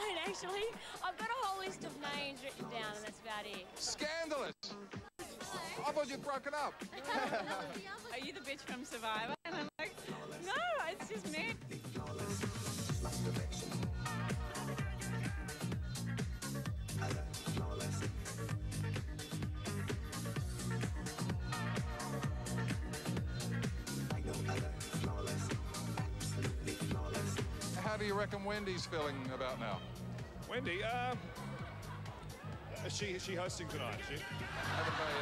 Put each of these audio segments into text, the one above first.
don't, actually. I've got a whole list of names written down, and that's about it. Scandalous! I thought you'd broken up. Are you the bitch from Survivor? And I'm like, no, it's just me. How do you reckon Wendy's feeling about now? Wendy, is she hosting tonight, is she? Haven't they,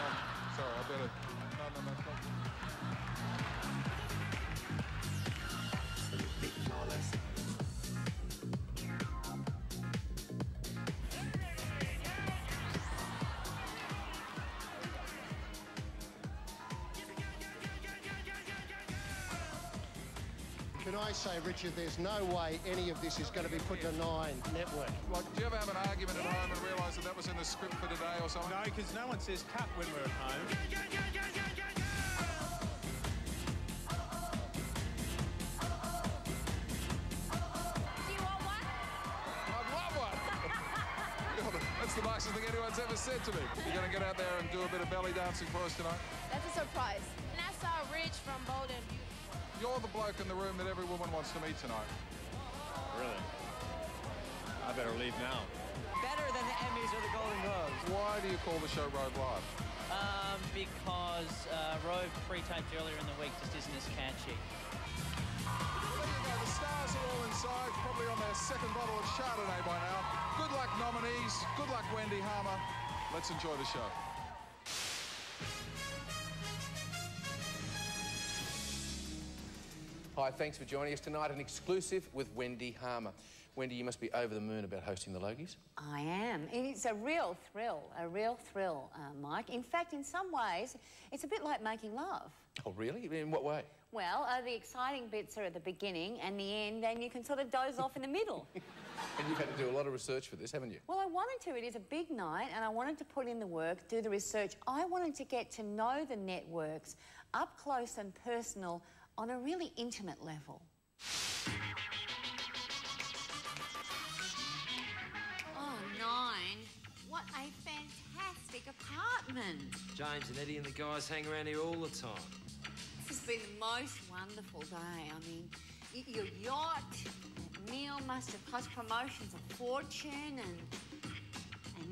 sorry, I better... No. Can I say, Richard, there's no way any of this is going to be put to Nine Network. Like, do you ever have an argument at home and realise that was in the script for today or something? No, because no one says cut when we're at home. Do you want one? I'd love one! That's the nicest thing anyone's ever said to me. You're going to get out there and do a bit of belly dancing for us tonight? That's a surprise. Nassau Ridge from Bold and Beautiful. You're the bloke in the room that every woman wants to meet tonight. Really? I better leave now. Better than the Emmys or the Golden Globes. Why do you call the show Rove Live? Because Rove pre-taped earlier in the week just isn't as catchy. There you go, the stars are all inside, probably on their second bottle of Chardonnay by now. Good luck, nominees. Good luck, Wendy Harmer. Let's enjoy the show. Hi, thanks for joining us tonight. An exclusive with Wendy Harmer. Wendy, you must be over the moon about hosting the Logies. I am. It's a real thrill, Mike. In fact, in some ways, it's a bit like making love. Oh, really? In what way? Well, the exciting bits are at the beginning and the end, and you can sort of doze off in the middle. And you've had to do a lot of research for this, haven't you? Well, I wanted to. It is a big night, and I wanted to put in the work, do the research. I wanted to get to know the networks up close and personal on a really intimate level. Oh, Nine. What a fantastic apartment. James and Eddie and the guys hang around here all the time. This has been the most wonderful day. I mean, your yacht, that meal must have cost promotions a fortune, and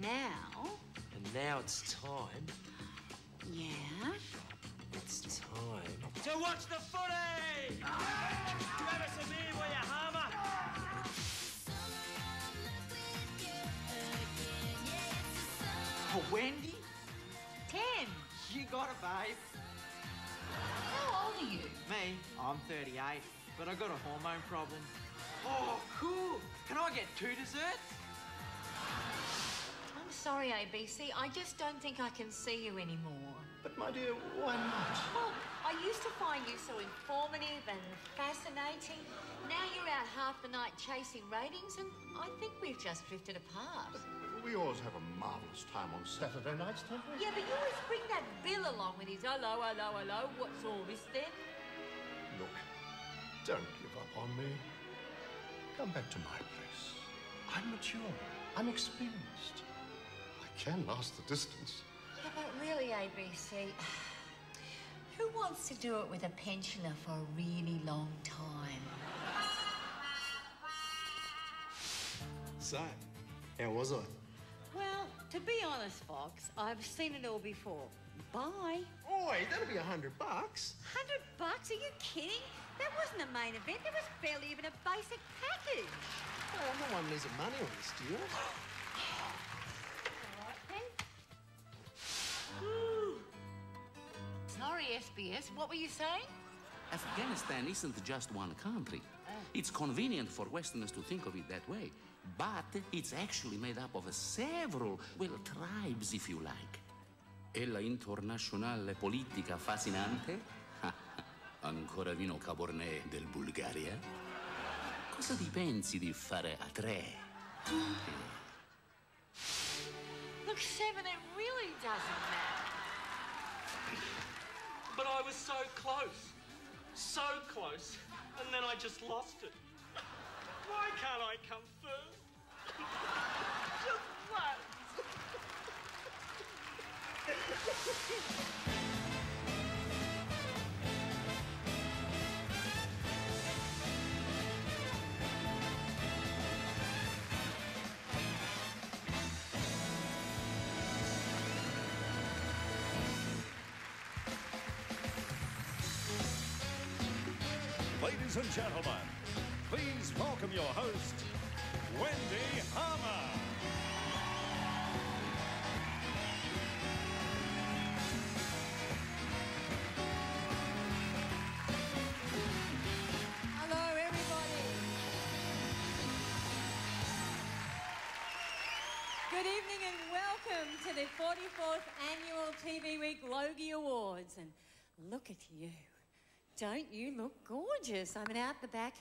now... And now it's time. Yeah? It's time To watch the footy! Grab us a beer, will you, Harmer? Oh, Wendy? 10. You got it, babe. How old are you? Me? I'm 38, but I got a hormone problem. Oh, cool. Can I get 2 desserts? I'm sorry, ABC. I just don't think I can see you anymore. But, my dear, why not? Well, I used to find you so informative and fascinating. Now you're out half the night chasing ratings, and I think we've just drifted apart. We always have a marvellous time on Saturday nights, don't we? Yeah, but you always bring that Bill along with his hello, hello, hello. What's all this then? Look, don't give up on me. Come back to my place. I'm mature. I'm experienced. I can last the distance. Yeah, but really, ABC, who wants to do it with a pensioner for a really long time? So, how was I? Well, to be honest, Fox, I've seen it all before. Bye. Oi, that'll be $100. $100? Are you kidding? That wasn't a main event. There was barely even a basic package. Oh, no one losing money on this deal. All right, then. Sorry, SBS. What were you saying? Afghanistan isn't just one country. It's convenient for Westerners to think of it that way, but it's actually made up of several, well, tribes, if you like. E la internazionale politica fascinante? Ancora vino Cabernet del Bulgaria? Cosa ti pensi di fare a 3? Look, Seven, it really doesn't matter. But I was so close. So close. And then I just lost it. Why can't I come first? Ladies and gentlemen, please welcome your host, Wendy Harmer. Hello, everybody. Good evening and welcome to the 44th Annual TV Week Logie Awards. And look at you. Don't you look gorgeous? I mean, out the back,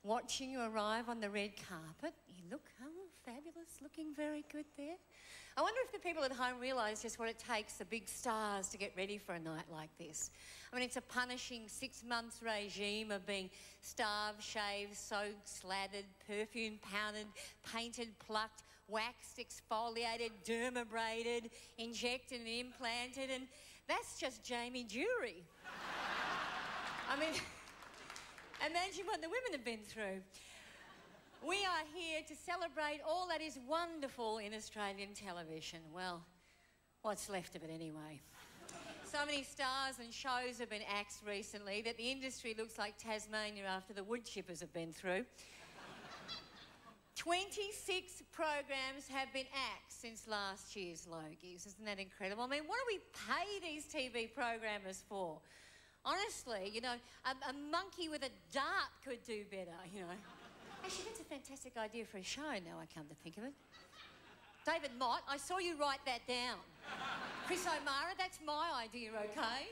watching you arrive on the red carpet. You look, fabulous, looking very good there. I wonder if the people at home realise just what it takes the big stars to get ready for a night like this. I mean, it's a punishing 6 months regime of being starved, shaved, soaked, slathered, perfumed, pounded, painted, plucked, waxed, exfoliated, dermabrated, injected and implanted, and that's just Jamie Durie. I mean, imagine what the women have been through. We are here to celebrate all that is wonderful in Australian television. Well, what's left of it anyway. So many stars and shows have been axed recently that the industry looks like Tasmania after the wood chippers have been through. 26 programs have been axed since last year's Logies. Isn't that incredible? I mean, what do we pay these TV programmers for? Honestly, you know, a monkey with a dart could do better, you know. Actually, that's a fantastic idea for a show now I come to think of it. David Mott, I saw you write that down. Chris O'Mara, that's my idea, okay?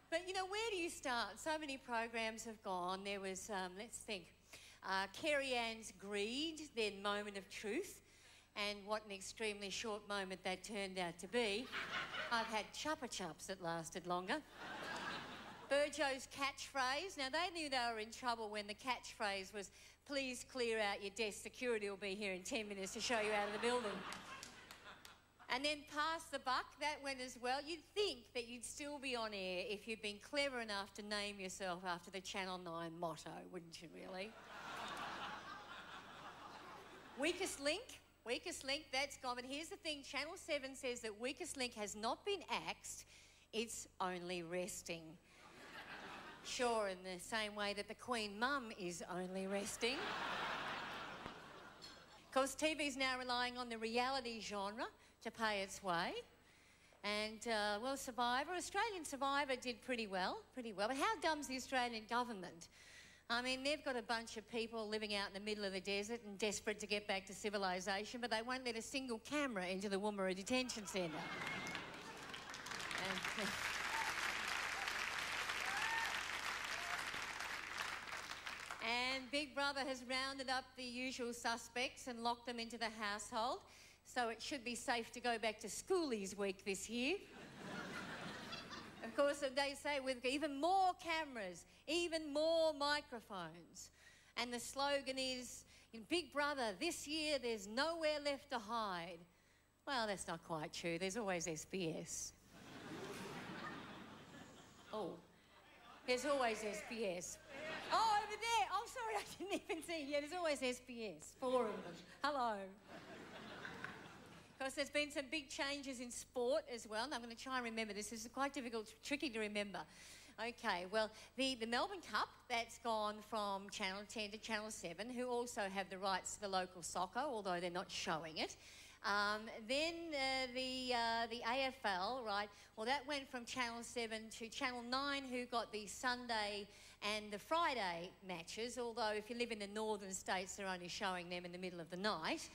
But, you know, where do you start? So many programs have gone. There was, let's think, Kerri-Anne's Greed, then Moment of Truth, and what an extremely short moment that turned out to be. I've had Chuppa Chups that lasted longer. Burjo's catchphrase. Now, they knew they were in trouble when the catchphrase was, please clear out your desk, security will be here in 10 minutes to show you out of the building. And then Pass the Buck, that went as well. You'd think that you'd still be on air if you'd been clever enough to name yourself after the Channel 9 motto, wouldn't you really? Weakest Link, that's gone. But here's the thing, Channel 7 says that Weakest Link has not been axed, it's only resting. Sure, in the same way that the Queen Mum is only resting. Of course, TV's now relying on the reality genre to pay its way. And, well, Survivor, Australian Survivor did pretty well. But how dumb's the Australian government? I mean, they've got a bunch of people living out in the middle of the desert and desperate to get back to civilisation, but they won't let a single camera into the Woomera detention centre. And Big Brother has rounded up the usual suspects and locked them into the household, so it should be safe to go back to schoolies week this year. Of course, they say with even more cameras, even more microphones. And the slogan is, in Big Brother, this year there's nowhere left to hide. Well, that's not quite true. There's always SBS. Oh, there's always SBS. Oh, over there. Oh, sorry, I didn't even see. Yeah, there's always SBS. 4 of them. Hello. Of course, there's been some big changes in sport as well. And I'm going to try and remember this. This is quite difficult, tricky to remember. Okay, well, the Melbourne Cup, that's gone from Channel 10 to Channel 7, who also have the rights to the local soccer, although they're not showing it. Then the AFL, right, well, that went from Channel 7 to Channel 9, who got the Sunday and the Friday matches, although if you live in the northern states, they're only showing them in the middle of the night.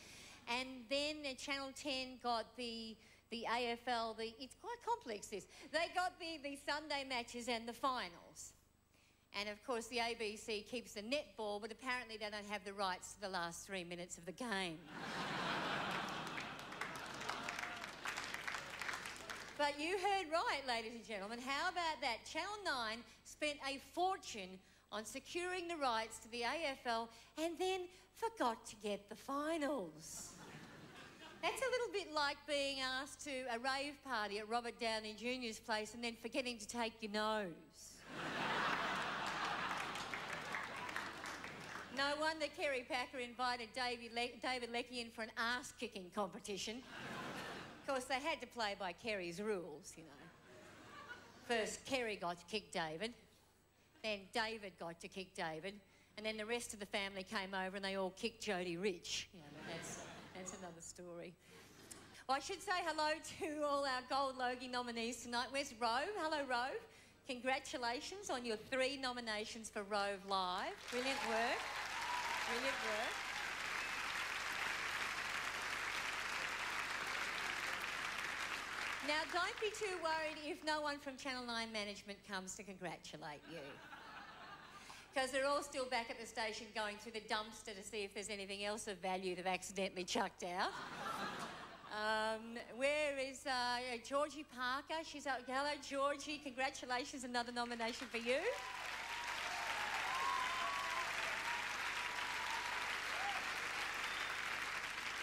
And then Channel 10 got the AFL, it's quite complex, this. They got the Sunday matches and the finals. And, of course, the ABC keeps the netball, but apparently they don't have the rights to the last 3 minutes of the game. But you heard right, ladies and gentlemen. How about that? Channel 9 spent a fortune on securing the rights to the AFL and then forgot to get the finals. That's a little bit like being asked to a rave party at Robert Downey Jr.'s place and then forgetting to take your nose. No wonder Kerry Packer invited David Leckie in for an ass-kicking competition. Of course, they had to play by Kerry's rules, you know. First, Kerry got to kick David. Then David got to kick David. And then the rest of the family came over and they all kicked Jodie rich. You know, that's another story. Well, I should say hello to all our Gold Logie nominees tonight. Where's Rove? Hello, Rove. Congratulations on your 3 nominations for Rove Live. Brilliant work. Brilliant work. Now, don't be too worried if no one from Channel 9 management comes to congratulate you. Because they're all still back at the station going through the dumpster to see if there's anything else of value they've accidentally chucked out. Where is Georgie Parker? She's out. Hello, Georgie. Congratulations, another nomination for you.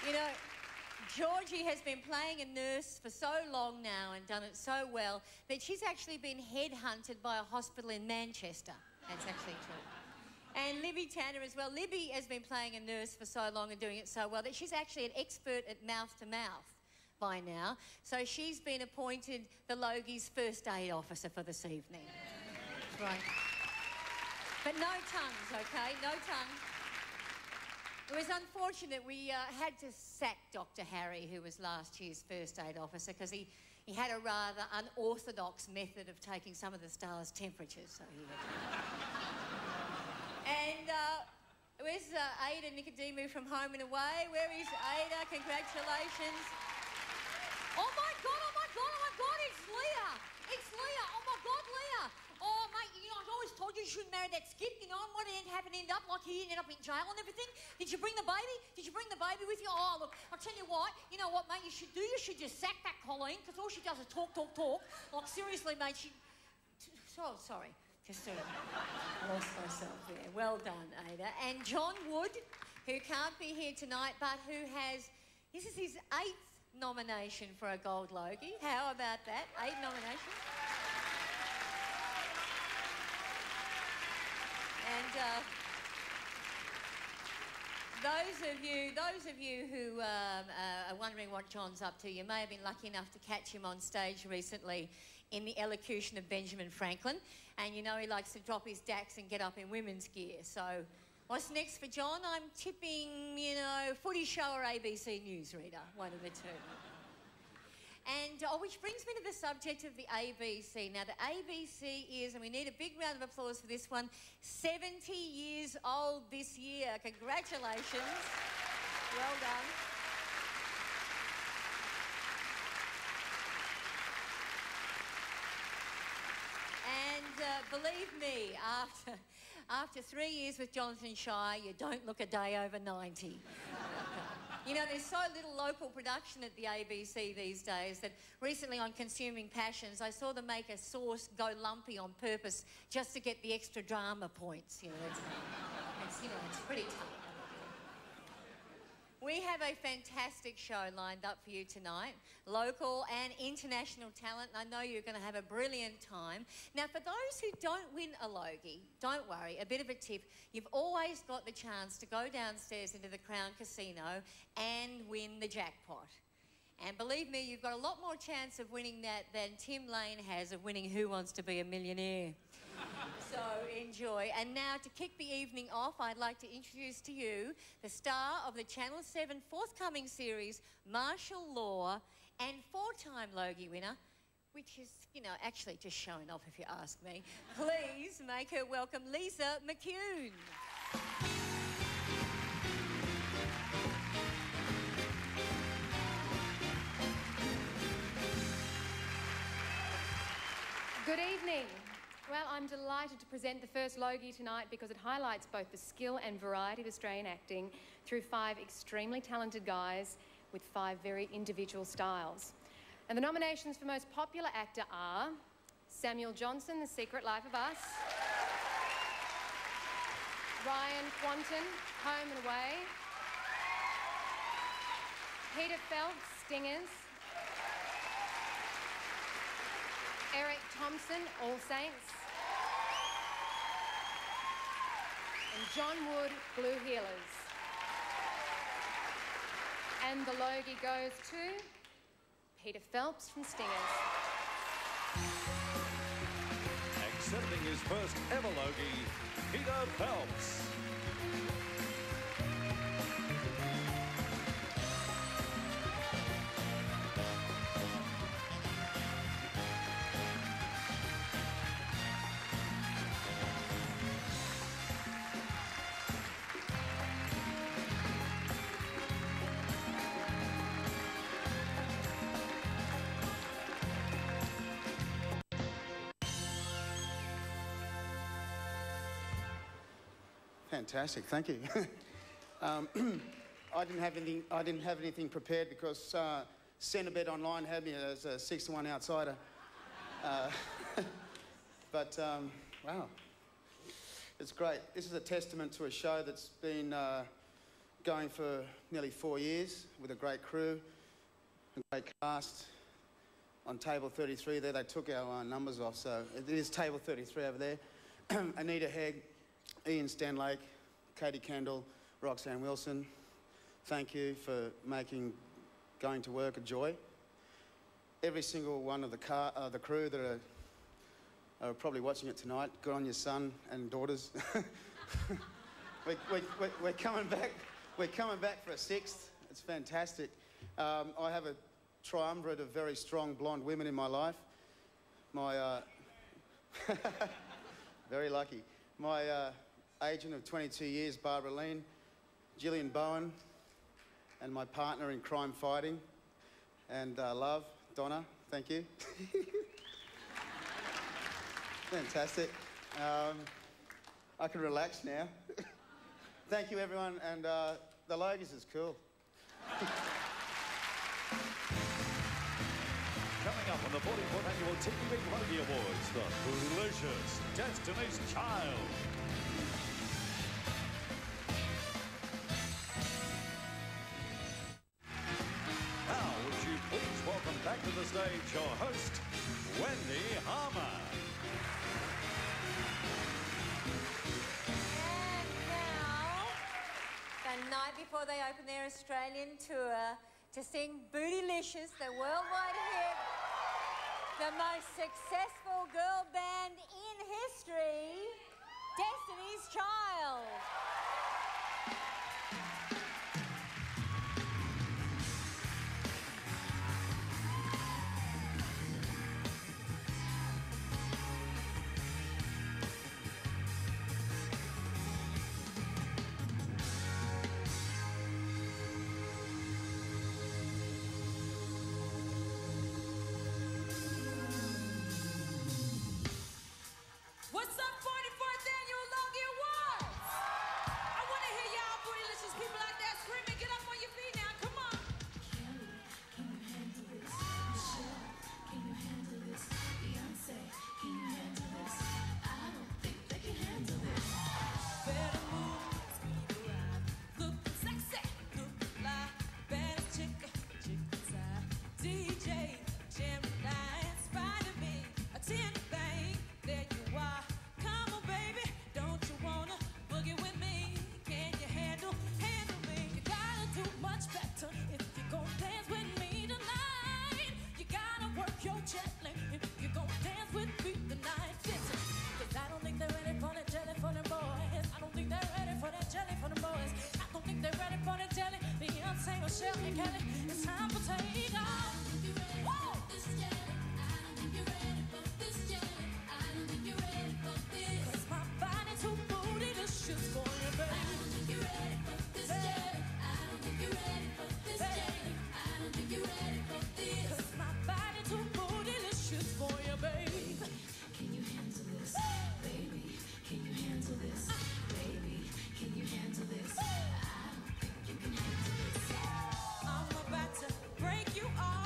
You know, Georgie has been playing a nurse for so long now and done it so well that she's actually been headhunted by a hospital in Manchester. That's actually true. And Libby Tanner as well. Libby has been playing a nurse for so long and doing it so well that she's actually an expert at mouth-to-mouth by now. So she's been appointed the Logies' first aid officer for this evening. Right. But no tongues, OK? No tongues. It was unfortunate we had to sack Dr. Harry, who was last year's first aid officer, because he had a rather unorthodox method of taking some of the stars' temperatures. So he had And where's Ada Nicodemu from Home and Away? Where is Ada? Congratulations. Oh my God, oh my God, oh my God, it's Leah. It's Leah. Oh my God, Leah. Oh, mate, you know, I always told you shouldn't marry that Skip, you know, and what ended up like he ended up in jail and everything. Did you bring the baby? Did you bring the baby with you? Oh, look, I'll tell you what, mate, you should do? You should just sack that Colleen, because all she does is talk. Like, seriously, mate, Oh, sorry. Just sort of lost myself there. Well done, Ada. And John Wood, who can't be here tonight, but who has... This is his 8th nomination for a Gold Logie. How about that? 8 nominations. And those of you who are wondering what John's up to, you may have been lucky enough to catch him on stage recently in the elocution of Benjamin Franklin. And you know he likes to drop his dacks and get up in women's gear. So what's next for John? I'm tipping, Footy Show or ABC Newsreader, one of the two. And, which brings me to the subject of the ABC. Now, the ABC is, and we need a big round of applause for this one, 70 years old this year. Congratulations. Well done. And believe me, after 3 years with Jonathan Shire, you don't look a day over 90. You know, there's so little local production at the ABC these days that recently on Consuming Passions, I saw them make a sauce go lumpy on purpose just to get the extra drama points. It's pretty tough. We have a fantastic show lined up for you tonight. Local and international talent. I know you're going to have a brilliant time. Now, for those who don't win a Logie, don't worry, a bit of a tip. You've always got the chance to go downstairs into the Crown Casino and win the jackpot. And believe me, you've got a lot more chance of winning that than Tim Lane has of winning Who Wants to Be a Millionaire. So enjoy. And now to kick the evening off, I'd like to introduce to you the star of the Channel 7 forthcoming series, Martial Law, and 4-time Logie winner, which is, actually just showing off if you ask me. Please make her welcome Lisa McCune. Good evening. Well, I'm delighted to present the first Logie tonight because it highlights both the skill and variety of Australian acting through 5 extremely talented guys with 5 very individual styles. And the nominations for most popular actor are Samuel Johnson, The Secret Life of Us, Ryan Quanton, Home and Away, Peter Phelps, Stingers, Eric Thompson, All Saints, and John Wood, Blue Healers. And the Logie goes to Peter Phelps from Stingers. Accepting his first ever Logie, Peter Phelps. Fantastic, thank you. I didn't have anything prepared because Centrebet Online had me as a 6-to-1 outsider. Wow, it's great. This is a testament to a show that's been going for nearly 4 years with a great crew, a great cast. On table 33 there, they took our numbers off, so it is table 33 over there. Anita Hegg, Ian Stanlake, Katie Kendall, Roxanne Wilson, thank you for making going to work a joy. Every single one of the crew that are probably watching it tonight, good on your son and daughters. we're coming back. We're coming back for a 6th. It's fantastic. I have a triumvirate of very strong blonde women in my life. My very lucky. My agent of 22 years, Barbara Lean, Gillian Bowen, and my partner in crime fighting, and love, Donna, thank you. Fantastic. I can relax now. Thank you, everyone, and the Logies is cool. Coming up on the 44th Annual TV Logie Awards, the Bootylicious Destiny's Child. Now, would you please welcome back to the stage your host, Wendy Harmer. And now, the night before they open their Australian tour, to sing Bootylicious, the worldwide hit, the most successful girl band in history, Destiny's Child. What's up, 44th Annual Logie Awards? I want to hear y'all bootylicious people out there screaming. Get up on your feet now, come on. Kelly, can you handle this? Michelle, can you handle this? Beyonce, can you handle this? I don't think they can handle this. Better move, speed around. Looking sexy, looking fly. Bad chick inside. DJ, Gemini, Spider-Man, a 10 thing. There you are. Come on, baby. Don't you wanna boogie with me? Can you handle me? You gotta do much better if you're gonna dance with me tonight. You gotta work your jelly if you're gonna dance with me tonight. Listen, 'cause I don't think they're ready for that jelly for them boys. I don't think they're ready for that jelly for them boys. I don't think they're ready for that jelly. Beyonce, Michelle, and Kelly, it's time for take off. Woo! This jelly. I don't think you're ready for this jelly. I don't think you're ready for this. 'Cause my body's too bootylicious for you, baby. I don't think you're ready for this jelly. I don't think you're ready for this jelly. I don't think you're ready for this. 'Cause my body's too bootylicious for you, baby. Can you handle this? Baby, can you handle this? Baby, can you handle this? I don't think you can handle this. I'm about to break you off.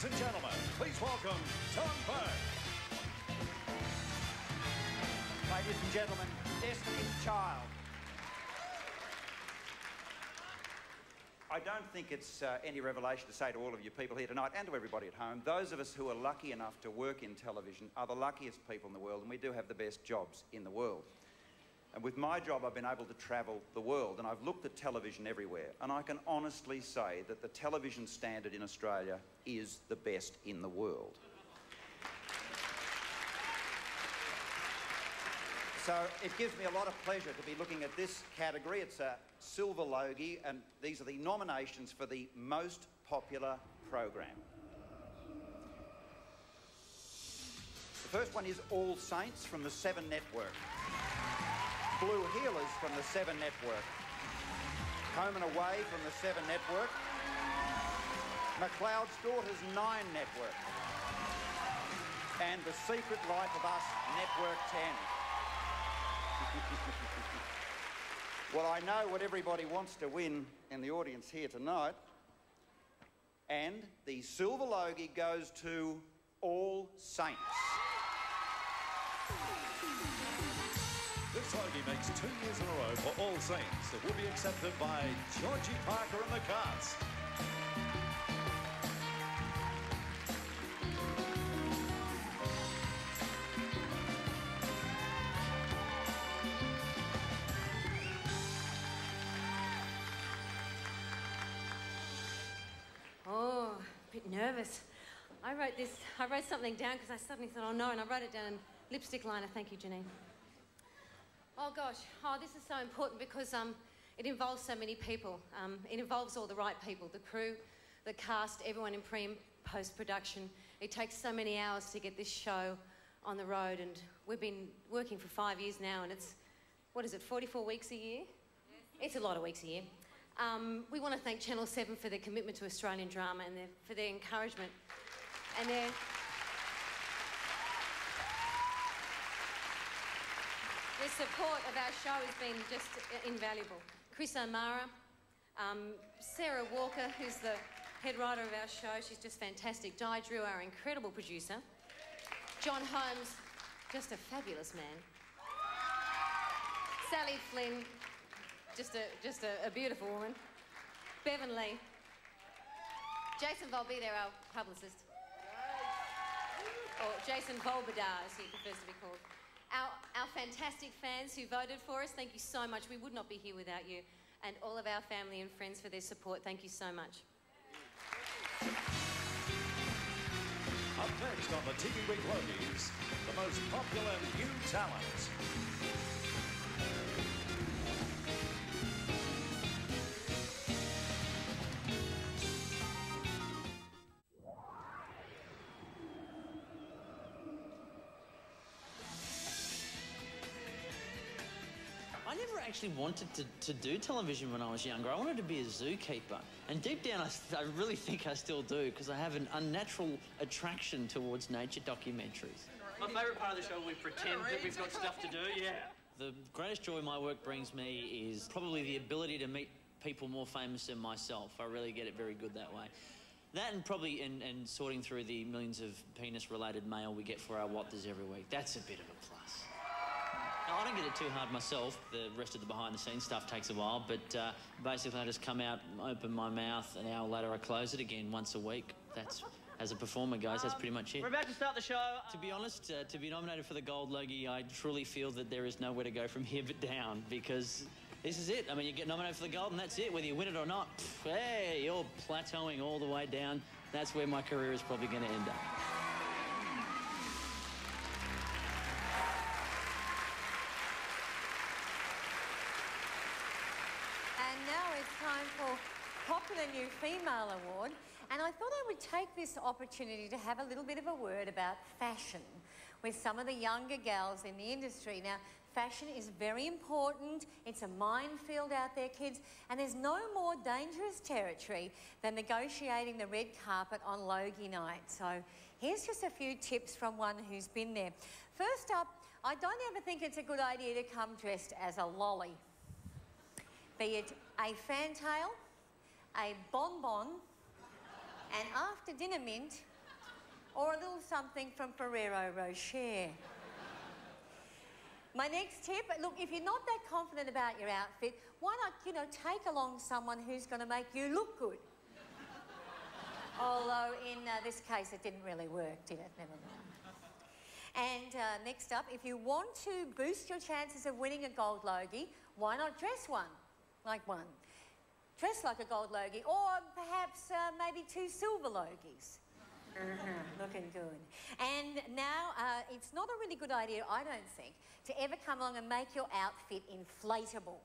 Ladies and gentlemen, please welcome Tom Burke. Ladies and gentlemen, Destiny's Child. I don't think it's any revelation to say to all of you people here tonight and to everybody at home, those of us who are lucky enough to work in television are the luckiest people in the world, and we do have the best jobs in the world. And with my job, I've been able to travel the world, and I've looked at television everywhere, and I can honestly say that the television standard in Australia is the best in the world. So it gives me a lot of pleasure to be looking at this category. It's a silver Logie, and these are the nominations for the most popular program. The first one is All Saints from the 7 Network. Blue Heelers from the 7 Network. Home and Away from the 7 Network. McLeod's Daughters 9 Network. And The Secret Life of Us Network 10. Well, I know what everybody wants to win in the audience here tonight. And the silver Logie goes to All Saints. This Logie makes 2 years in a row for All Saints. It will be accepted by Georgie Parker and the cast. Oh, a bit nervous. I wrote something down because I suddenly thought, oh no, and I wrote it down in lipstick liner. Thank you, Janine. Oh gosh, this is so important because it involves so many people. It involves all the right people, the crew, the cast, everyone in pre and post-production. It takes so many hours to get this show on the road, and we've been working for 5 years now, and it's, what is it, 44 weeks a year? It's a lot of weeks a year. We want to thank Channel 7 for their commitment to Australian drama and for their encouragement and their... The support of our show has been just invaluable. Chris O'Mara, Sarah Walker, who's the head writer of our show, she's just fantastic. Di Drew, our incredible producer. John Holmes, just a fabulous man. Sally Flynn, just a beautiful woman. Bevan Lee. Jason Volbida, our publicist. Or Jason Volbadar, as he prefers to be called. Our fantastic fans who voted for us, thank you so much. We would not be here without you. And all of our family and friends for their support, thank you so much. Up next on the TV Week Logies, the most popular new talent. I never actually wanted to do television when I was younger. I wanted to be a zookeeper. And deep down, I really think I still do, because I have an unnatural attraction towards nature documentaries. My favourite part of the show, we pretend that we've got stuff to do, yeah. The greatest joy my work brings me is probably the ability to meet people more famous than myself. I really get it very good that way. That and probably and sorting through the millions of penis-related mail we get for our What Does every week. That's a bit of a plus. Now, I don't get it too hard myself. The rest of the behind-the-scenes stuff takes a while, but basically I just come out, open my mouth, an hour later I close it again once a week. That's, as a performer, guys, that's pretty much it. We're about to start the show. To be honest, to be nominated for the Gold Logie, I truly feel that there is nowhere to go from here but down, because this is it. I mean, you get nominated for the Gold and that's it. Whether you win it or not, hey, you're plateauing all the way down. That's where my career is probably going to end up. Time for Popular New Female Award, and I thought I would take this opportunity to have a little bit of a word about fashion with some of the younger gals in the industry. Now, fashion is very important. It's a minefield out there, kids, and there's no more dangerous territory than negotiating the red carpet on Logie night. So here's just a few tips from one who's been there. First up, I don't ever think it's a good idea to come dressed as a lolly. Be it a fantail, a bonbon, an after-dinner mint, or a little something from Ferrero Rocher. My next tip, look, if you're not that confident about your outfit, why not, you know, take along someone who's going to make you look good? Although in this case it didn't really work, did it? Never mind. And next up, if you want to boost your chances of winning a gold Logie, why not dress like one? Dress like a gold Logie, or perhaps maybe 2 silver Logies. Looking good. And now, it's not a really good idea, I don't think, to ever come along and make your outfit inflatable.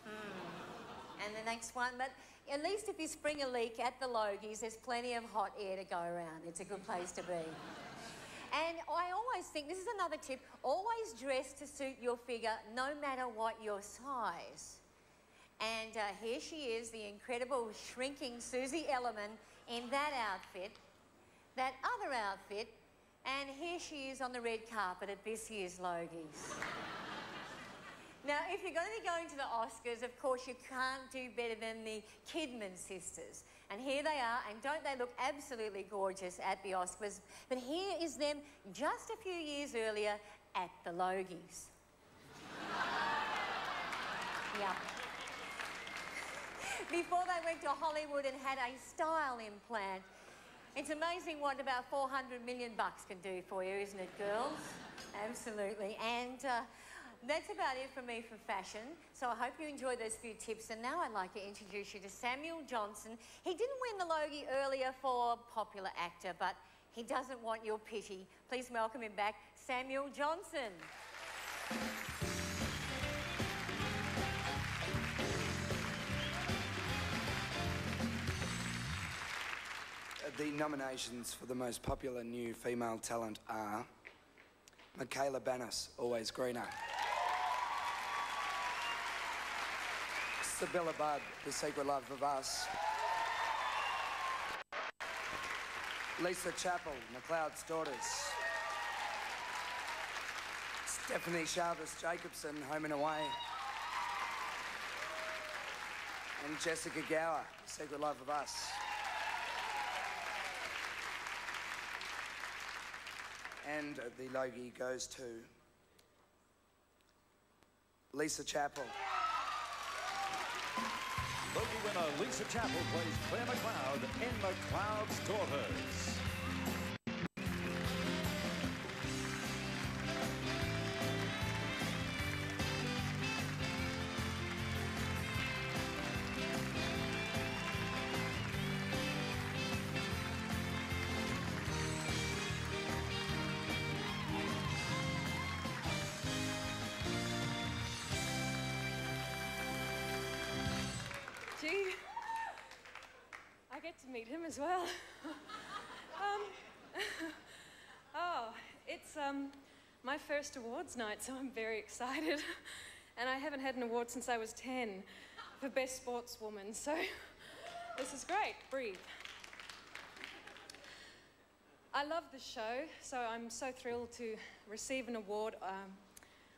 And the next one, but at least if you spring a leak at the Logies, there's plenty of hot air to go around. It's a good place to be. And I always think, this is another tip, always dress to suit your figure, no matter what your size. And here she is, the incredible shrinking Susie Ellerman in that outfit, that other outfit, and here she is on the red carpet at this year's Logies. Now, if you're going to be going to the Oscars, of course, you can't do better than the Kidman sisters. And here they are, and don't they look absolutely gorgeous at the Oscars? But here is them just a few years earlier at the Logies. Yeah. Before they went to Hollywood and had a style implant. It's amazing what about 400 million bucks can do for you, isn't it, girls? Absolutely. And that's about it for me for fashion. So I hope you enjoyed those few tips. And now I'd like to introduce you to Samuel Johnson. He didn't win the Logie earlier for popular actor, but he doesn't want your pity. Please welcome him back, Samuel Johnson. The nominations for the most popular new female talent are Michaela Bannis, Always Greener; Sibylla Budd, The Secret Love of Us; Lisa Chappell, McLeod's Daughters; Stephanie Chaves-Jacobsen, Home and Away; and Jessica Gower, The Secret Love of Us. And the Logie goes to Lisa Chappell. Logie winner Lisa Chappell plays Claire McLeod in McLeod's Daughters. I get to meet him as well. It's my first awards night, so I'm very excited. And I haven't had an award since I was 10 for Best Sportswoman, so this is great. Breathe. I love the show, so I'm so thrilled to receive an award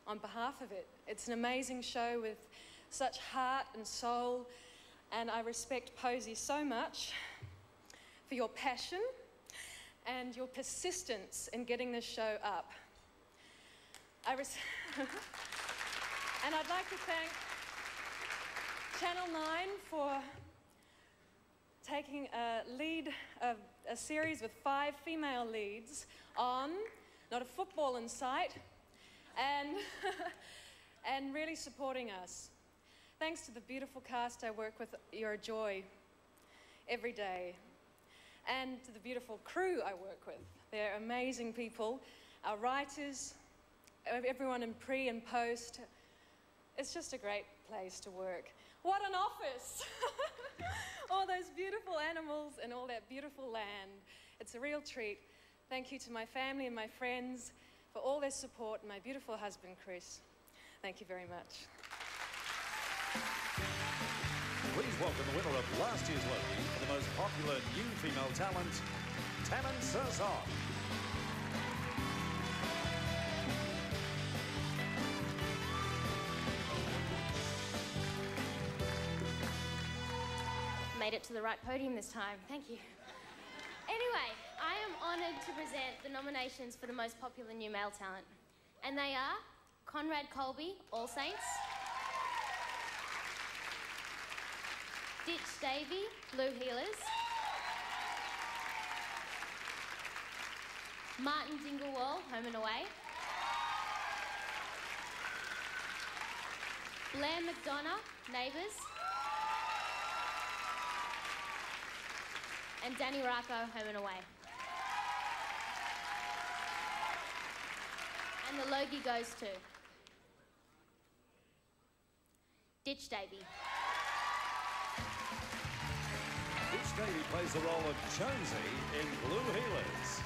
on behalf of it. It's an amazing show with such heart and soul, and I respect Posey so much for your passion and your persistence in getting this show up. And I'd like to thank Channel 9 for taking a series with 5 female leads on Not a Football in Sight, and, and really supporting us. Thanks to the beautiful cast I work with, you're a joy every day. And to the beautiful crew I work with. They're amazing people. Our writers, everyone in pre and post. It's just a great place to work. What an office! All those beautiful animals and all that beautiful land. It's a real treat. Thank you to my family and my friends for all their support, and my beautiful husband, Chris. Thank you very much. Please welcome the winner of last year's Logie for the most popular new female talent, Tammin Sursok. Made get to the right podium this time. Thank you. Anyway, I am honoured to present the nominations for the most popular new male talent. And they are Conrad Colby, All Saints. Ditch Davey, Blue Healers. Martin Dingle-Wall, Home and Away. Blair McDonough, Neighbours. And Danny Rocco, Home and Away. And the Logie goes to Ditch Davey. Ditch Davey plays the role of Jonesy in Blue Healers.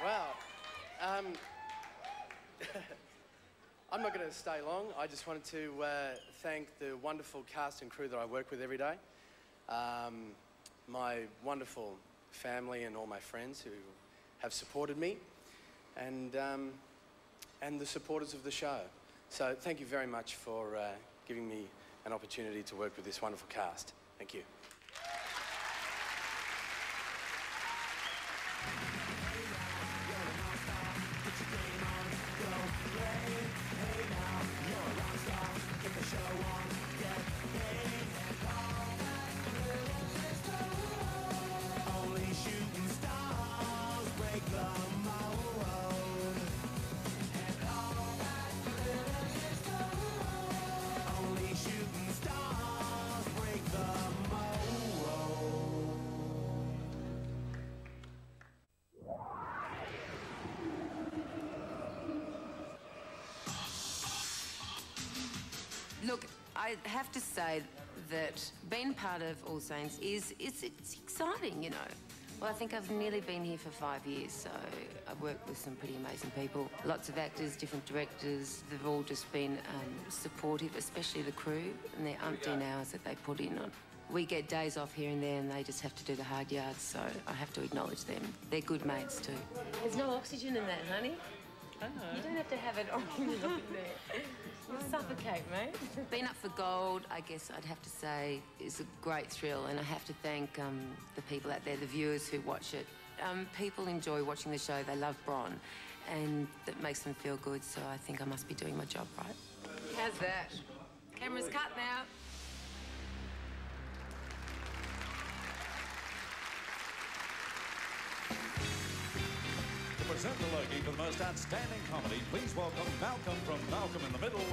Wow. I'm not going to stay long. I just wanted to thank the wonderful cast and crew that I work with every day. My wonderful family and all my friends who have supported me, and the supporters of the show. So thank you very much for giving me an opportunity to work with this wonderful cast. Thank you. Look, I have to say that being part of All Saints it's exciting, you know. Well, I think I've nearly been here for 5 years, so I've worked with some pretty amazing people. Lots of actors, different directors. They've all just been supportive, especially the crew, and their umpteen hours that they put in on. We get days off here and there, and they just have to do the hard yards, so I have to acknowledge them. They're good mates too. There's no oxygen in that, honey. I know. You don't have to have it on in there. You'll suffocate, mate. Being up for gold, I guess I'd have to say, is a great thrill, and I have to thank the people out there, the viewers who watch it. People enjoy watching the show. They love Bron, and that makes them feel good, so I think I must be doing my job right. How's that? Camera's cut now. To present the Logie for the most outstanding comedy, please welcome Malcolm from Malcolm in the Middle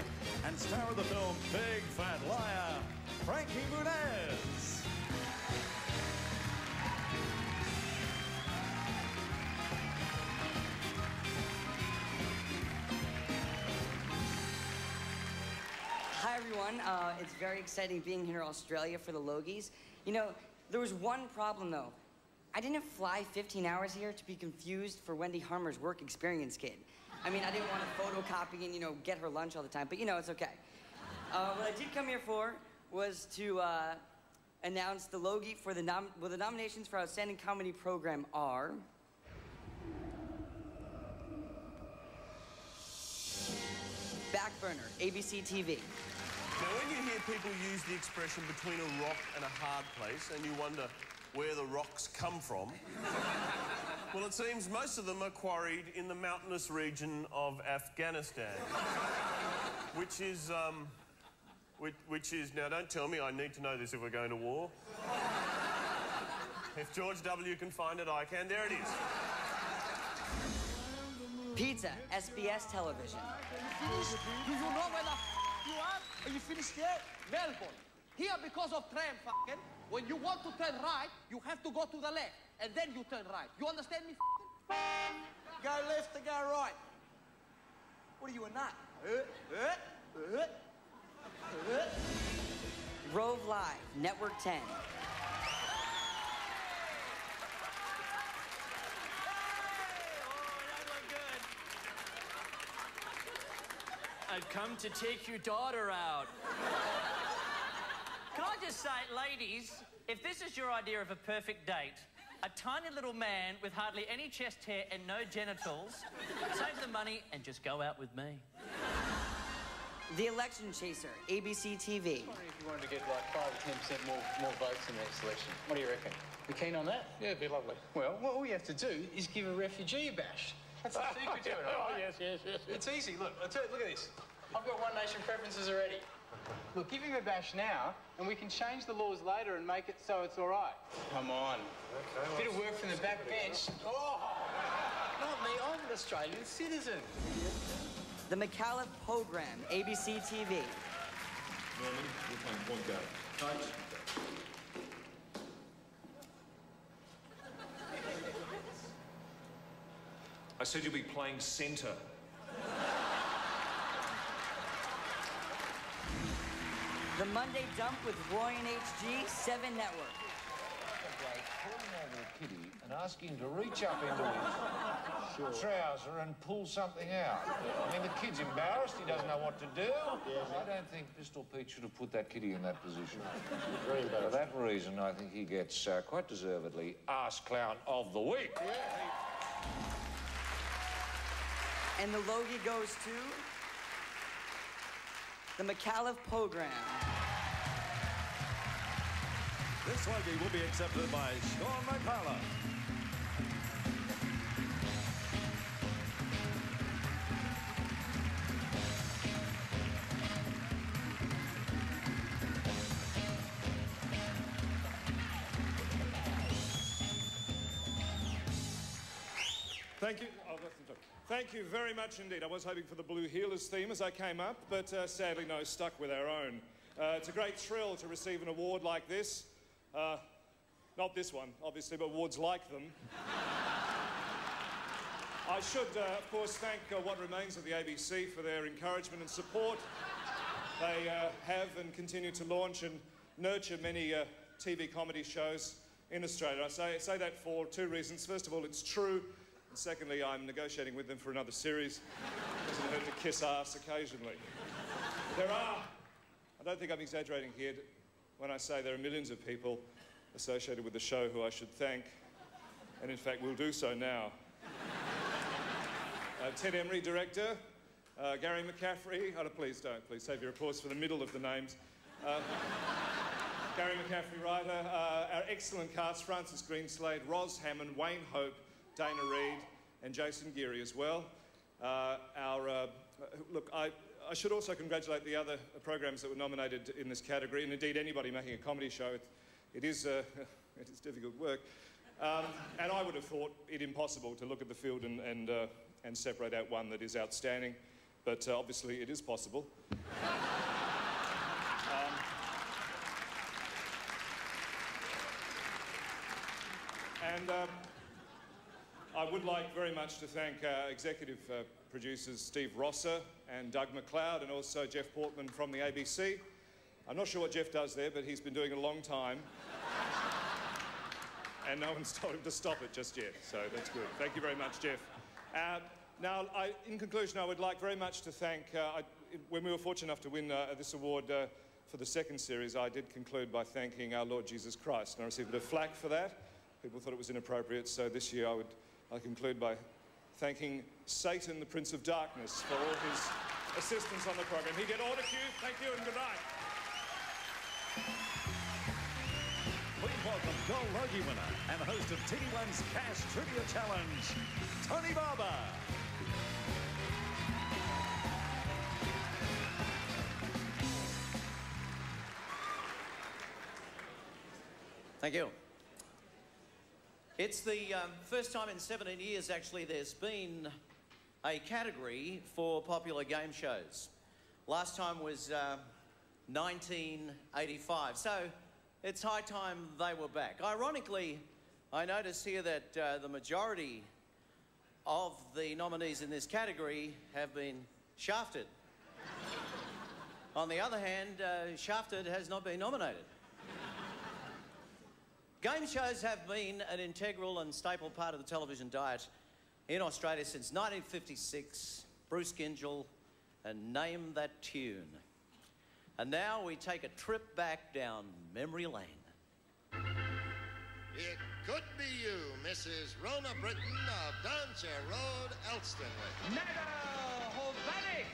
and star of the film Big Fat Liar, Frankie Muniz. Hi, everyone. It's very exciting being here in Australia for the Logies. You know, there was one problem, though. I didn't fly 15 hours here to be confused for Wendy Harmer's work experience kid. I mean, I didn't want to photocopy and, you know, get her lunch all the time, but, you know, it's okay. What I did come here for was to announce the Logie for the nominations for Outstanding Comedy Program are... Backburner, ABC TV. Now, when you hear people use the expression between a rock and a hard place, and you wonder where the rocks come from, well, it seems most of them are quarried in the mountainous region of Afghanistan, which is, now don't tell me I need to know this if we're going to war. If George W. can find it, I can. There it is. Pizza, SBS television. Do you know where the you are? Are you finished yet? Melbourne. Here because of tram fucking. When you want to turn right, you have to go to the left, and then you turn right. You understand me fucking? Go left to go right. What are you, a nut? Rove Live, Network 10. I've come to take your daughter out. Can I just say, ladies, if this is your idea of a perfect date, a tiny little man with hardly any chest hair and no genitals, save the money and just go out with me. The Election Chaser, ABC TV. I wonder if you wanted to get like 5 or 10% more votes in their selection. What do you reckon? You keen on that? Yeah, it'd be lovely. Well, what all you have to do is give a refugee a bash. That's the secret to it, all right? Oh, yes. It's easy. Look, look at this. I've got One Nation preferences already. Look, give him a bash now, and we can change the laws later and make it so it's all right. Come on. Okay, bit of work from the back bench. Oh, not me. I'm an Australian citizen. The McAuliffe Program, ABC TV. Norman, you're playing point guard. Coach. I said you'll be playing centre. The Monday Dump with Roy and HG, 7 Network. Call my little kitty and ask him to reach up into his trouser and pull something out. I mean, the kid's embarrassed. He doesn't know what to do. I don't think Pistol Pete should have put that kitty in that position. For that reason, I think he gets, quite deservedly, Arse Clown of the Week. And the Logie goes to the McAuliffe Program. This Logie will be accepted by Sean McManus. Thank you. Oh, that's the joke. Thank you very much indeed. I was hoping for the Blue Heelers theme as I came up, but sadly, no, stuck with our own. It's a great thrill to receive an award like this. Not this one, obviously, but awards like them. I should, of course, thank what remains of the ABC for their encouragement and support. They have and continue to launch and nurture many TV comedy shows in Australia. I say that for 2 reasons. First of all, it's true. And secondly, I'm negotiating with them for another series. Doesn't hurt to kiss ass occasionally. There are, I don't think I'm exaggerating here when I say there are millions of people associated with the show who I should thank, and in fact will do so now. Ted Emery, director. Garry McCaffrey, please don't, please save your applause for the middle of the names. Garry McCaffrey, writer. Our excellent cast, Francis Greenslade, Ros Hammond, Wayne Hope, Dana Reed, and Jason Geary as well. Look, I should also congratulate the other programs that were nominated in this category, and indeed anybody making a comedy show. It is difficult work. And I would have thought it impossible to look at the field and separate out one that is outstanding, but obviously it is possible. I would like very much to thank our executive producers Steve Rosser and Doug McLeod, and also Jeff Portman from the ABC. I'm not sure what Jeff does there, but he's been doing it a long time. And no one's told him to stop it just yet, so that's good. Thank you very much, Jeff. Now, in conclusion, I would like very much to thank, when we were fortunate enough to win this award for the second series, I did conclude by thanking our Lord Jesus Christ, and I received a bit of flack for that. People thought it was inappropriate, so this year I conclude by thanking Satan, the Prince of Darkness, for all his assistance on the program. He get order cue. Thank you and good night. Please welcome Gold Logie winner and host of TV1's Cash Trivia Challenge, Tony Barber. Thank you. It's the first time in 17 years, actually, there's been a category for popular game shows. Last time was 1985, so it's high time they were back. Ironically, I notice here that the majority of the nominees in this category have been shafted. On the other hand, Shafted has not been nominated. Game shows have been an integral and staple part of the television diet in Australia since 1956, Bruce Gingell and Name That Tune. And now we take a trip back down memory lane. it could be you, Mrs. Rona Britton of Downshire Road, Elstonleigh. Nada Hovanik!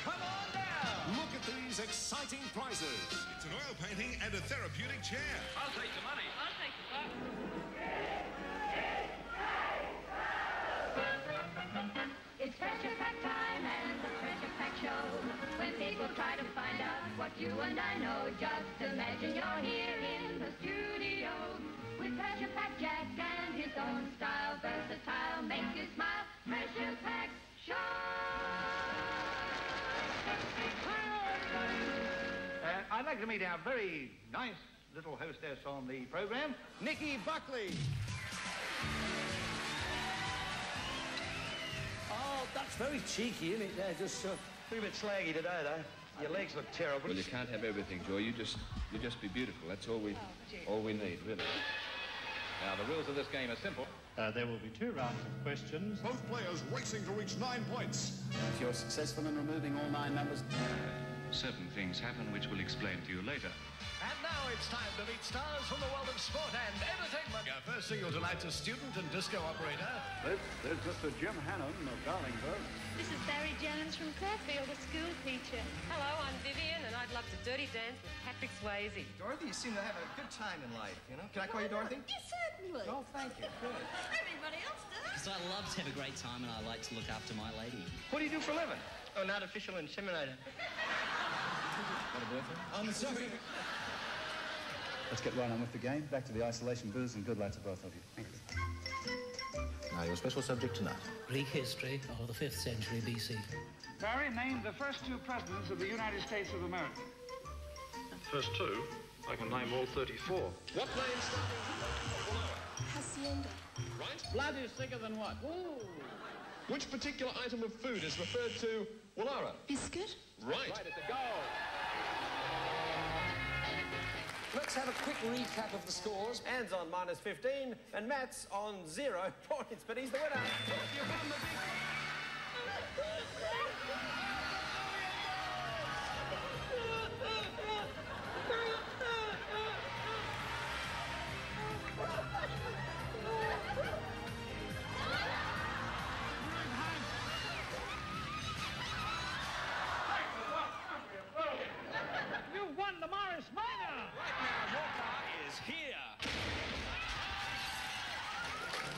Come on down! Look at these exciting prizes. It's an oil painting and a therapeutic chair. I'll take the money. I'll take the buck. It's treasure pack time and the treasure pack show. When people try to find out what you and I know, just imagine you're here in the studio with treasure pack Jack and his own style, versatile, make you smile. Treasure pack show. I'd like to meet our very nice little hostess on the program, Nicky Buckley. Oh, that's very cheeky, isn't it? There, just a bit slaggy today, though. Your legs look terrible. Well, you can't have everything, Joy. You just be beautiful. That's all we need, really. Now, the rules of this game are simple. There will be 2 rounds of questions. Both players racing to reach 9 points. If you're successful in removing all 9 numbers... Certain things happen which we'll explain to you later. And now it's time to meet stars from the world of sport and entertainment. Our first single tonight's a student and disco operator. There's Mr. Jim Hannon of Darlingbird. This is Barry Jones from Clearfield, a school teacher. Hello, I'm Vivian, and I'd love to dirty dance with Patrick Swayze. Dorothy, you seem to have a good time in life, you know? Can I call you Dorothy? Yes, certainly. Oh, thank you. Good. Everybody else does. So I love to have a great time, and I like to look after my lady. What do you do for a living? Oh, an artificial inseminator. Got a boyfriend? I'm sorry. Let's get right on with the game. Back to the isolation booths, and good luck to both of you. Thank you. Now, your special subject tonight. Greek history of the 5th century BC. Barry, name the first 2 presidents of the United States of America. First 2? I can name all 34. What name starting? Hacienda. Right? Blood is thicker than what? Ooh. Which particular item of food is referred to Wallara? Biscuit. Right. Right, it's a goal. Let's have a quick recap of the scores. Anne's on -15, and Matt's on 0 points, but he's the winner. You won the Morris Minor! Right now, your car is here.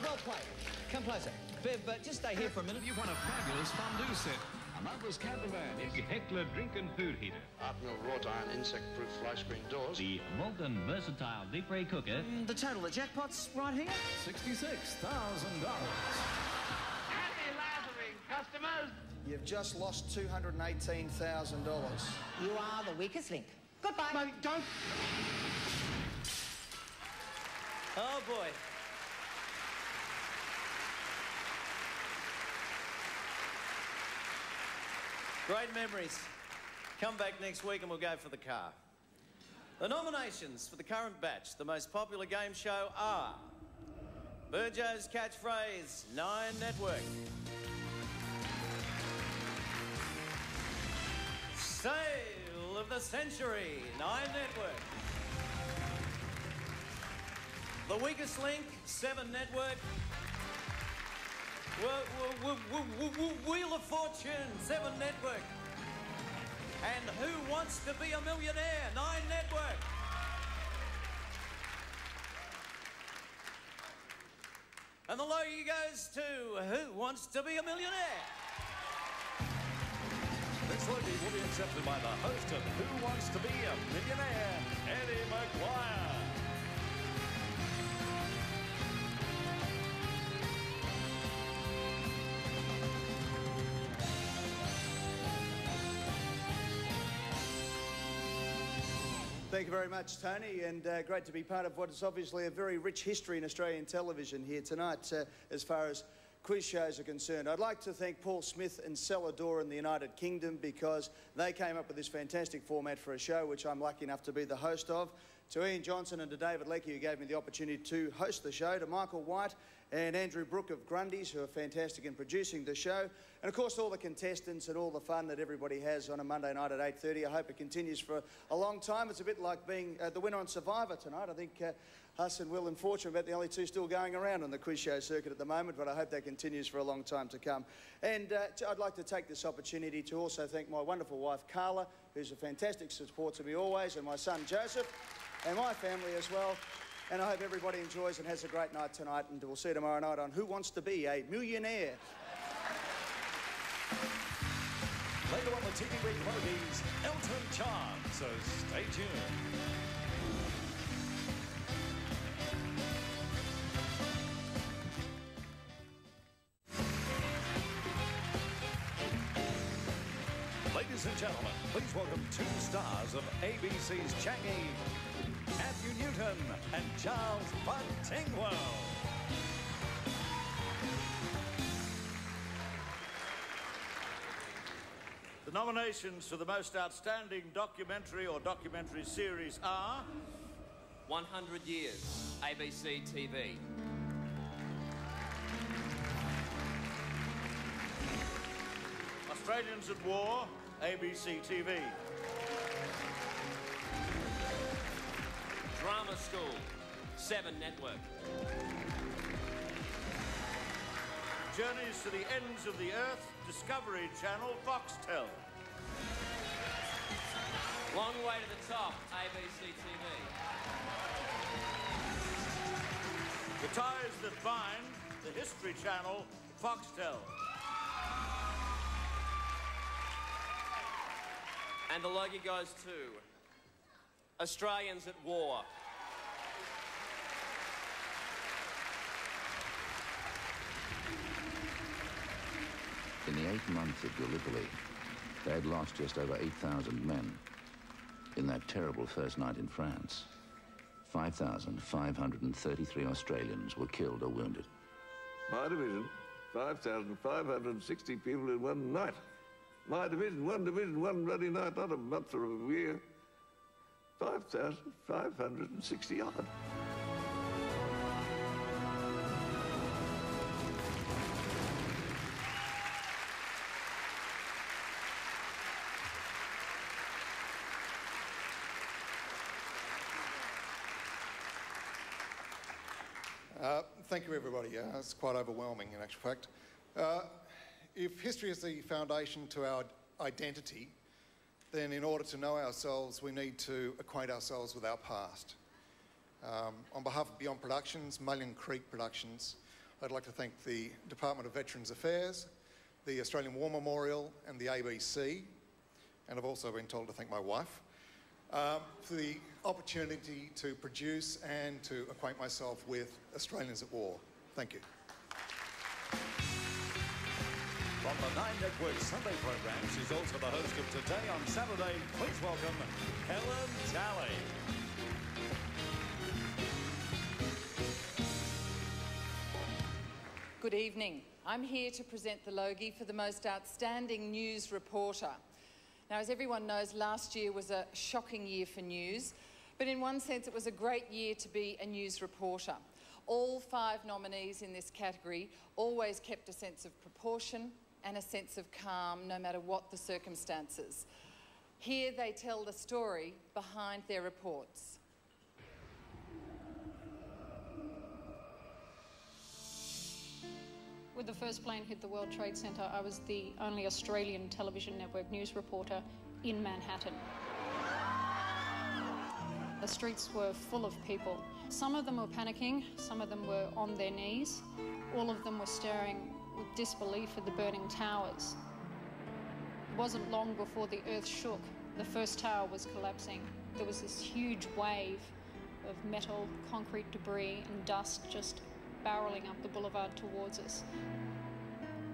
Well played. Come closer. Bev, just stay here for a minute. You won a fabulous fondue set. Amanda's Campervan is the Heckler drink and food heater. Artmill wrought iron insect-proof fly screen doors. The Molten Versatile Deep Ray Cooker. The total, the jackpot's right here. $66,000. Happy lathering, customers! You've just lost $218,000. You are the weakest link. Goodbye. Mate, don't... Oh, boy. Great memories. Come back next week and we'll go for the car. The nominations for the current batch, the most popular game show, are Burjo's Catchphrase, 9 Network. Sale of the Century, 9 Network. The Weakest Link, 7 Network. Wheel of Fortune, 7 Network. And Who Wants to Be a Millionaire, 9 Network. And the Logie goes to Who Wants to Be a Millionaire? This Logie will be accepted by the host of Who Wants to Be a Millionaire, Eddie McGuire. Thank you very much, Tony, and great to be part of what is obviously a very rich history in Australian television here tonight as far as quiz shows are concerned. I'd like to thank Paul Smith and Celador in the United Kingdom because they came up with this fantastic format for a show which I'm lucky enough to be the host of. to Ian Johnson and to David Leckie, who gave me the opportunity to host the show, to Michael White and Andrew Brooke of Grundy's, who are fantastic in producing the show, and of course all the contestants and all the fun that everybody has on a Monday night at 8:30. I hope it continues for a long time. It's a bit like being the winner on Survivor tonight. I think us and Will and Fortune are about the only two still going around on the quiz show circuit at the moment, but I hope that continues for a long time to come. And I'd like to take this opportunity to also thank my wonderful wife Carla, who's a fantastic support to me always, and my son Joseph, and my family as well. And I hope everybody enjoys and has a great night tonight, and we'll see you tomorrow night on Who Wants to Be a Millionaire? Later on the TV Week Logies, Elton John, so stay tuned. Ladies and gentlemen, please welcome two stars of ABC's Changi, Matthew Newton and Charles Buntingwell. The nominations for the most outstanding documentary or documentary series are 100 Years, ABC TV. Australians at War, ABC TV. Drama School, 7 Network. Journeys to the Ends of the Earth, Discovery Channel, Foxtel. Long Way to the Top, ABC TV. The Ties That Bind, the History Channel, Foxtel. And the Logie goes to Australians at War. In the 8 months of Gallipoli, they had lost just over 8,000 men. In that terrible first night in France, 5,533 Australians were killed or wounded. My division, 5,560 people in one night. My division, one bloody night, not a month or a year. 5,560 odd. Thank you, everybody. It's quite overwhelming, in actual fact. If history is the foundation to our identity, then in order to know ourselves, we need to acquaint ourselves with our past. On behalf of Beyond Productions, Mullion Creek Productions, I'd like to thank the Department of Veterans Affairs, the Australian War Memorial and the ABC, and I've also been told to thank my wife, for the opportunity to produce and to acquaint myself with Australians at War. Thank you. From the 9 Network Sunday programs, she's also the host of Today on Saturday. Please welcome Helen Talley. Good evening. I'm here to present the Logie for the most outstanding news reporter. Now, as everyone knows, last year was a shocking year for news, but in one sense it was a great year to be a news reporter. All 5 nominees in this category always kept a sense of proportion and a sense of calm, no matter what the circumstances. Here they tell the story behind their reports. When the first plane hit the World Trade Center, I was the only Australian television network news reporter in Manhattan. The streets were full of people. Some of them were panicking, some of them were on their knees. All of them were staring with disbelief at the burning towers. It wasn't long before the earth shook. The first tower was collapsing. There was this huge wave of metal, concrete debris and dust just barreling up the boulevard towards us.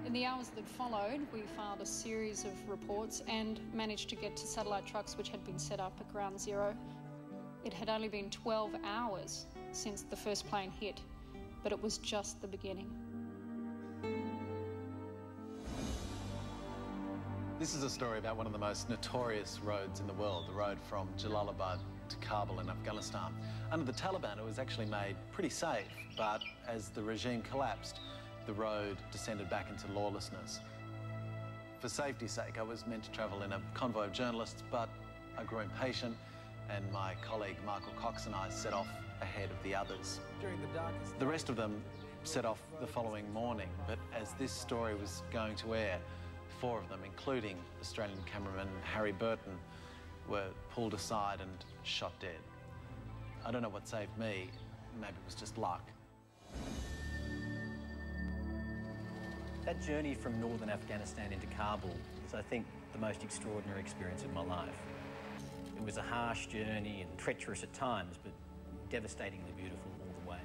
In the hours that followed, we filed a series of reports and managed to get to satellite trucks which had been set up at Ground Zero. It had only been 12 hours since the first plane hit, but it was just the beginning. This is a story about one of the most notorious roads in the world, the road from Jalalabad to Kabul in Afghanistan. Under the Taliban, it was actually made pretty safe, but as the regime collapsed, the road descended back into lawlessness. For safety's sake, I was meant to travel in a convoy of journalists, but I grew impatient, and my colleague Michael Cox and I set off ahead of the others. During the darkest... The rest of them set off the following morning, but as this story was going to air, 4 of them, including Australian cameraman Harry Burton, were pulled aside and shot dead. I don't know what saved me. Maybe it was just luck. That journey from northern Afghanistan into Kabul is, I think, the most extraordinary experience of my life. It was a harsh journey and treacherous at times, but devastatingly beautiful all the way.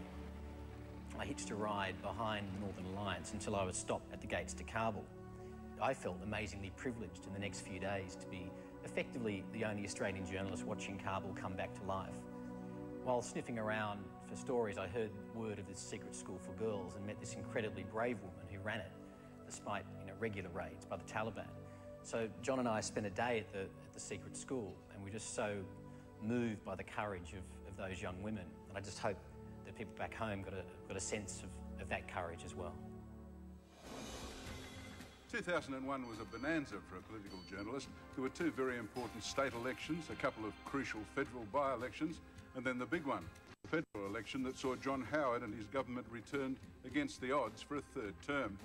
I hitched a ride behind the Northern Alliance until I was stopped at the gates to Kabul. I felt amazingly privileged in the next few days to be effectively the only Australian journalist watching Kabul come back to life. While sniffing around for stories, I heard word of this secret school for girls and met this incredibly brave woman who ran it, despite regular raids by the Taliban. So John and I spent a day at the secret school, and we're just so moved by the courage of those young women. And I just hope that people back home got a sense of that courage as well. 2001 was a bonanza for a political journalist. There were 2 very important state elections, a couple of crucial federal by-elections, and then the big one, the federal election that saw John Howard and his government returned against the odds for a 3rd term.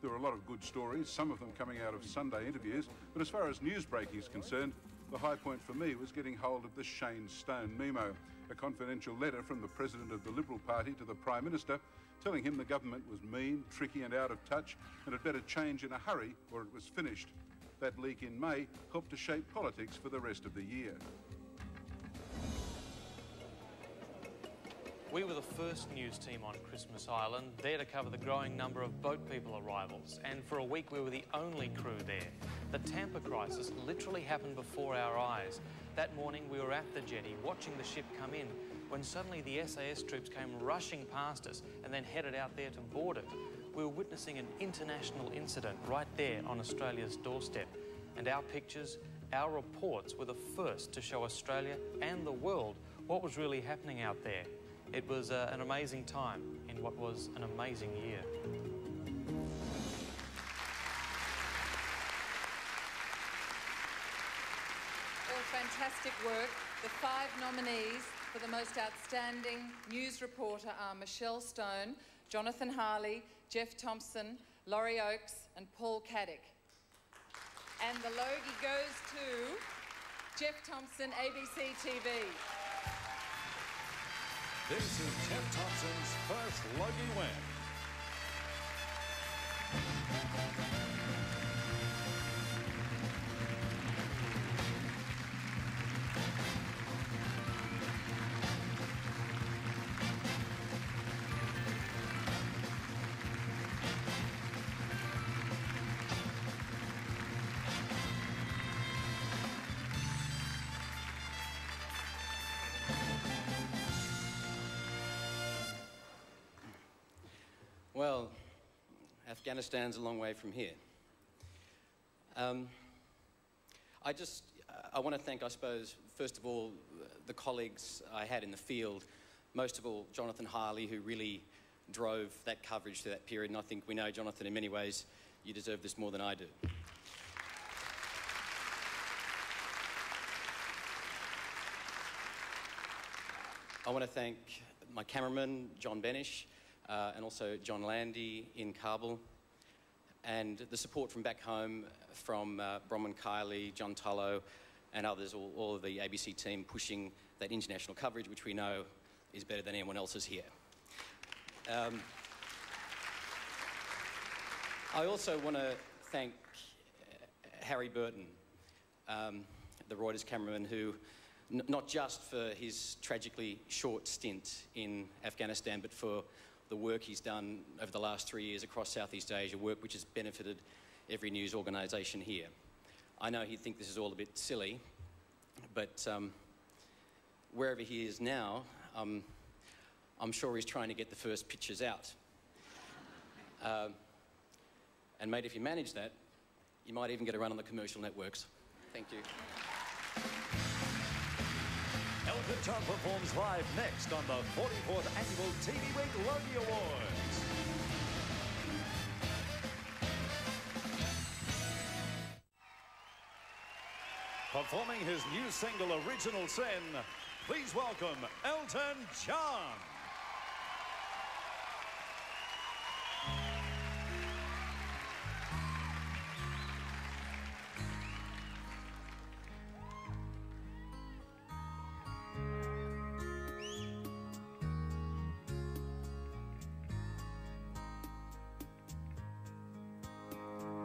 There were a lot of good stories, some of them coming out of Sunday interviews, but as far as news breaking is concerned, the high point for me was getting hold of the Shane Stone memo, a confidential letter from the President of the Liberal Party to the Prime Minister, telling him the government was mean, tricky and out of touch and had better change in a hurry or it was finished. That leak in May helped to shape politics for the rest of the year. We were the first news team on Christmas Island, there to cover the growing number of boat people arrivals, and for a week we were the only crew there. The Tampa crisis literally happened before our eyes. That morning we were at the jetty watching the ship come in when suddenly the SAS troops came rushing past us and then headed out there to board it. We were witnessing an international incident right there on Australia's doorstep, and our pictures, our reports were the first to show Australia and the world what was really happening out there. It was an amazing time in what was an amazing year. All fantastic work. The 5 nominees for the most outstanding news reporter are Michelle Stone, Jonathan Harley, Jeff Thompson, Laurie Oakes and Paul Caddick. And the Logie goes to Jeff Thompson, ABC TV. This is Jeff Thompson's first Logie win. Well, Afghanistan's a long way from here. I want to thank, I suppose, first of all, the colleagues I had in the field. Most of all, Jonathan Harley, who really drove that coverage through that period. And I think we know, Jonathan, in many ways, you deserve this more than I do. I want to thank my cameraman, John Benish, and also John Landy in Kabul, and the support from back home from Bronwyn Kiley, John Tullow, and others, all of the ABC team pushing that international coverage, which we know is better than anyone else's here. I also want to thank Harry Burton, the Reuters cameraman, who, not just for his tragically short stint in Afghanistan, but for the work he's done over the last 3 years across Southeast Asia, work which has benefited every news organisation here. I know he'd think this is all a bit silly, but wherever he is now, I'm sure he's trying to get the first pictures out. And mate, if you manage that, you might even get a run on the commercial networks. Thank you. Help Uncle John performs live next on the 44th Annual TV Week Logie Awards. Performing his new single, Original Sin, please welcome Elton John.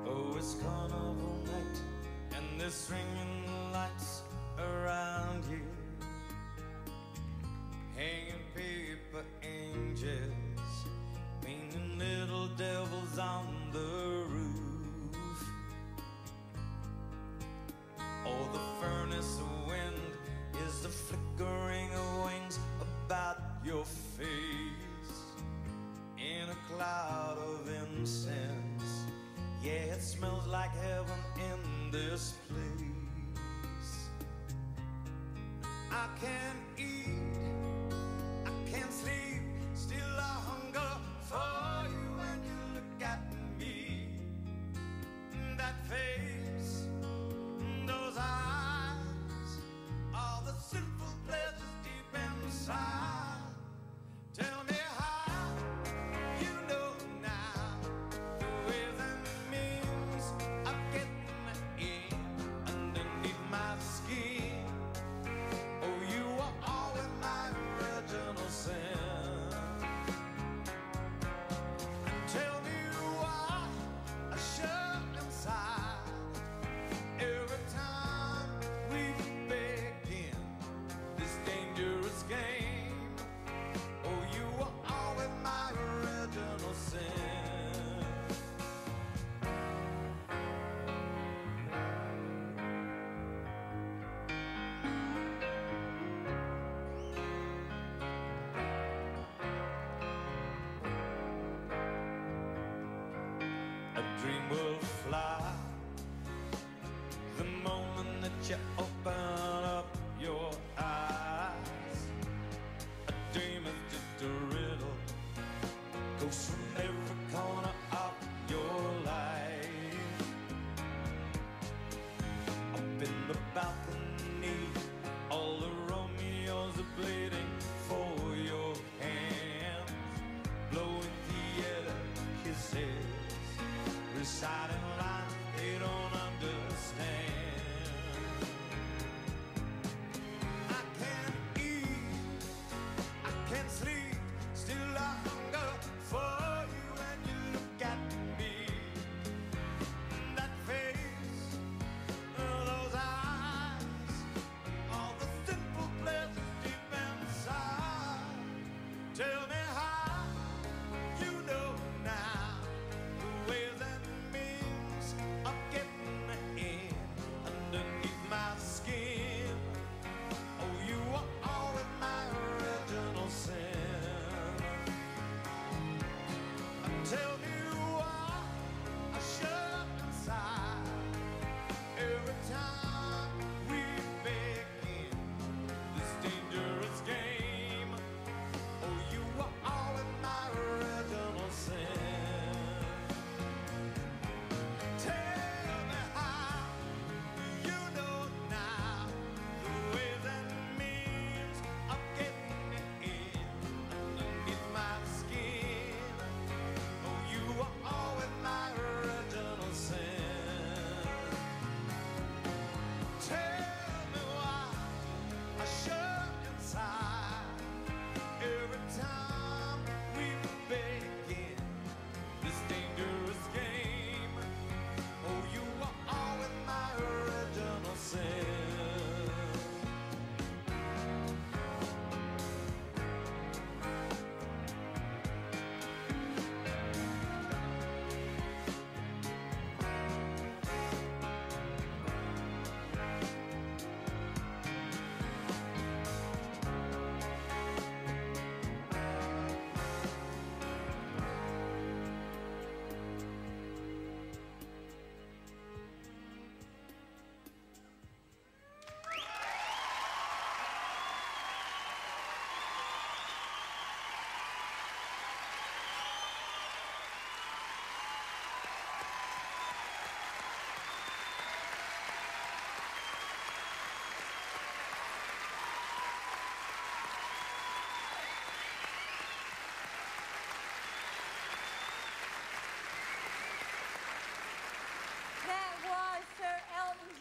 Oh, it's carnival night, and they're stringing the lights around here, hanging paper angels, painting little devils on the roof. Oh, the furnace wind is the flickering of wings about your face, in a cloud of incense. Yeah, it smells like heaven in this place. I can't eat, I can't sleep, still I hunger for you when you look at me. That face, those eyes, all the simple pleasures deep inside. Tell me how you know now the ways and means of getting in underneath my skin. Oh, you are always my original sin. And tell me why I shut inside every time we begin this dangerous game. Oh, you are always my original sin. A dream will fly the moment that you open up your eyes. A dream is just a riddle, goes from every corner of your life. Up in the balcony, all the Romeos are bleeding for your hands, blowing theater kisses, reciting lines they don't understand. I can't eat, I can't sleep, still I hunger for you when you look at me. That face, those eyes, all the simple pleasures deep inside. Tell me how you know now the ways and means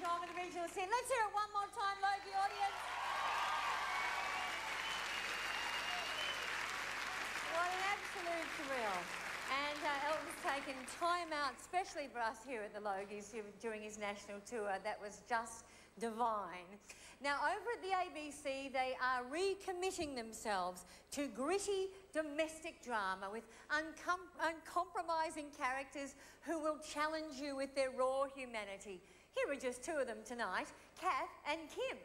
strong in the regional scene. Let's hear it one more time, Logie audience. What an absolute thrill. And Elton's taken time out, especially for us here at the Logies during his national tour. That was just divine. Now, over at the ABC, they are recommitting themselves to gritty domestic drama with uncompromising characters who will challenge you with their raw humanity. Here are just two of them tonight, Kath and Kim.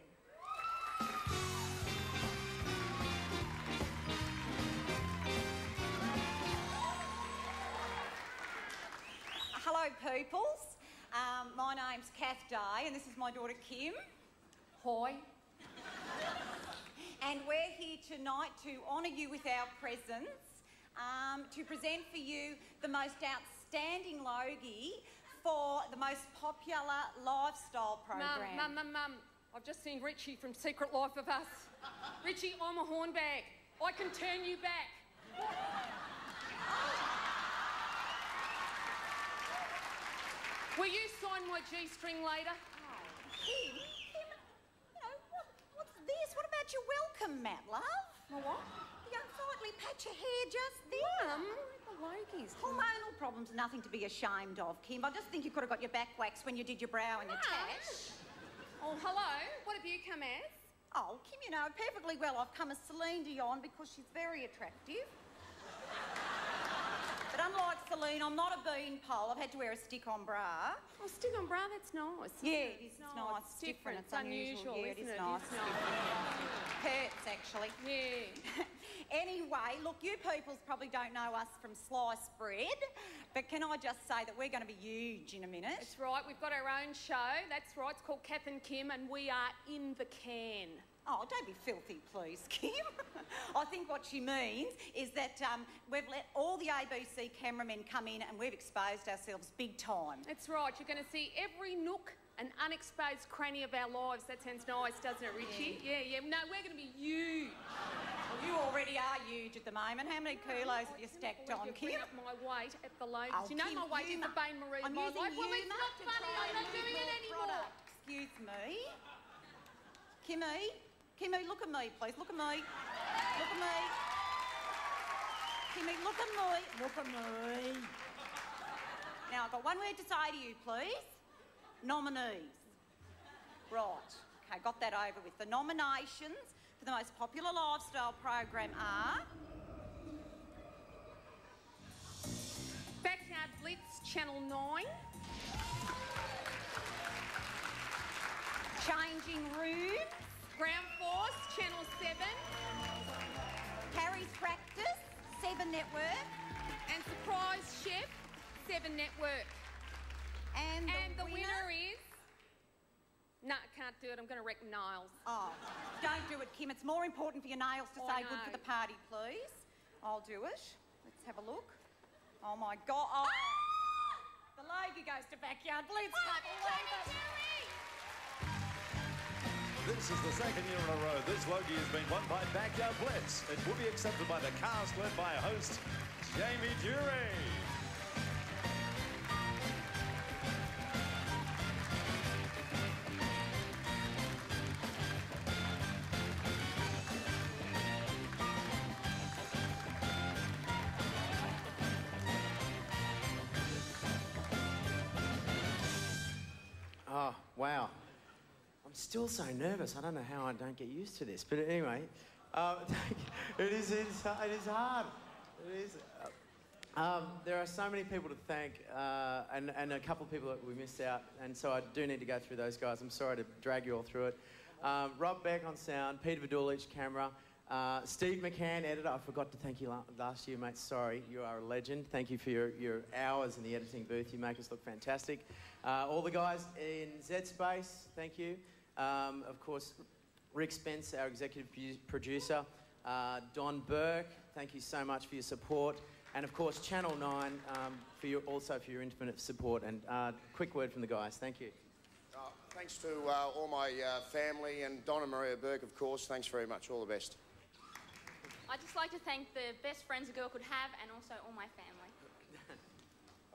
Hello, peoples. My name's Kath Day, and this is my daughter Kim. Hi. And we're here tonight to honour you with our presence, to present for you the most outstanding Logie for the most popular lifestyle program. Mum, I've just seen Richie from Secret Life of Us. Richie, I'm a hornbag. I can turn you back. Will you sign my G-string later? Kim, you know, what's this? What about your welcome mat, love? My what? The unsightly patch of hair just there. Mum, the Logies. Hormonal problems, nothing to be ashamed of, Kim. I just think you could have got your back waxed when you did your brow and your tash. Oh, hello. What have you come as? Oh, Kim, you know perfectly well I've come as Celine Dion because she's very attractive. But unlike Celine, I'm not a beanpole. I've had to wear a stick-on bra. Oh, stick-on bra, that's nice. Yeah, it is. It's nice. It's different. It's unusual. Yeah, it is nice. It's different. Hurts, actually. Yeah. Anyway, look, you peoples probably don't know us from sliced bread, but can I just say that we're going to be huge in a minute? That's right. We've got our own show. That's right. It's called Kath and Kim, and we are in the can. Oh, don't be filthy, please, Kim. I think what she means is that we've let all the ABC cameramen come in and we've exposed ourselves big time. That's right. You're going to see every nook and unexposed cranny of our lives. That sounds nice, doesn't it, Richie? Yeah. No, we're going to be huge. Well, you already are huge at the moment. How many kilos have you stacked on, Kim? Bring up my weight at the Logies. Oh, You know Kim, my weight is the Bain Marie of my life. Well, it's not funny. I'm not doing it anymore. Excuse me. Kimmy, look at me, please. Look at me. Look at me. Kimmy, look at me. Look at me. Now, I've got one word to say to you, please. Nominees. Right. Okay, got that over with. The nominations for the most popular lifestyle program are... Backyard Blitz, Channel 9. Changing Rooms. Ground Force, Channel 7. Carrie's Practice, 7 Network. And Surprise Chef, 7 Network. And the winner is... No, I can't do it. I'm going to wreck nails. Oh, don't do it, Kim. It's more important for your nails to say good for the party, please. I'll do it. Let's have a look. Oh, my God. Oh. The Logie goes to Backyard Blitz. Can't believe it. This is the second year in a row this Logie has been won by Backyard Blitz. It will be accepted by the cast led by host Jamie Durie. Oh, wow. I'm still so nervous. I don't know how I don't get used to this. But anyway, it is hard. It is. There are so many people to thank and a couple of people that we missed out. And so I do need to go through those guys. I'm sorry to drag you all through it. Rob Beck on sound, Peter Vidulich, camera, Steve McCann, editor. I forgot to thank you last year, mate. Sorry, you are a legend. Thank you for your hours in the editing booth. You make us look fantastic. All the guys in Z-Space, thank you. Of course, Rick Spence, our executive producer. Don Burke, thank you so much for your support. And of course, Channel 9, also for your infinite support. And quick word from the guys. Thank you. Thanks to all my family and Don and Maria Burke, of course. Thanks very much. All the best. I'd just like to thank the best friends a girl could have and also all my family.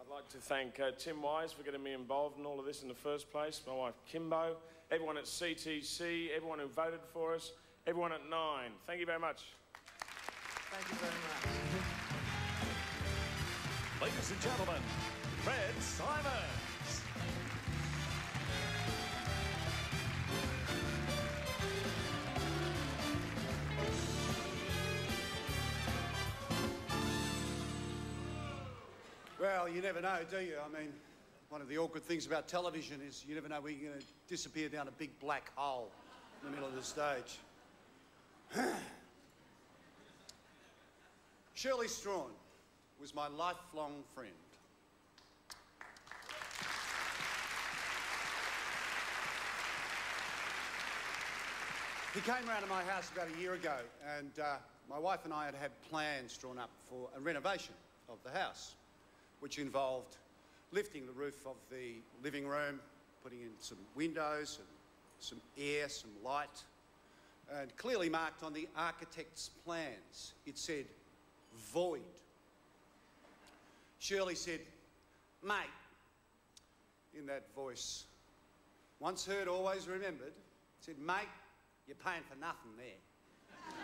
I'd I'd like to thank Tim Wise for getting me involved in all of this in the first place, my wife Kimbo, everyone at CTC, everyone who voted for us, everyone at 9. Thank you very much. Thank you very much. Ladies and gentlemen, Fred Simons. Well, you never know, do you? I mean, one of the awkward things about television is you never know when you're going to disappear down a big black hole in the middle of the stage. Shirley Strawn was my lifelong friend. He came round to my house about a year ago, and my wife and I had plans drawn up for a renovation of the house, which involved lifting the roof of the living room, putting in some windows and some air, some light, and clearly marked on the architect's plans, it said, void. Shirley said, mate, in that voice, once heard, always remembered, said, mate, you're paying for nothing there.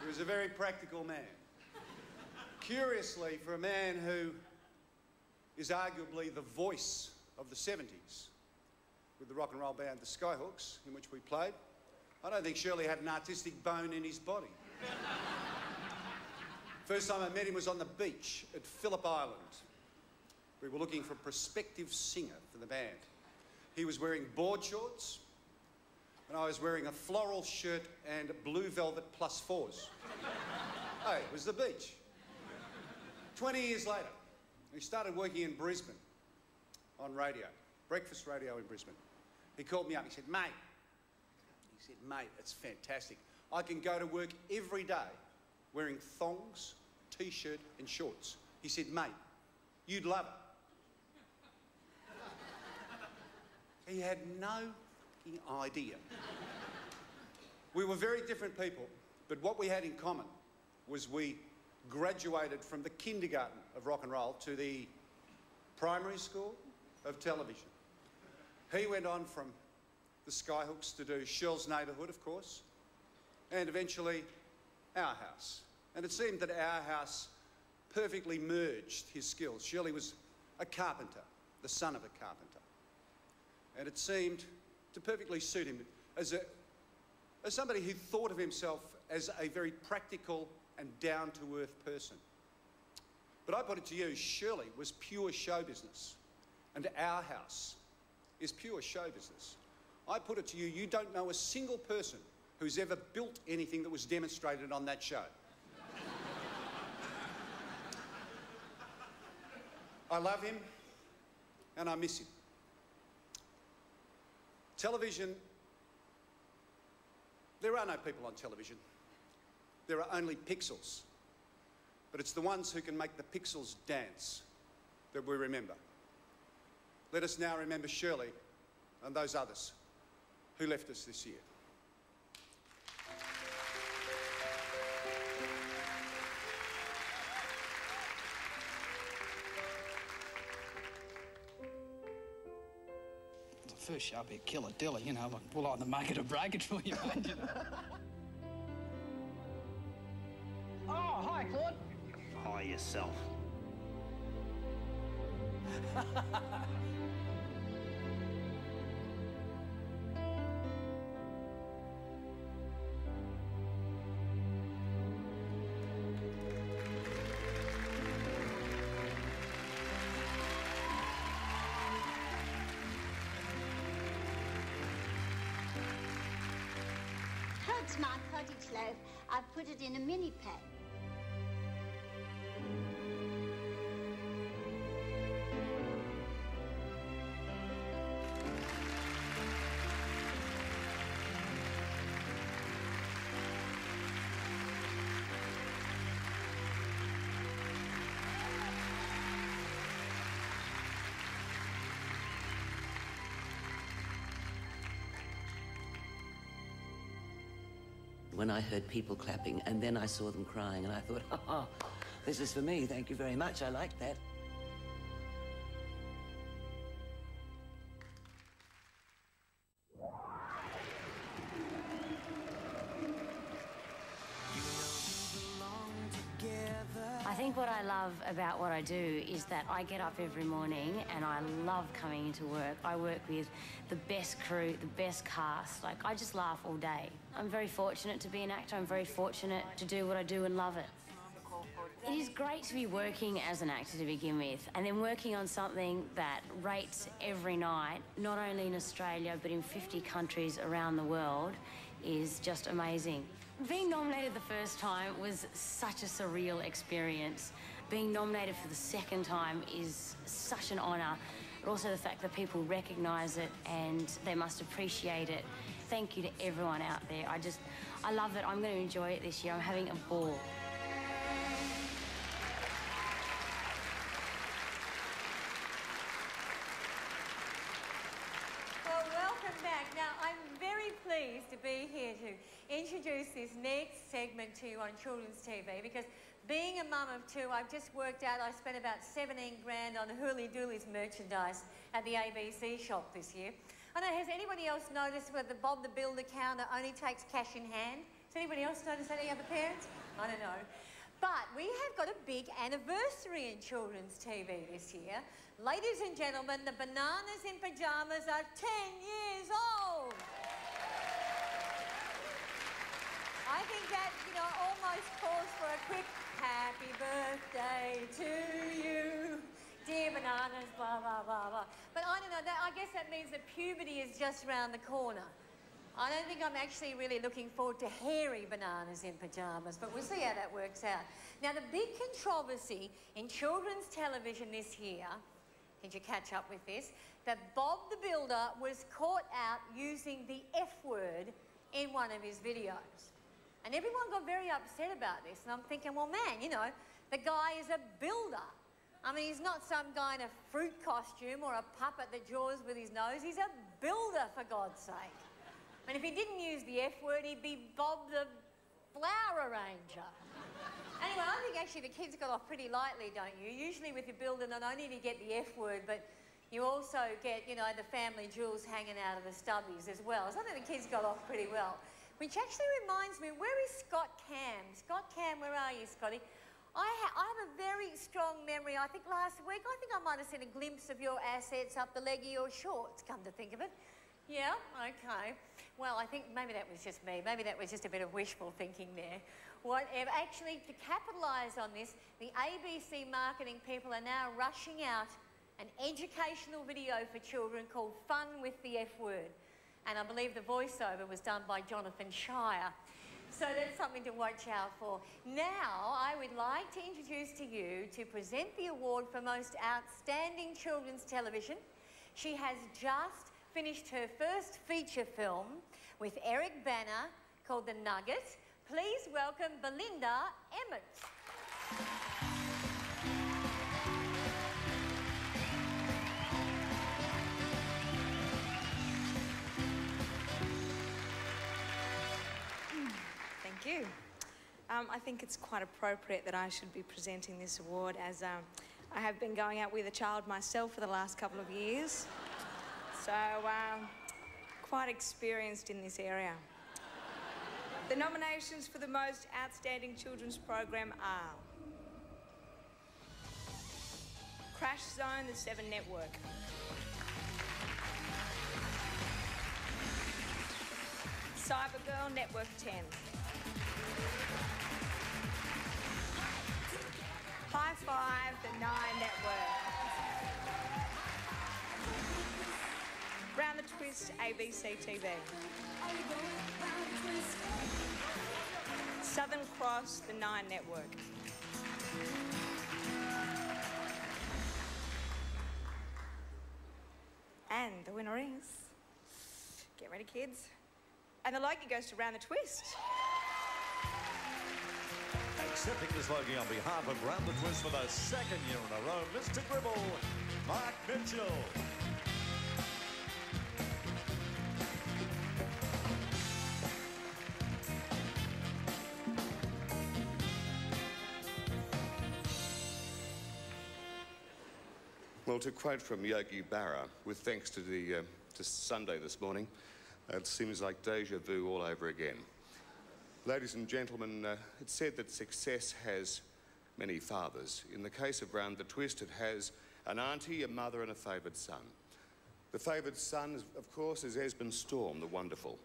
He was a very practical man. Curiously, for a man who is arguably the voice of the 70s, with the rock and roll band The Skyhooks, in which we played, I don't think Shirley had an artistic bone in his body. First time I met him was on the beach at Phillip Island. We were looking for a prospective singer for the band. He was wearing board shorts, and I was wearing a floral shirt and blue velvet +4s. Hey, it was the beach. 20 years later, he started working in Brisbane on radio, breakfast radio in Brisbane. He called me up, he said, mate, it's fantastic. I can go to work every day wearing thongs, t-shirt and shorts. He said, mate, you'd love it. He had no idea. We were very different people, but what we had in common was we graduated from the kindergarten of rock and roll to the primary school of television. He went on from the Skyhooks to do Shell's Neighbourhood, of course, and eventually Our House. And it seemed that Our House perfectly merged his skills. Shirley was a carpenter, the son of a carpenter. And it seemed to perfectly suit him as somebody who thought of himself as a very practical and down-to-earth person. But I put it to you, Shirley was pure show business, and Our House is pure show business. I put it to you, you don't know a single person who's ever built anything that was demonstrated on that show. I love him, and I miss him. Television, there are no people on television. There are only pixels. But it's the ones who can make the pixels dance that we remember. Let us now remember Shirley and those others who left us this year. The first show will be a killer dilly, you know, like, we'll either make it or break it for you, mate, you know. Oh, hi, Claude. Hi yourself. That's my cottage loaf. I've put it in a mini pack. When I heard people clapping, and then I saw them crying, and I thought, this is for me, thank you very much, I like that. think what I love about what I do is that I get up every morning and I love coming into work. I work with the best crew, the best cast. Like, I just laugh all day. I'm very fortunate to be an actor. I'm very fortunate to do what I do and love it. It is great to be working as an actor to begin with, and then working on something that rates every night, not only in Australia, but in 50 countries around the world, is just amazing. Being nominated the first time was such a surreal experience. Being nominated for the second time is such an honour, but also the fact that people recognise it and they must appreciate it. Thank you to everyone out there. I love it. I'm going to enjoy it this year. I'm having a ball. Well, welcome back. Now, I'm very pleased to be here to introduce this next segment to you on children's TV, because being a mum of two, I've just worked out I spent about 17 grand on Hooly Doolies merchandise at the ABC shop this year. I know, has anybody else noticed where the Bob the Builder counter only takes cash in hand? Has anybody else noticed that? Any other parents? I don't know. But we have got a big anniversary in children's TV this year. Ladies and gentlemen, the Bananas in Pyjamas are 10 years old. I think that, you know, almost calls for a quick happy birthday to you, dear Bananas, blah, blah, blah, blah. But I don't know, I guess that means that puberty is just round the corner. I don't think I'm actually really looking forward to hairy Bananas in Pyjamas, but we'll see how that works out. Now, the big controversy in children's television this year, did you catch up with this, that Bob the Builder was caught out using the F word in one of his videos. And everyone got very upset about this, and I'm thinking, well, man, you know, the guy is a builder. I mean, he's not some guy in a fruit costume or a puppet that jaws with his nose. He's a builder, for God's sake. And if he didn't use the F word, he'd be Bob the Flower Arranger. Anyway, I think actually the kids got off pretty lightly, don't you? Usually with your builder, not only do you get the F word, but you also get, you know, the family jewels hanging out of the stubbies as well. So I think the kids got off pretty well. Which actually reminds me, where is Scott Cam? Scott Cam, where are you, Scotty? I have a very strong memory. I think last week, I might have seen a glimpse of your assets up the leg of your shorts, come to think of it. Yeah, okay. Well, I think maybe that was just me. Maybe that was just a bit of wishful thinking there. Whatever. Actually, to capitalise on this, the ABC marketing people are now rushing out an educational video for children called Fun with the F Word. And I believe the voiceover was done by Jonathan Shire. So that's something to watch out for. Now, I would like to introduce to you to present the award for Most Outstanding Children's Television. She has just finished her first feature film with Eric Bana called The Nugget. Please welcome Belinda Emmett. Thank you. I think it's quite appropriate that I should be presenting this award, as I have been going out with a child myself for the last couple of years. So, quite experienced in this area. The nominations for the Most Outstanding Children's Program are Crash Zone, the 7 Network. Cybergirl, Network 10. High Five, the 9 Network. Round the Twist, ABC TV. Southern Cross, the 9 Network. And the winner is... Get ready, kids. And the Logie goes to Round the Twist. Accepting this Logie on behalf of Round the Twist for the second year in a row, Mr. Gribble, Mark Mitchell. Well, to quote from Yogi Berra, with thanks to Sunday this morning, it seems like deja vu all over again. Ladies and gentlemen, it's said that success has many fathers. In the case of Round the Twist, it has an auntie, a mother and a favoured son. The favoured son, of course, is Esmond Storm, the wonderful.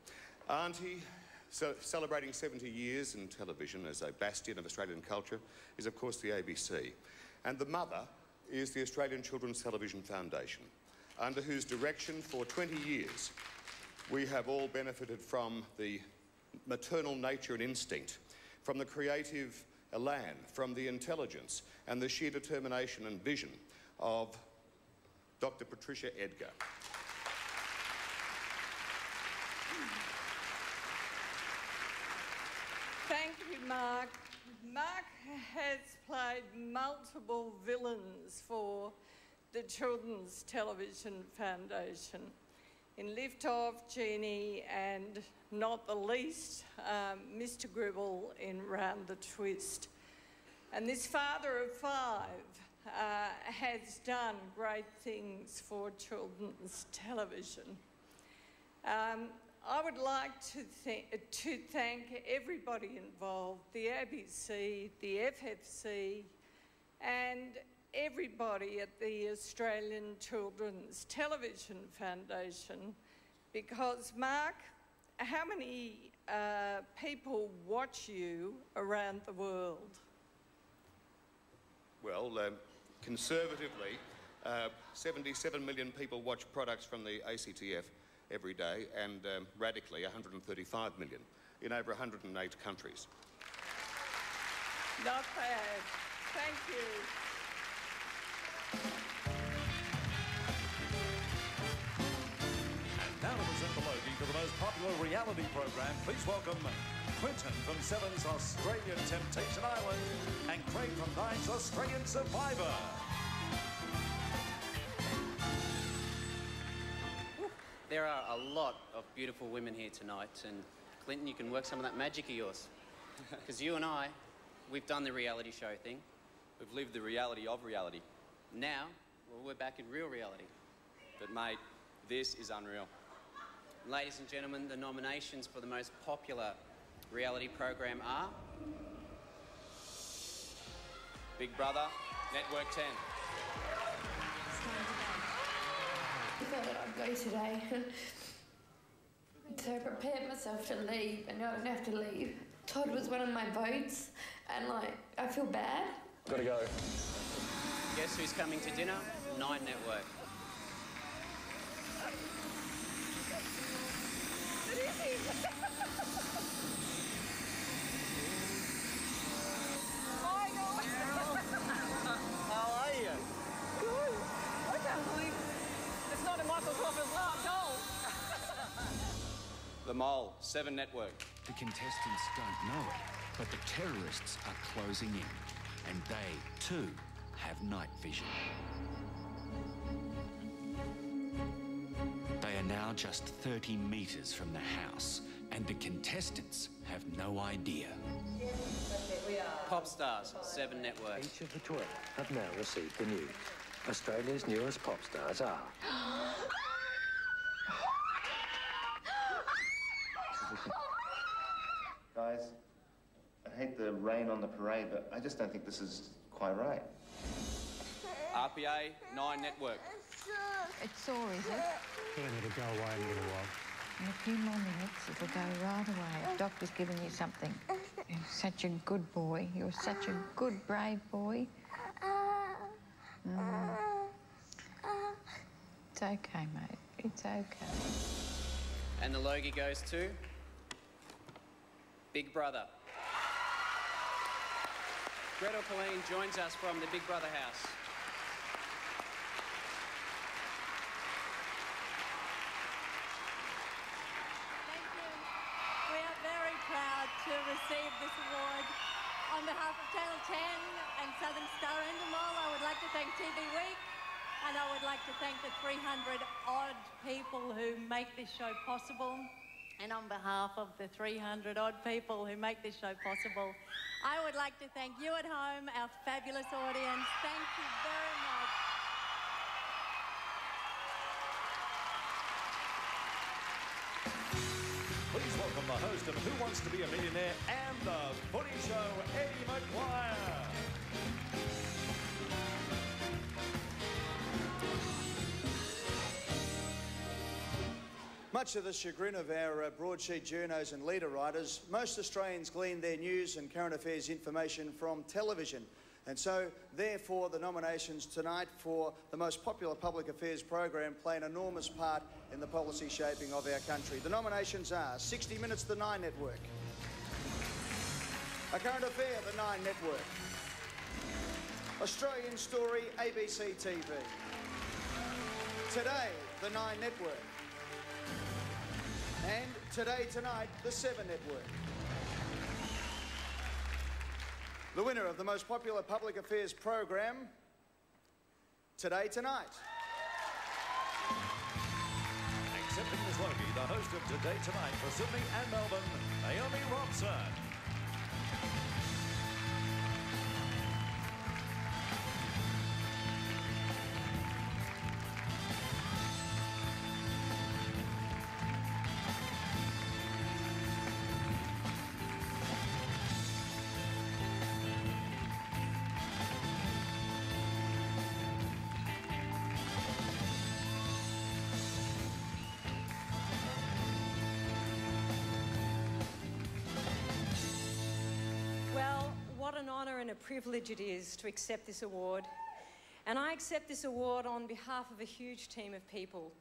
Auntie, celebrating 70 years in television as a bastion of Australian culture, is, of course, the ABC. And the mother is the Australian Children's Television Foundation, under whose direction for 20 years we have all benefited from the maternal nature and instinct, from the creative elan, from the intelligence and the sheer determination and vision of Dr. Patricia Edgar. Thank you, Mark. Mark has played multiple villains for the Children's Television Foundation. In Lift Off, Genie, and not the least, Mr. Gribble in Round the Twist. And this father of five has done great things for children's television. I would like to thank everybody involved, the ABC, the FFC, and everybody at the Australian Children's Television Foundation, because, Mark, how many people watch you around the world? Well, conservatively, 77 million people watch products from the ACTF every day, and radically 135 million in over 108 countries. Not bad. Thank you. And now to present the Logie for the most popular reality program, please welcome Quentin from 7's Australian Temptation Island and Craig from 9's Australian Survivor. There are a lot of beautiful women here tonight, and Clinton, you can work some of that magic of yours. Because you and I, we've done the reality show thing. We've lived the reality of reality. Now, well, we're back in real reality. But mate, this is unreal. Ladies and gentlemen, the nominations for the most popular reality program are Big Brother, Network 10. I thought I'd go today. So I prepared myself to leave, and I don't have to leave. Todd was one of my votes, and I feel bad. Gotta go. Guess who's coming to dinner? 9 Network. It is him. Hi, guys. How are you? Good. I can't believe it's not in Michael Crawford's last goal. The Mole, 7 Network. The contestants don't know it, but the terrorists are closing in, and they, too, have night vision. They are now just 30 metres from the house, and the contestants have no idea. Pop Stars, 7 Network. Each of the 12 have now received the news. Australia's newest pop stars are... Guys, I hate the rain on the parade, but I just don't think this is quite right. RPA, 9 Network. It's sore, is it? It'll go away in a little while. In a few more minutes, it'll go right away. The doctor's given you something. You're such a good boy. You're such a good, brave boy. It's okay, mate. It's okay. And the Logie goes to Big Brother. Gretel Killeen joins us from the Big Brother house. We are very proud to receive this award. On behalf of Channel 10 and Southern Star Endemol, I would like to thank TV Week, and I would like to thank the 300-odd people who make this show possible. And on behalf of the 300-odd people who make this show possible, I would like to thank you at home, our fabulous audience. Thank you very much. Please welcome the host of Who Wants to Be a Millionaire and the Footy Show, Eddie McGuire. Much to the chagrin of our broadsheet journos and leader writers, most Australians glean their news and current affairs information from television. And so, therefore, the nominations tonight for the most popular public affairs program play an enormous part in the policy shaping of our country. The nominations are 60 Minutes, the Nine Network; A Current Affair, the Nine Network; Australian Story, ABC TV; Today, the Nine Network; and Today Tonight, the Seven Network. The winner of the most popular public affairs program, Today Tonight. Accepting this Logie, the host of Today Tonight for Sydney and Melbourne, Naomi Robson. What an honour and a privilege it is to accept this award. And I accept this award on behalf of a huge team of people,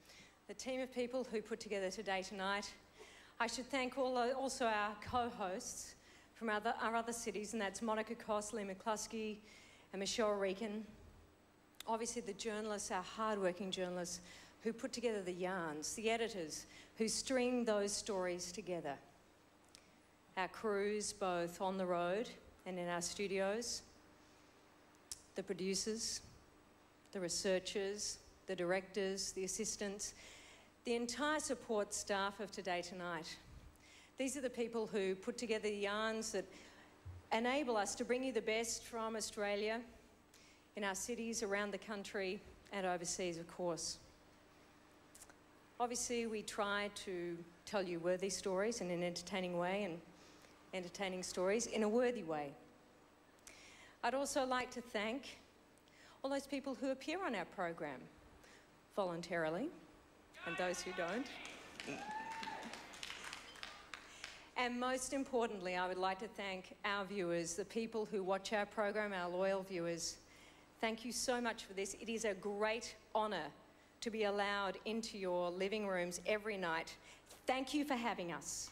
the team of people who put together Today Tonight. I should thank also our co-hosts from our other cities, and that's Monica Koss, Lee McCluskey and Michelle Reekin. Obviously the journalists, our hard-working journalists, who put together the yarns, the editors who string those stories together. Our crews, both on the road and in our studios, the producers, the researchers, the directors, the assistants, the entire support staff of Today Tonight. These are the people who put together the yarns that enable us to bring you the best from Australia, in our cities, around the country, and overseas, of course. Obviously, we try to tell you worthy stories in an entertaining way, and entertaining stories in a worthy way. I'd also like to thank all those people who appear on our program voluntarily, and those who don't. And most importantly, I would like to thank our viewers, the people who watch our program, our loyal viewers. Thank you so much for this. It is a great honour to be allowed into your living rooms every night. Thank you for having us.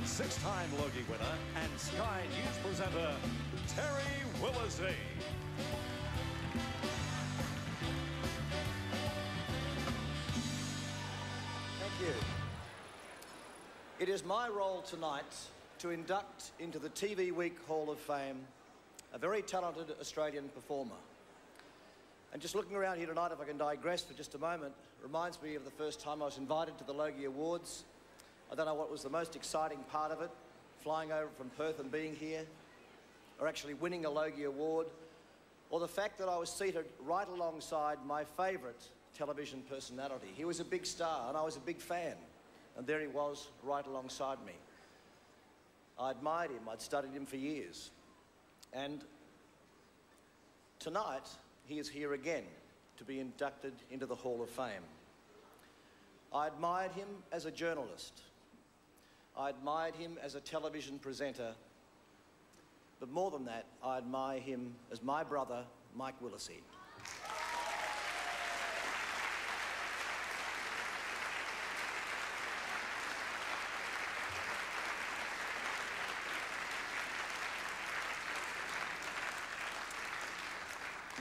Six-time Logie winner and Sky News presenter, Terry Willesee. Thank you. It is my role tonight to induct into the TV Week Hall of Fame a very talented Australian performer. And just looking around here tonight, if I can digress for just a moment, reminds me of the first time I was invited to the Logie Awards. I don't know what was the most exciting part of it, flying over from Perth and being here, or actually winning a Logie Award, or the fact that I was seated right alongside my favourite television personality. He was a big star and I was a big fan, and there he was right alongside me. I admired him, I'd studied him for years. And tonight, he is here again to be inducted into the Hall of Fame. I admired him as a journalist. I admired him as a television presenter, but more than that, I admire him as my brother, Mike Willesee.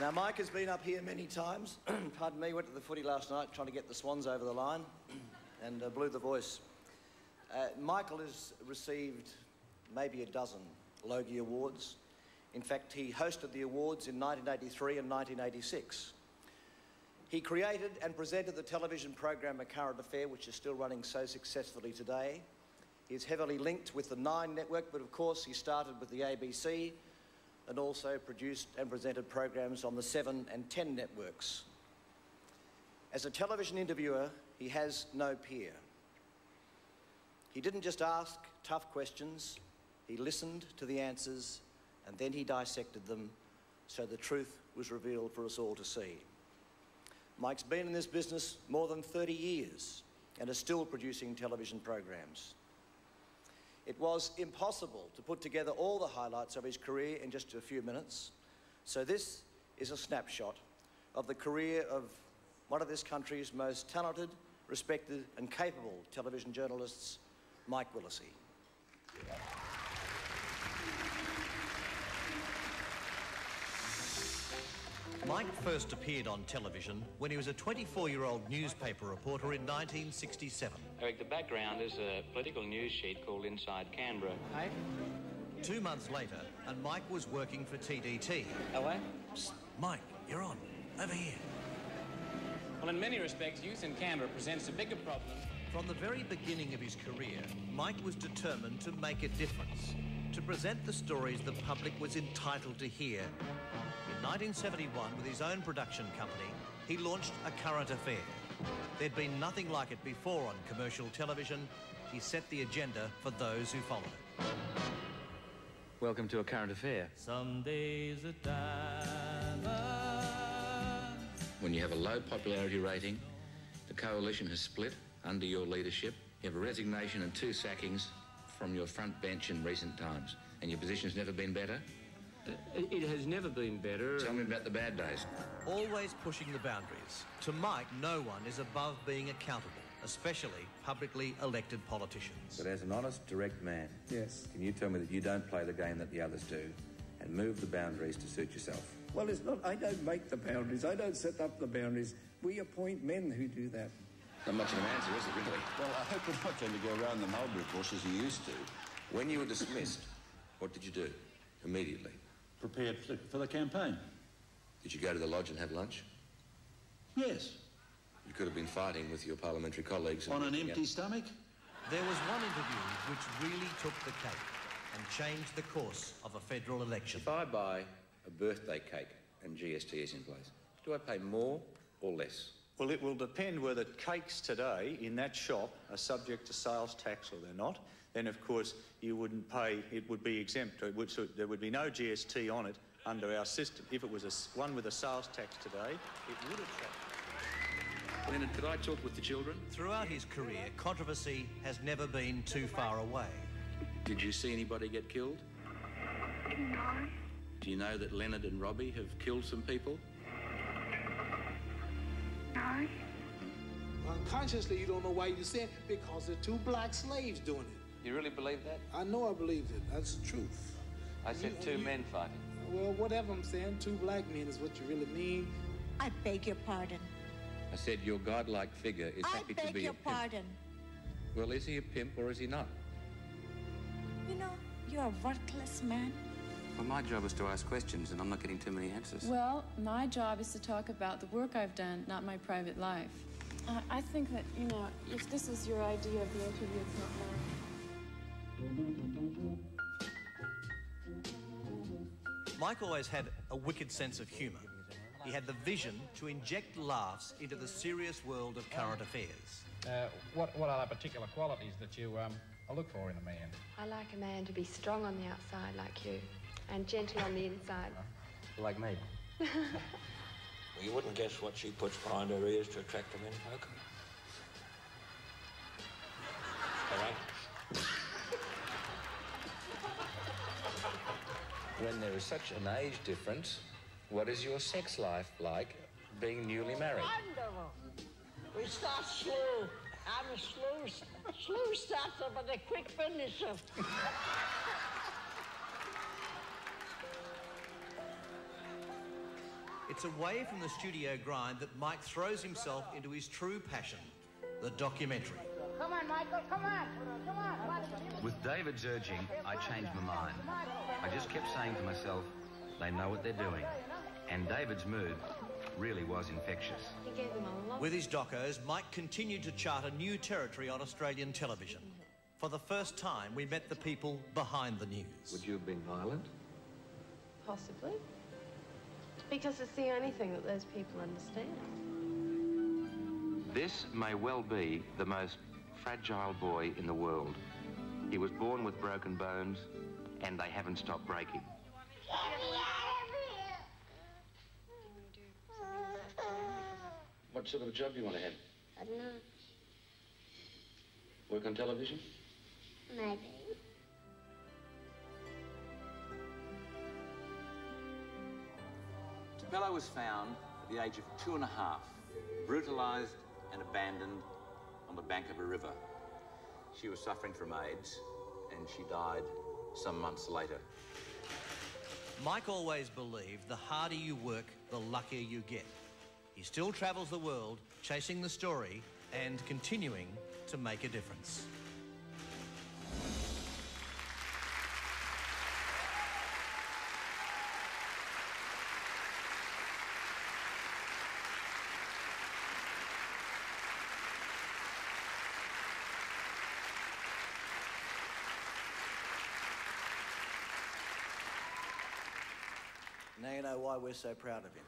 Now, Mike has been up here many times. Pardon me, went to the footy last night trying to get the Swans over the line and blew the voice. Michael has received maybe a dozen Logie Awards. In fact, he hosted the awards in 1983 and 1986. He created and presented the television program A Current Affair, which is still running so successfully today. He's heavily linked with the 9 network, but of course he started with the ABC and also produced and presented programs on the 7 and 10 networks. As a television interviewer, he has no peer. He didn't just ask tough questions, he listened to the answers and then he dissected them so the truth was revealed for us all to see. Mike's been in this business more than 30 years and is still producing television programs. It was impossible to put together all the highlights of his career in just a few minutes, so this is a snapshot of the career of one of this country's most talented, respected and capable television journalists, Mike Willesee. Mike first appeared on television when he was a 24-year-old newspaper reporter in 1967. Eric, the background is a political news sheet called Inside Canberra. Hey? 2 months later, and Mike was working for TDT. Away? Psst, Mike, you're on. Over here. Well, in many respects, youth in Canberra presents a bigger problem. From the very beginning of his career, Mike was determined to make a difference, to present the stories the public was entitled to hear. In 1971, with his own production company, he launched A Current Affair. There'd been nothing like it before on commercial television. He set the agenda for those who followed. Welcome to A Current Affair. Some days a diamond. When you have a low popularity rating, the coalition has split under your leadership. You have a resignation and 2 sackings from your front bench in recent times, and your position's never been better? It has never been better. Tell me about the bad days. Always pushing the boundaries. To Mike, no one is above being accountable, especially publicly elected politicians. But as an honest, direct man, yes, can you tell me that you don't play the game that the others do and move the boundaries to suit yourself? Well, it's not. I don't make the boundaries. I don't set up the boundaries. We appoint men who do that. Not much of an answer, is it, really? Well, I hope we're not going to go around the mulberry bush as you used to. When you were dismissed, what did you do immediately? Prepared for the campaign. Did you go to the lodge and have lunch? Yes. You could have been fighting with your parliamentary colleagues. On an empty stomach? There was one interview which really took the cake and changed the course of a federal election. If I buy a birthday cake and GST is in place, do I pay more or less? Well, it will depend whether cakes today in that shop are subject to sales tax or they're not. Then, of course, you wouldn't pay, it would be exempt. There would be no GST on it under our system. If it was one with a sales tax today, it would attract. Leonard, could I talk with the children? Throughout his career, controversy has never been too far away. Did you see anybody get killed? No. Do you know that Leonard and Robbie have killed some people? No. Unconsciously, you don't know why you said because they're 2 black slaves doing it. You really believe that? I know I believe it. That's the truth. I said 2 men fighting. Well, whatever I'm saying, 2 black men is what you really mean. I beg your pardon. I said your godlike figure is happy to be a pimp. I beg your pardon. Well, is he a pimp or is he not? You know, you're a worthless man. Well, my job is to ask questions, and I'm not getting too many answers. Well, my job is to talk about the work I've done, not my private life. I think that, you know, if this is your idea of the interview, it's not mine. Mike always had a wicked sense of humour. He had the vision to inject laughs into the serious world of current affairs. What are the particular qualities that you look for in a man? I like a man to be strong on the outside like you and gentle on the inside. Like me? Well, you wouldn't guess what she puts behind her ears to attract the menfolk. All right? When there is such an age difference, what is your sex life like being newly married? Wonderful. We start slow. I'm a slow starter, but a quick finisher. It's away from the studio grind that Mike throws himself into his true passion, the documentary. Come on, Michael, come on. Come on. With David's urging, I changed my mind. I just kept saying to myself, they know what they're doing. And David's mood really was infectious. With his docos, Mike continued to chart a new territory on Australian television. For the first time, we met the people behind the news. Would you have been violent? Possibly. Because it's the only thing that those people understand. This may well be the most fragile boy in the world. He was born with broken bones, and they haven't stopped breaking. What sort of a job do you want to have? I don't know. Work on television? Maybe. Bella was found at the age of 2.5, brutalised and abandoned on the bank of a river. She was suffering from AIDS, and she died some months later. Mike always believed the harder you work, the luckier you get. He still travels the world, chasing the story and continuing to make a difference. Now you know why we're so proud of him.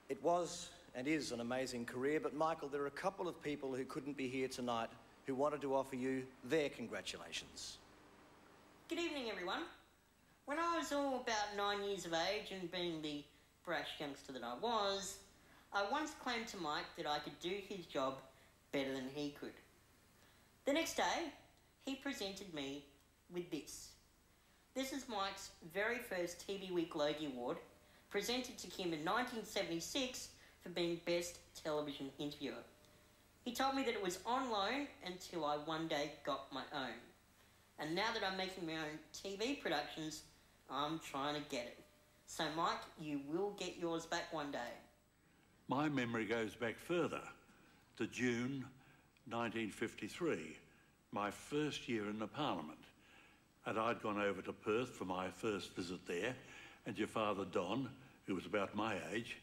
It was and is an amazing career, but Michael, there are a couple of people who couldn't be here tonight who wanted to offer you their congratulations. Good evening, everyone. When I was all about 9 years of age and being the brash youngster that I was, I once claimed to Mike that I could do his job better than he could. The next day, he presented me with this. This is Mike's very first TV Week Logie Award, presented to him in 1976 for being Best Television Interviewer. He told me that it was on loan until I one day got my own. And now that I'm making my own TV productions, I'm trying to get it. So Mike, you will get yours back one day. My memory goes back further to June 1953, my first year in the Parliament. And I'd gone over to Perth for my first visit there, and your father, Don, who was about my age,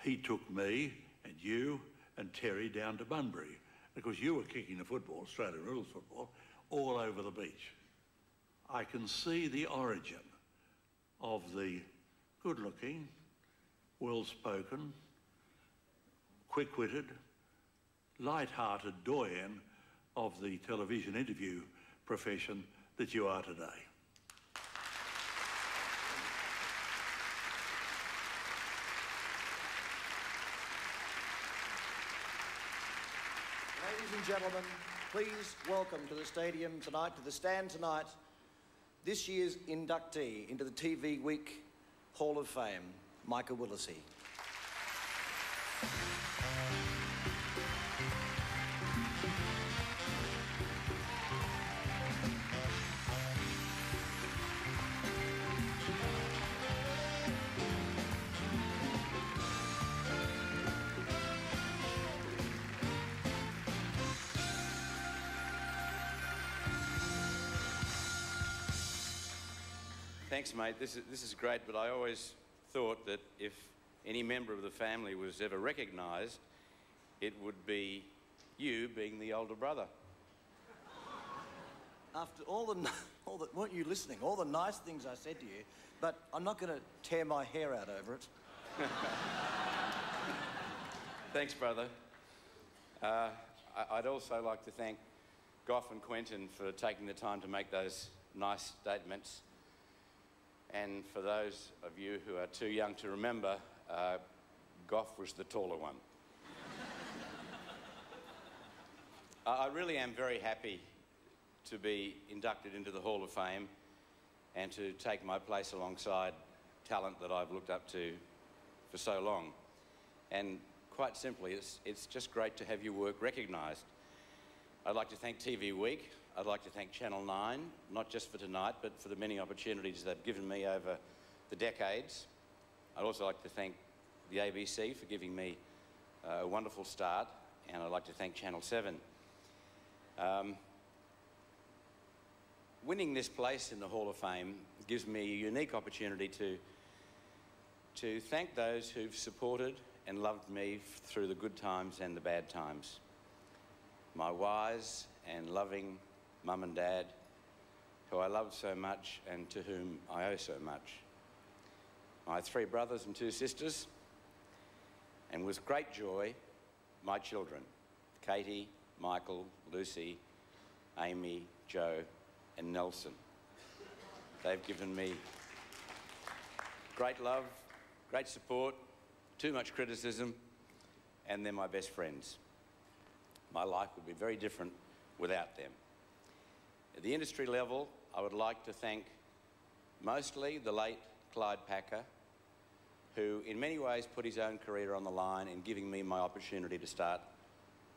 he took me and you and Terry down to Bunbury. Of course, you were kicking the football, Australian rules football, all over the beach. I can see the origin of the good-looking, well-spoken, quick-witted, light-hearted doyen of the television interview profession that you are today. Ladies and gentlemen, please welcome to the stadium tonight, to the stand tonight, this year's inductee into the TV Week Hall of Fame, Michael Willesee. Thanks, mate. This is great, but I always thought that if any member of the family was ever recognised, it would be you being the older brother. After all the, weren't you listening? All the nice things I said to you, but I'm not going to tear my hair out over it. Thanks, brother. I'd also like to thank Gough and Quentin for taking the time to make those nice statements. And for those of you who are too young to remember, Gough was the taller one. I really am very happy to be inducted into the Hall of Fame and to take my place alongside talent that I've looked up to for so long. And quite simply, it's just great to have your work recognised. I'd like to thank TV Week. I'd like to thank Channel 9, not just for tonight, but for the many opportunities they've given me over the decades. I'd also like to thank the ABC for giving me a wonderful start, and I'd like to thank Channel 7. Winning this place in the Hall of Fame gives me a unique opportunity to thank those who've supported and loved me through the good times and the bad times. My wise and loving mum and dad, who I love so much and to whom I owe so much. My 3 brothers and 2 sisters, and with great joy, my children, Katie, Michael, Lucy, Amy, Joe, and Nelson. They've given me great love, great support, too much criticism, and they're my best friends. My life would be very different without them. At the industry level, I would like to thank mostly the late Clyde Packer, who in many ways put his own career on the line in giving me my opportunity to start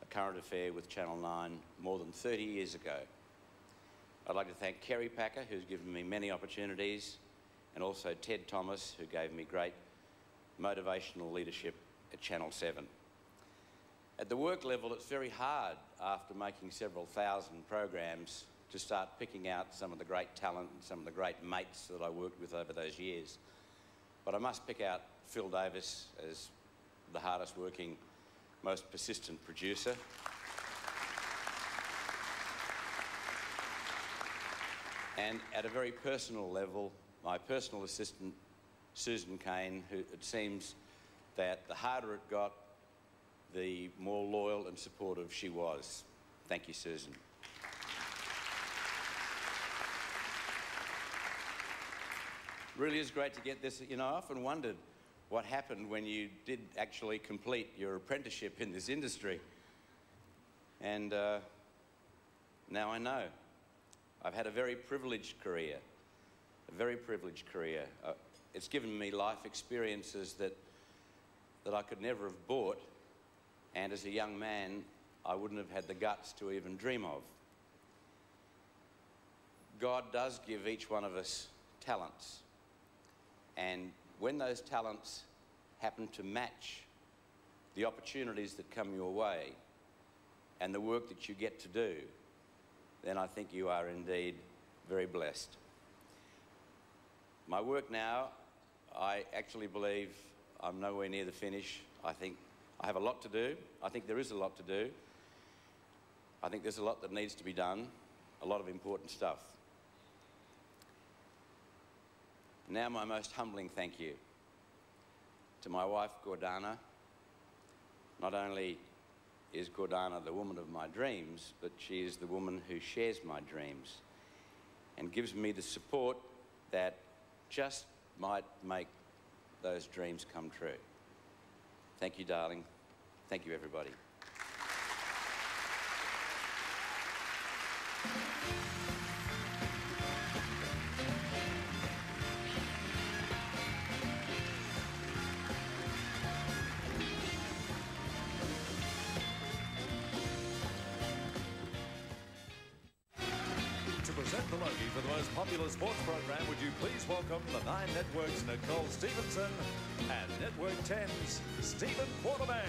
a current affair with Channel 9 more than 30 years ago. I'd like to thank Kerry Packer, who's given me many opportunities, and also Ted Thomas, who gave me great motivational leadership at Channel 7. At the work level, it's very hard after making several thousand programs to start picking out some of the great talent and some of the great mates that I worked with over those years. But I must pick out Phil Davis as the hardest working, most persistent producer. And at a very personal level, my personal assistant, Susan Kane, who it seems that the harder it got, the more loyal and supportive she was. Thank you, Susan. Really is great to get this. You know, I often wondered what happened when you did actually complete your apprenticeship in this industry. And now I know. I've had a very privileged career, It's given me life experiences that I could never have bought, and as a young man, I wouldn't have had the guts to even dream of. God does give each one of us talents, and when those talents happen to match the opportunities that come your way and the work that you get to do, then I think you are indeed very blessed. My work now, I actually believe I'm nowhere near the finish. I think I have a lot to do. I think there is a lot to do. I think there's a lot that needs to be done, a lot of important stuff. Now my most humbling thank you to my wife, Gordana. Not only is Gordana the woman of my dreams, but she is the woman who shares my dreams and gives me the support that just might make those dreams come true. Thank you, darling. Thank you, everybody. The Logie for the most popular sports program, would you please welcome the 9 Network's Nicole Stevenson and Network 10's Stephen Quartermain.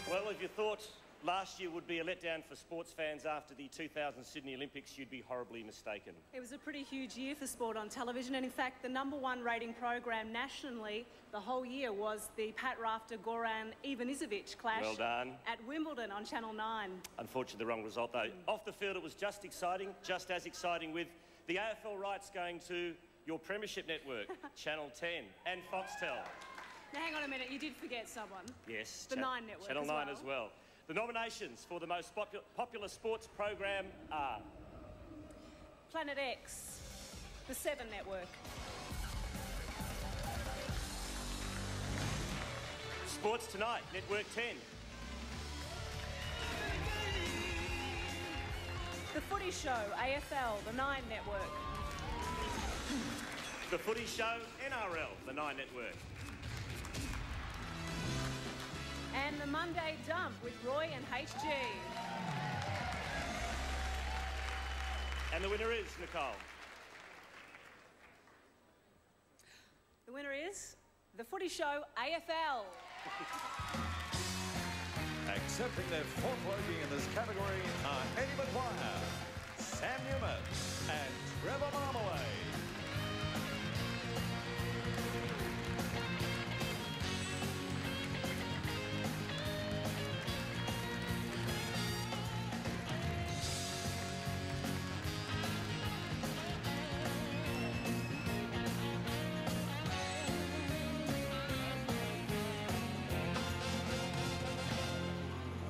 Well, if you thought last year would be a letdown for sports fans after the 2000 Sydney Olympics, you'd be horribly mistaken. It was a pretty huge year for sport on television, and in fact the #1 rating program nationally the whole year was the Pat Rafter-Goran-Ivanisevic clash. Well done. At Wimbledon on Channel 9. Unfortunately, the wrong result though. Off the field it was just exciting, just as exciting, with the AFL rights going to your premiership network, Channel 10 and Foxtel. Now hang on a minute, you did forget someone. Yes. The 9 network Channel as 9 well. as well. The nominations for the most popular sports program are Planet X, the 7 network. Sports Tonight, Network 10. The Footy Show, AFL, the 9 network. The Footy Show, NRL, the 9 network. And the Monday Dump with Roy and HG. And the winner is Nicole. The winner is the Footy Show AFL. Accepting their fourth Logie in this category are Eddie McGuire, Sam Newman, and Trevor Marmalade.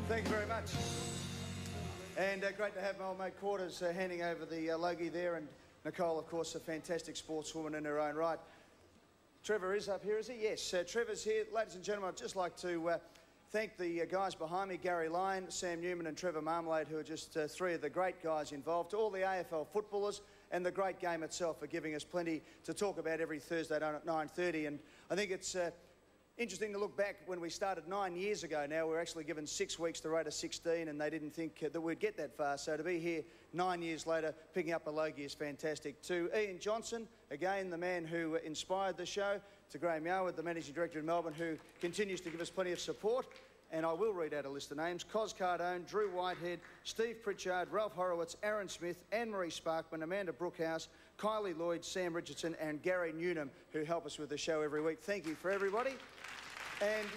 Thank you very much. And great to have my old mate Quarters handing over the Logie there, and Nicole, of course, a fantastic sportswoman in her own right. Trevor is up here, is he? Yes, Trevor's here. Ladies and gentlemen, I'd just like to thank the guys behind me, Garry, Sam Newman and Trevor Marmalade, who are just three of the great guys involved, to all the AFL footballers and the great game itself for giving us plenty to talk about every Thursday night at 9:30. And I think it's interesting to look back when we started 9 years ago now. We're actually given 6 weeks to rate a 16, and they didn't think that we'd get that far. So to be here 9 years later, picking up a Logie is fantastic. To Ian Johnson, again, the man who inspired the show. To Graham Yarwood, the Managing Director in Melbourne, who continues to give us plenty of support. And I will read out a list of names. Cos Cardone, Drew Whitehead, Steve Pritchard, Ralph Horowitz, Aaron Smith, Anne-Marie Sparkman, Amanda Brookhouse, Kylie Lloyd, Sam Richardson and Gary Newnham, who help us with the show every week. Thank you for everybody. And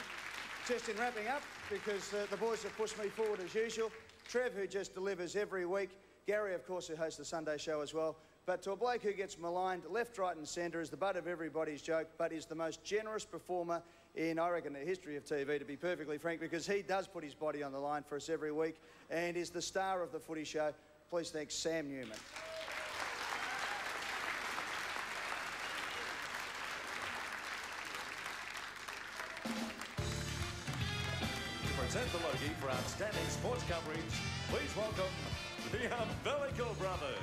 just in wrapping up, because the boys have pushed me forward as usual, Trev, who just delivers every week, Garry, of course, who hosts the Sunday show as well, but to a bloke who gets maligned left, right and centre, is the butt of everybody's joke, but is the most generous performer in, I reckon, the history of TV, to be perfectly frank, because he does put his body on the line for us every week and is the star of the Footy Show. Please thank Sam Newman. Present the Logie for outstanding sports coverage, please welcome the Umbilical Brothers.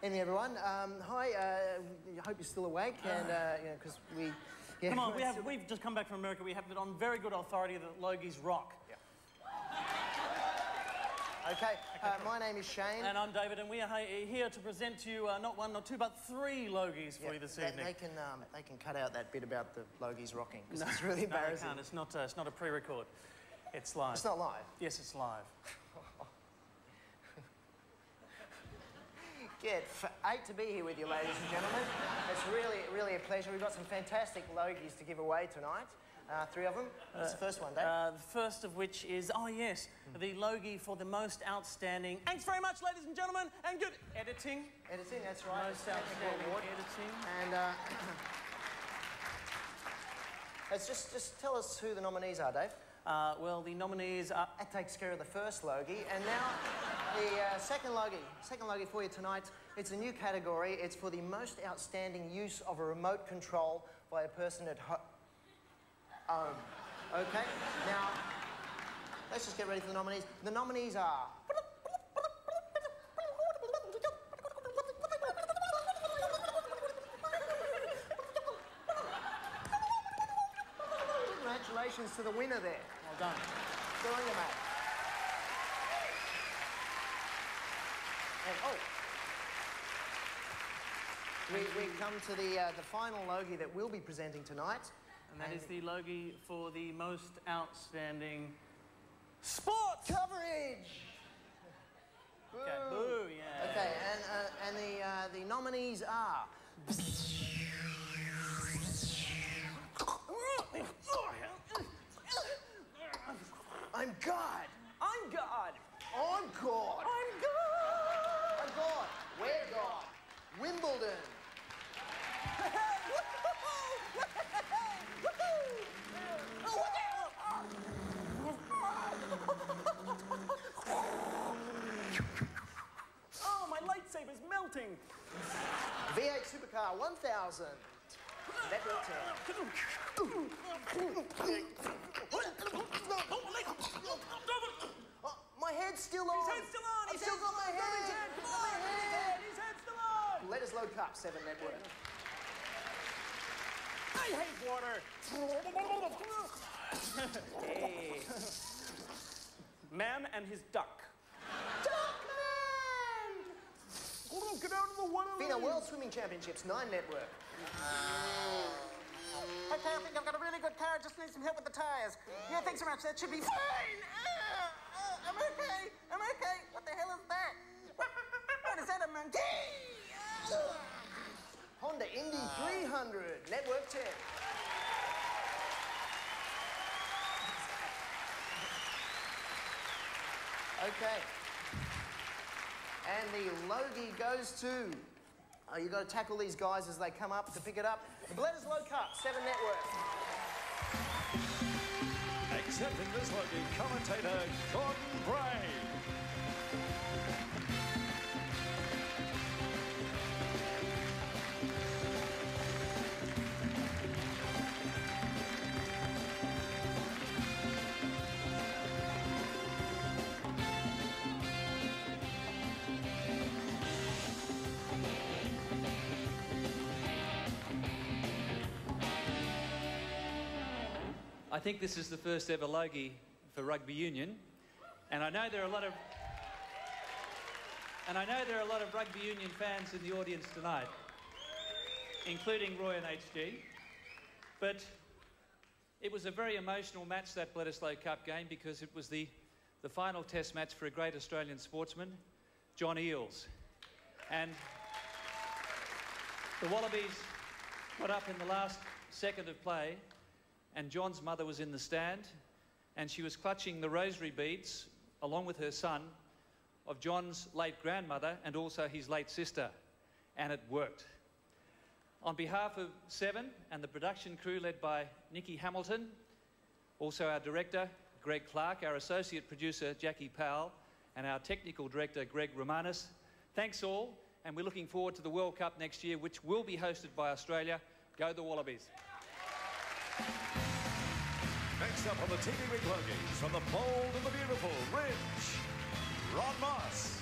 Evening, everyone. Hi. I hope you're still awake, and you know, because we. Yeah, come on, we've just come back from America. We have it on very good authority that Logies rock. Yeah. Okay, my name is Shane. And I'm David, and we are here to present to you not one, not two, but 3 Logies for you this evening. They can cut out that bit about the Logies rocking, because it's really embarrassing. No, they can't. It's not a pre-record. It's live. It's not live? Yes, it's live. Great to be here with you, ladies and gentlemen. It's really a pleasure. We've got some fantastic Logies to give away tonight. 3 of them. What's the first one, Dave? The first of which is, the Logie for the most outstanding. Thanks very much, ladies and gentlemen, and good editing. Editing, that's right. Most outstanding editing. And let's just tell us who the nominees are, Dave. Well, the nominees are... That takes care of the first Logie. And now, the second Logie for you tonight. It's a new category. It's for the most outstanding use of a remote control by a person at home. Okay, now, let's just get ready for the nominees. The nominees are... Congratulations to the winner there. Well done. Good on you, mate. And, we come to the final Logie that we'll be presenting tonight. And that is the Logie for the most outstanding sports coverage. Boo. Okay, boo, yeah. Okay, and the nominees are. I'm God. I'm God. I'm God. I'm God. I'm God. We're God. Wimbledon. Oh, my lightsaber's melting. V8 Supercar 1000. That will turn. My hair head's still on. His head's still on. I've still got my head. Come on, his head's still on. Lettuce Low Cup, 7 Network. I hate water. Hey. Man and his duck. Duckman! Get out of the water. FINA World Swimming Championships, 9 Network. Okay, I think I've got a really good car. Just need some help with the tyres. Yeah, thanks so much. That should be fine. I'm okay. I'm okay. What the hell is that? What is that, a monkey? Honda Indy 300, Network 10. Okay. And the Logie goes to... Oh, you've got to tackle these guys as they come up to pick it up. The Lettuce Low Cup, 7 Network. Accepting this Logie, commentator Gordon Bray. I think this is the first ever Logie for rugby union, and I know there are a lot of rugby union fans in the audience tonight, including Roy and HG. But it was a very emotional match, that Bledisloe Cup game, because it was the final test match for a great Australian sportsman, John Eales. And the Wallabies got up in the last second of play, and John's mother was in the stand, and she was clutching the rosary beads, along with her son, of John's late grandmother and also his late sister, and it worked. On behalf of Seven and the production crew led by Nikki Hamilton, also our director, Greg Clark, our associate producer, Jackie Powell, and our technical director, Greg Romanis, thanks all, and we're looking forward to the World Cup next year, which will be hosted by Australia. Go the Wallabies. Next up on the TV Week Logies, from the bold and the beautiful, Rich, Ron Moss.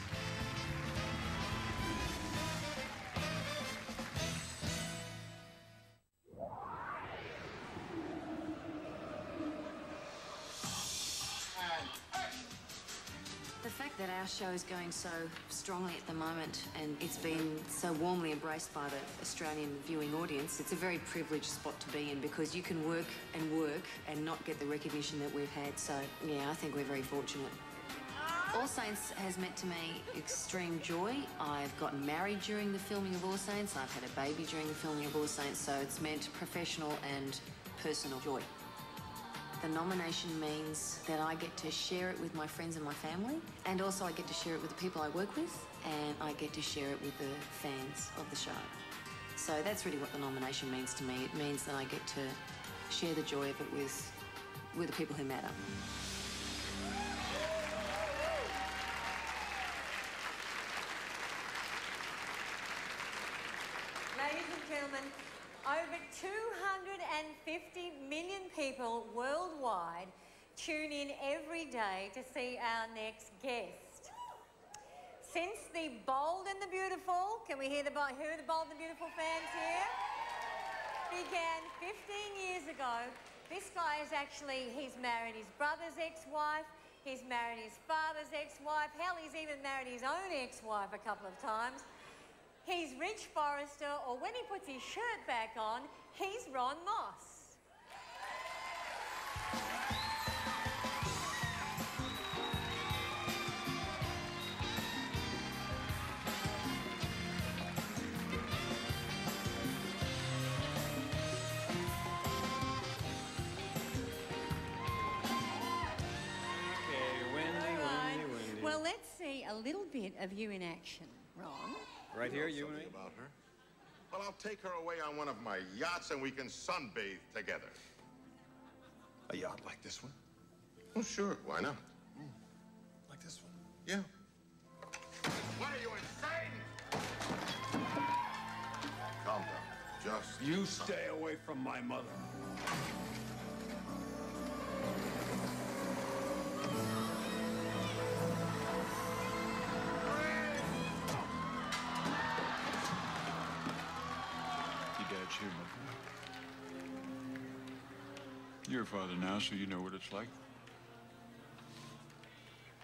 The fact that our show is going so strongly at the moment and it's been so warmly embraced by the Australian viewing audience, it's a very privileged spot to be in, because you can work and not get the recognition that we've had. So, yeah, I think we're very fortunate. All Saints has meant to me extreme joy. I've gotten married during the filming of All Saints. I've had a baby during the filming of All Saints, so it's meant professional and personal joy. The nomination means that I get to share it with my friends and my family, and also I get to share it with the people I work with, and I get to share it with the fans of the show. So that's really what the nomination means to me. It means that I get to share the joy of it with the people who matter. Ladies and gentlemen, over 250 million people worldwide tune in every day to see our next guest. Since the Bold and the Beautiful, can we hear the Bold and Beautiful fans here? Began 15 years ago. This guy is actually, he's married his brother's ex-wife, he's married his father's ex-wife, hell, he's even married his own ex-wife a couple of times. He's Rich Forrester, or when he puts his shirt back on, he's Ron Moss. Wendy. Well, let's see a little bit of you in action, Ron. Right here, you and me? About her. Well, I'll take her away on one of my yachts and we can sunbathe together. A yacht like this one? Oh, sure. Why not? Like this one? Yeah. What are you, insane? Calm down. Just... You stay away from my mother. you, my boy. You're a father now, so you know what it's like.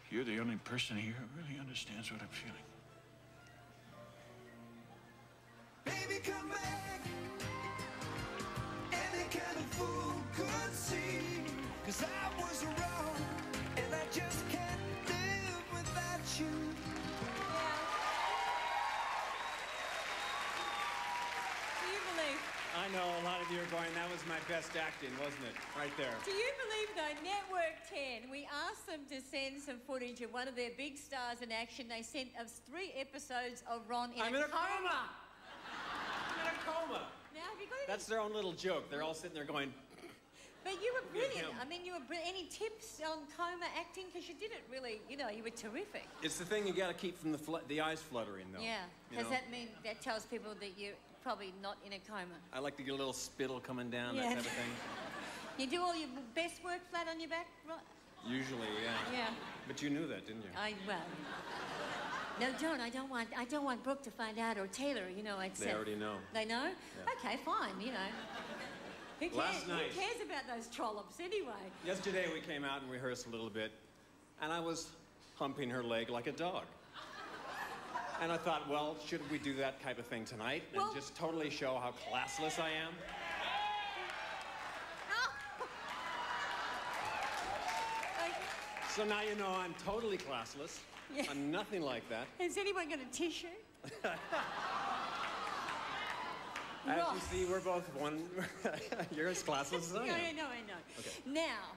You're the only person here who really understands what I'm feeling. Baby, come back. Any kind of fool could see. 'Cause I was wrong, and I just can't live without you. I know a lot of you are going, that was my best acting, wasn't it? Right there. Do you believe, though, Network 10, we asked them to send some footage of one of their big stars in action. They sent us 3 episodes of Ronn in I'm in a coma! I'm in a coma! Now, have you got any... That's their own little joke. They're all sitting there going... But you were brilliant. I mean, you were any tips on coma acting? Because you did it really, you know, you were terrific. It's the thing you got to keep from the eyes fluttering, though. Yeah. Does that mean, that tells people that you're probably not in a coma? I like to get a little spittle coming down, that type of thing. You do all your best work flat on your back, right? Usually, yeah. Yeah. But you knew that, didn't you? Well... No, don't. I don't want Brooke to find out, or Taylor, you know, I'd say. They already know. They know? Yeah. Okay, fine, you know. Who cares? Last night. Who cares about those trollops anyway? Yesterday we came out and rehearsed a little bit, and I was humping her leg like a dog. And I thought, well, should we do that type of thing tonight and just totally show how classless I am? So now you know I'm totally classless. Yeah. I'm nothing like that. Has anyone got a tissue? As you see, we're both one. You're as classless as I am. I know. Okay. Now,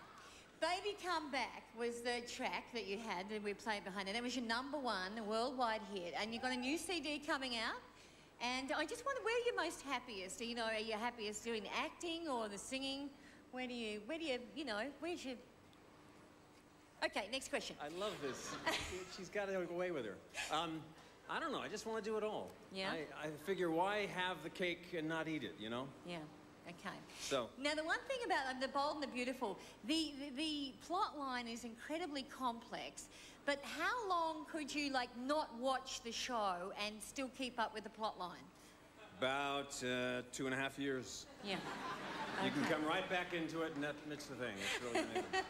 Baby Come Back was the track that you had that we played behind it. That was your #1 worldwide hit, and you've got a new CD coming out. And I just wonder, where are you most happiest? You know, are you happiest doing acting or the singing? Where's your... Okay, next question. I love this. She's got to go away with her. I don't know. I just want to do it all. Yeah? I figure, why have the cake and not eat it, you know? Yeah. Okay. So. Now, the one thing about The Bold and the Beautiful, the plot line is incredibly complex, but how long could you, like, not watch the show and still keep up with the plot line? About 2.5 years. Yeah. You can come right back into it, and that's the thing. It's really amazing.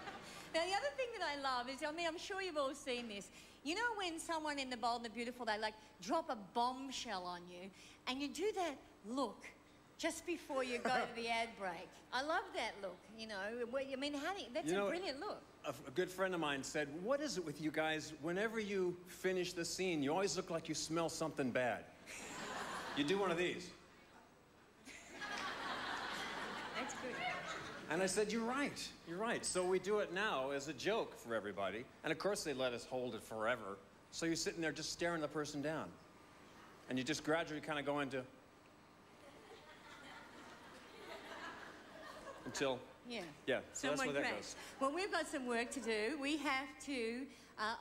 Now, the other thing that I love is, I mean, I'm sure you've all seen this. You know when someone in The Bold and the Beautiful, they, like, drop a bombshell on you, and you do that look just before you go to the ad break. I love that look, you know. I mean, that's a brilliant look. A good friend of mine said, what is it with you guys, whenever you finish the scene, you always look like you smell something bad. You do one of these. That's good. And I said, you're right. So we do it now as a joke for everybody. And of course they let us hold it forever. So you're sitting there just staring the person down. And you just gradually kind of go into... Until... Yeah. Yeah, so that's where that goes. Well, we've got some work to do. We have to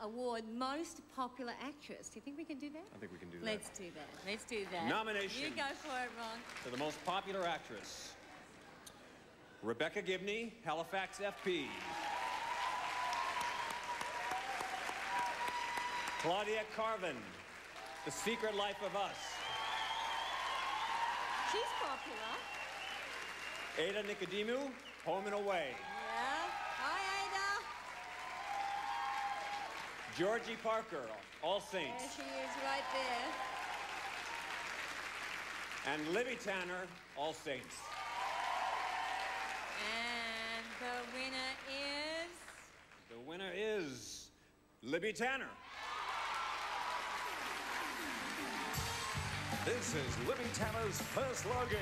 award Most Popular Actress. Do you think we can do that? I think we can do that. Let's do that. Nomination. You go for it, Ron. For the Most Popular Actress. Rebecca Gibney, Halifax FP. Claudia Carvin, The Secret Life of Us. She's popular. Ada Nicodemu, Home and Away. Yeah. Hi, Ada. Georgie Parker, All Saints. There she is, right there. And Libby Tanner, All Saints. And the winner is Libby Tanner. This is Libby Tanner's first Logie.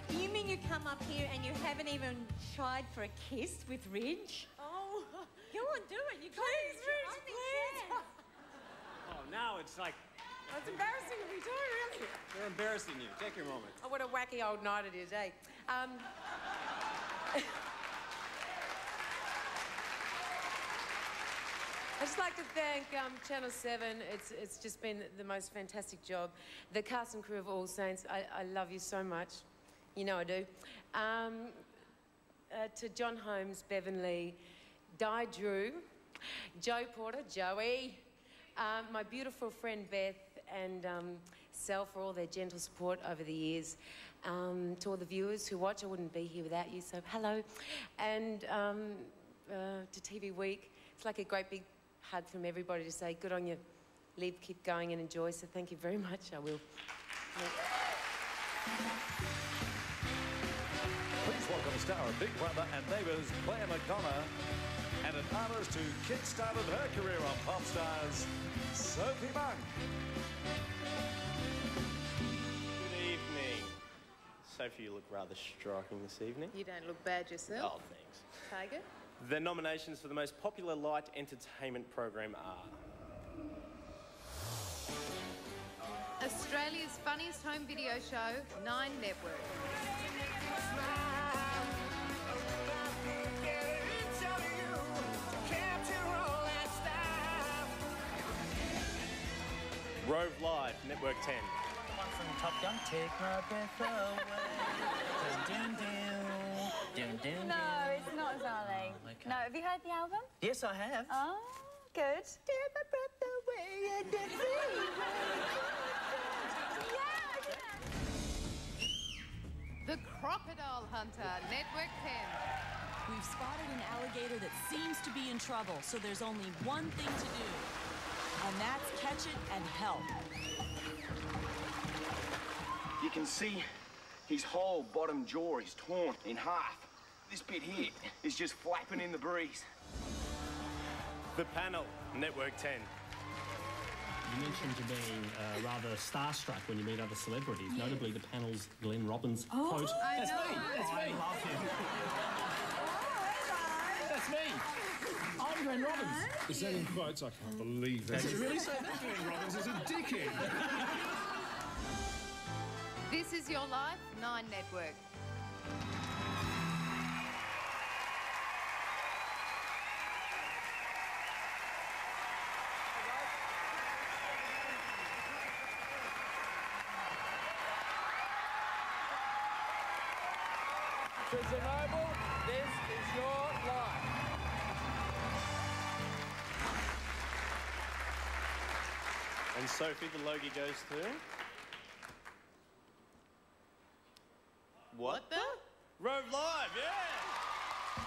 You mean you come up here and you haven't even tried for a kiss with Ridge? Oh. Go on, do it. You Please, Ridge, please. Oh, now it's like... Oh, it's embarrassing to be doing, really. They're embarrassing you. Take your moment. Oh, what a wacky old night it is, eh? just like to thank Channel 7. It's just been the most fantastic job. The cast and crew of All Saints, I love you so much. You know I do. To John Holmes, Bevan Lee, Di Drew, Joe Porter, Joey, my beautiful friend Beth, and Sal for all their gentle support over the years. To all the viewers who watch, I wouldn't be here without you, so hello. And to TV Week, it's like a great big hug from everybody to say, good on you, live, keep going and enjoy, so thank you very much, I will. Please welcome star of Big Brother and Neighbours, Claire McDonough, and an artist who kick-started her career on Pop Stars, Sophie Monk. Good evening. Sophie, you look rather striking this evening. You don't look bad yourself. Oh, thanks. Tiger? The nominations for the most popular light entertainment program are... Australia's funniest home video show, 9 Network. Rove Live, Network 10. One from Top Gun, take my breath away. Dun, dun, dun. Dun, dun, No, it's not, darling. Oh, okay. No, have you heard the album? Yes, I have. Oh, good. Take my breath away and then The Crocodile Hunter, Network 10. We've spotted an alligator that seems to be in trouble, so there's only one thing to do, and that's catch it and help. You can see his whole bottom jaw is torn in half. This bit here is just flapping in the breeze. The Panel, Network 10. You mentioned you being rather starstruck when you meet other celebrities, notably the Panel's Glenn Robbins quote. I know. That's me. I love him. That's me. I'm Glenn Robbins. Is that in quotes? I can't believe that. Did you really say that? Glenn Robbins is a dickhead. This Is Your Life, 9 Network. Noble, this is your life. And Sophie, the Logie goes to... What the? Rove Live, yeah!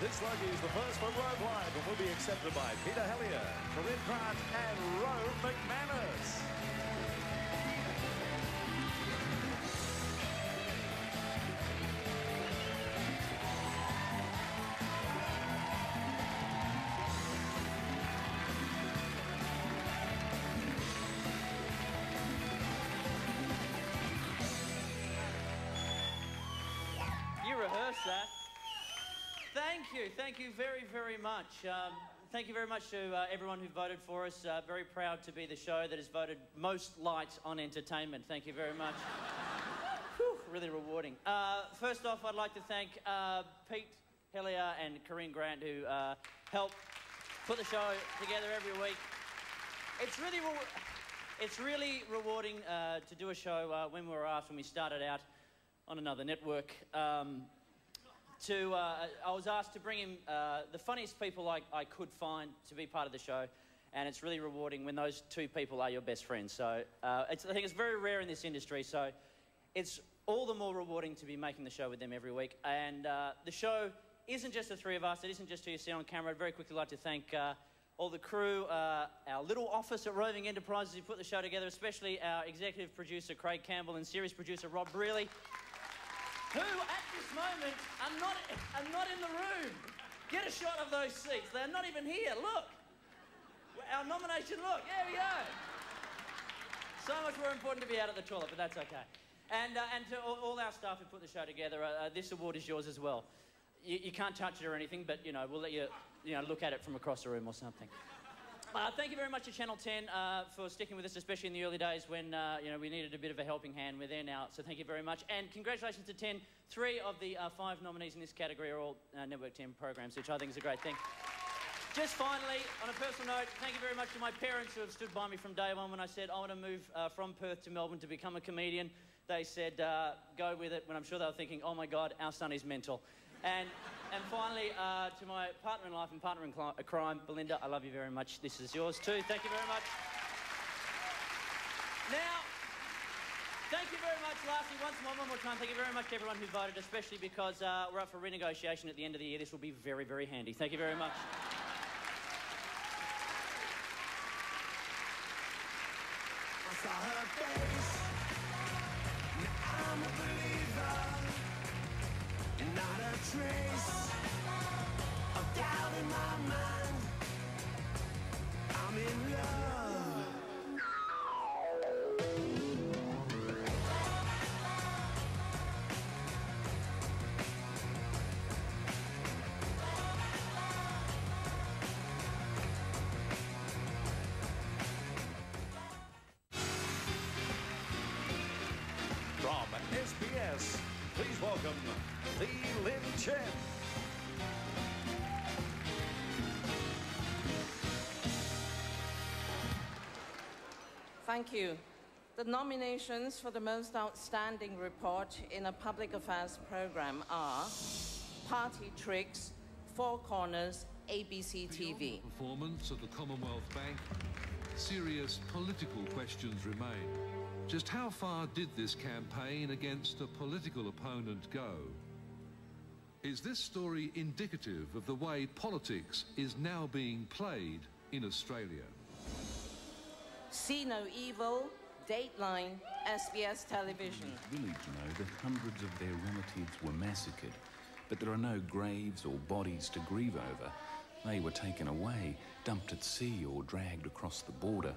This Logie is the first for Rove Live and will be accepted by Peter Hellier, Corinne Grant and Rove McManus. Rehearse that. Thank you very, very much. Thank you very much to everyone who voted for us. Very proud to be the show that has voted most light on entertainment. Thank you very much. Whew, really rewarding. First off, I'd like to thank Pete Hellier and Corinne Grant who help put the show together every week. It's really rewarding to do a show when we were asked, when we started out on another network. I was asked to bring in the funniest people I could find to be part of the show, and it's really rewarding when those two people are your best friends. So I think it's very rare in this industry, so it's all the more rewarding to be making the show with them every week. And the show isn't just the three of us, it isn't just who you see on camera. I'd very quickly like to thank all the crew, our little office at Roving Enterprises who put the show together, especially our executive producer Craig Campbell and series producer Rob Brearley, who at this moment are not in the room. Get a shot of those seats. They're not even here. Look. Our nomination, look. There we go. So much more important to be out at the toilet, but that's okay. And to all our staff who put the show together, this award is yours as well. You can't touch it or anything, but, we'll let you, look at it from across the room or something. Thank you very much to Channel 10 for sticking with us, especially in the early days when, we needed a bit of a helping hand. We're there now, so thank you very much. And congratulations to 10. 3 of the 5 nominees in this category are all Network 10 programs, which I think is a great thing. Just finally, on a personal note, thank you very much to my parents who have stood by me from day one when I said I want to move from Perth to Melbourne to become a comedian. They said, go with it, when I'm sure they were thinking, oh my God, our son is mental. And finally, to my partner in life and partner in crime, Belinda, I love you very much. This is yours too. Thank you very much. Now, thank you very much. Lastly, one more time, thank you very much to everyone who voted, especially because we're up for renegotiation at the end of the year. This will be very, very handy. Thank you very much. I saw her face. Now I'm a believer, and not a trace of doubt in my mind. I'm in love. From SBS, please welcome the Lynn Chen. Thank you. The nominations for the most outstanding report in a public affairs program are Party Tricks, Four Corners, ABC TV. Performance of the Commonwealth Bank, serious political questions remain. Just how far did this campaign against a political opponent go? Is this story indicative of the way politics is now being played in Australia? See No Evil, Dateline, SBS Television. Village know that hundreds of their relatives were massacred, but there are no graves or bodies to grieve over. They were taken away, dumped at sea or dragged across the border.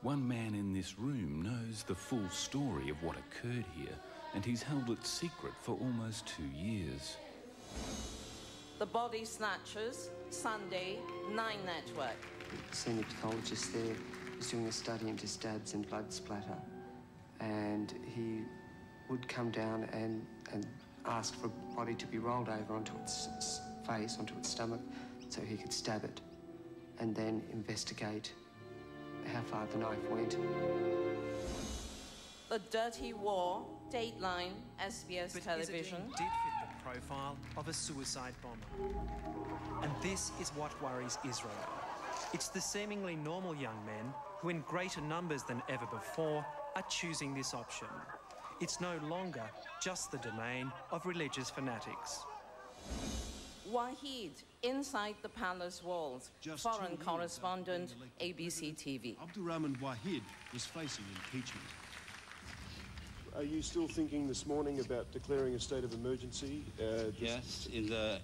One man in this room knows the full story of what occurred here, and he's held it secret for almost 2 years. The Body Snatchers, Sunday, 9 Network. The senior pathologist there was doing a study into stabs and blood splatter, and he would come down and ask for a body to be rolled over onto its face, onto its stomach, so he could stab it, and then investigate how far the knife went. The Dirty War, Dateline, SBS Television. Did fit the profile of a suicide bomber. And this is what worries Israel. It's the seemingly normal young men who, in greater numbers than ever before, are choosing this option. It's no longer just the domain of religious fanatics. Wahid, Inside the Palace Walls, foreign correspondent, ABC TV. Abdurrahman Wahid was facing impeachment. Are you still thinking this morning about declaring a state of emergency? Yes, at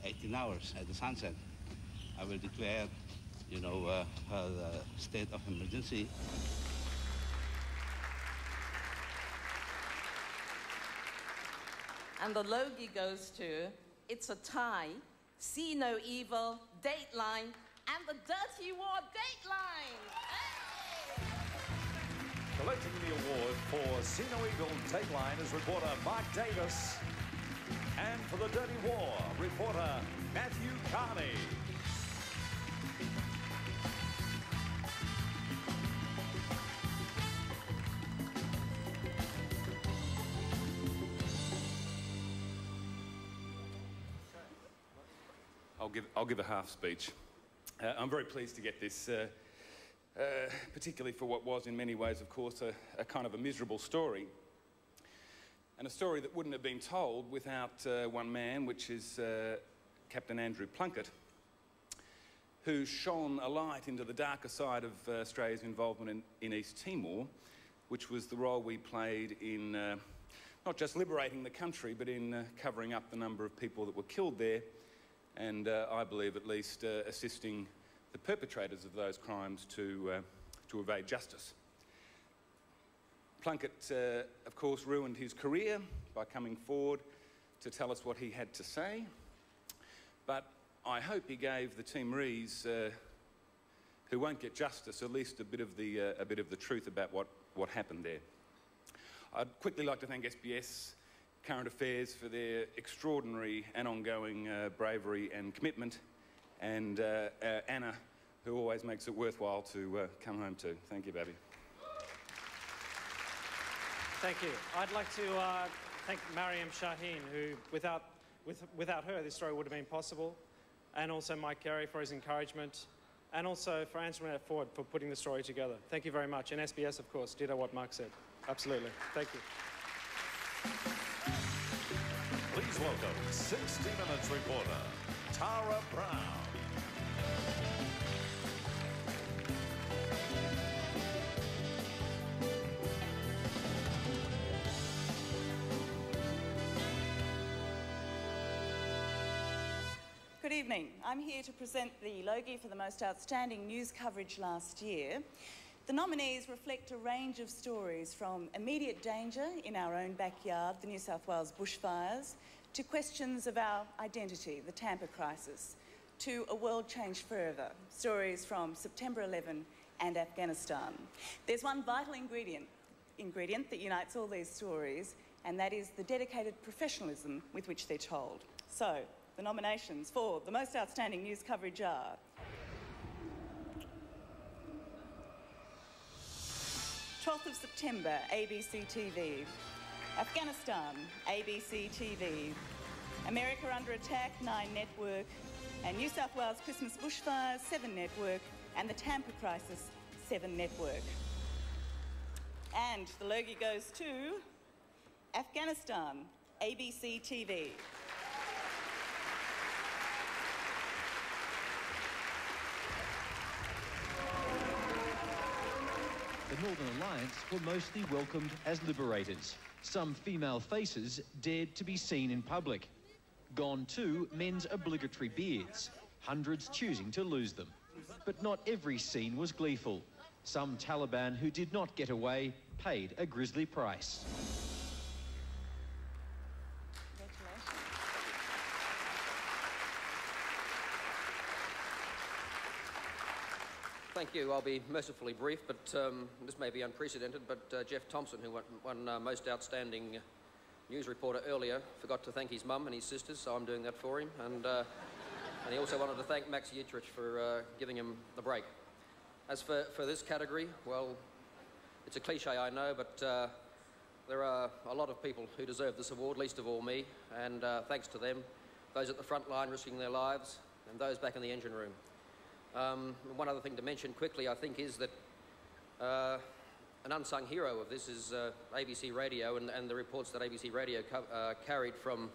18 hours at the sunset, I will declare, the state of emergency. And the Logie goes to It's a Tie, See No Evil, Dateline, and the Dirty War Dateline. Collecting the award for See No Evil Dateline is reporter Mark Davis. And for the Dirty War, reporter Matthew Carney. I'll give a half speech. I'm very pleased to get this, particularly for what was in many ways, of course, a kind of a miserable story. And a story that wouldn't have been told without one man, which is Captain Andrew Plunkett, who shone a light into the darker side of Australia's involvement in East Timor, which was the role we played in not just liberating the country, but in covering up the number of people that were killed there, and I believe at least assisting the perpetrators of those crimes to evade justice. Plunkett, of course, ruined his career by coming forward to tell us what he had to say, but I hope he gave the Timorese, who won't get justice, at least a bit of the truth about what happened there. I'd quickly like to thank SBS current affairs for their extraordinary and ongoing bravery and commitment, and Anna, who always makes it worthwhile to come home to. Thank you, Babby. Thank you. I'd like to thank Mariam Shaheen, who, without her, this story would have been possible, and also Mike Garry for his encouragement, and also for Antoinette Ford for putting the story together. Thank you very much. And SBS, of course, ditto what Mark said. Absolutely. Thank you. Please welcome 60 Minutes reporter, Tara Brown. Good evening. I'm here to present the Logie for the most outstanding news coverage last year. The nominees reflect a range of stories from immediate danger in our own backyard, the New South Wales bushfires, to questions of our identity, the Tampa crisis, to a world changed forever, stories from September 11 and Afghanistan. There's one vital ingredient that unites all these stories, and that is the dedicated professionalism with which they're told. So, the nominations for the most outstanding news coverage are 12th of September, ABC TV. Afghanistan, ABC TV. America Under Attack, 9 Network. And New South Wales Christmas Bushfires, 7 Network. And the Tampa Crisis, 7 Network. And the Logie goes to Afghanistan, ABC TV. The Northern Alliance were mostly welcomed as liberators. Some female faces dared to be seen in public. Gone too, men's obligatory beards, hundreds choosing to lose them. But not every scene was gleeful. Some Taliban who did not get away paid a grisly price. Thank you. I'll be mercifully brief, but this may be unprecedented, but Jeff Thompson, who won Most Outstanding News Reporter earlier, forgot to thank his mum and his sisters, so I'm doing that for him. And he also wanted to thank Max Yitrich for giving him the break. As for this category, well, it's a cliche, I know, but there are a lot of people who deserve this award, least of all me, and thanks to them, those at the front line risking their lives, and those back in the engine room. One other thing to mention quickly, I think, is that an unsung hero of this is ABC Radio and the reports that ABC Radio carried from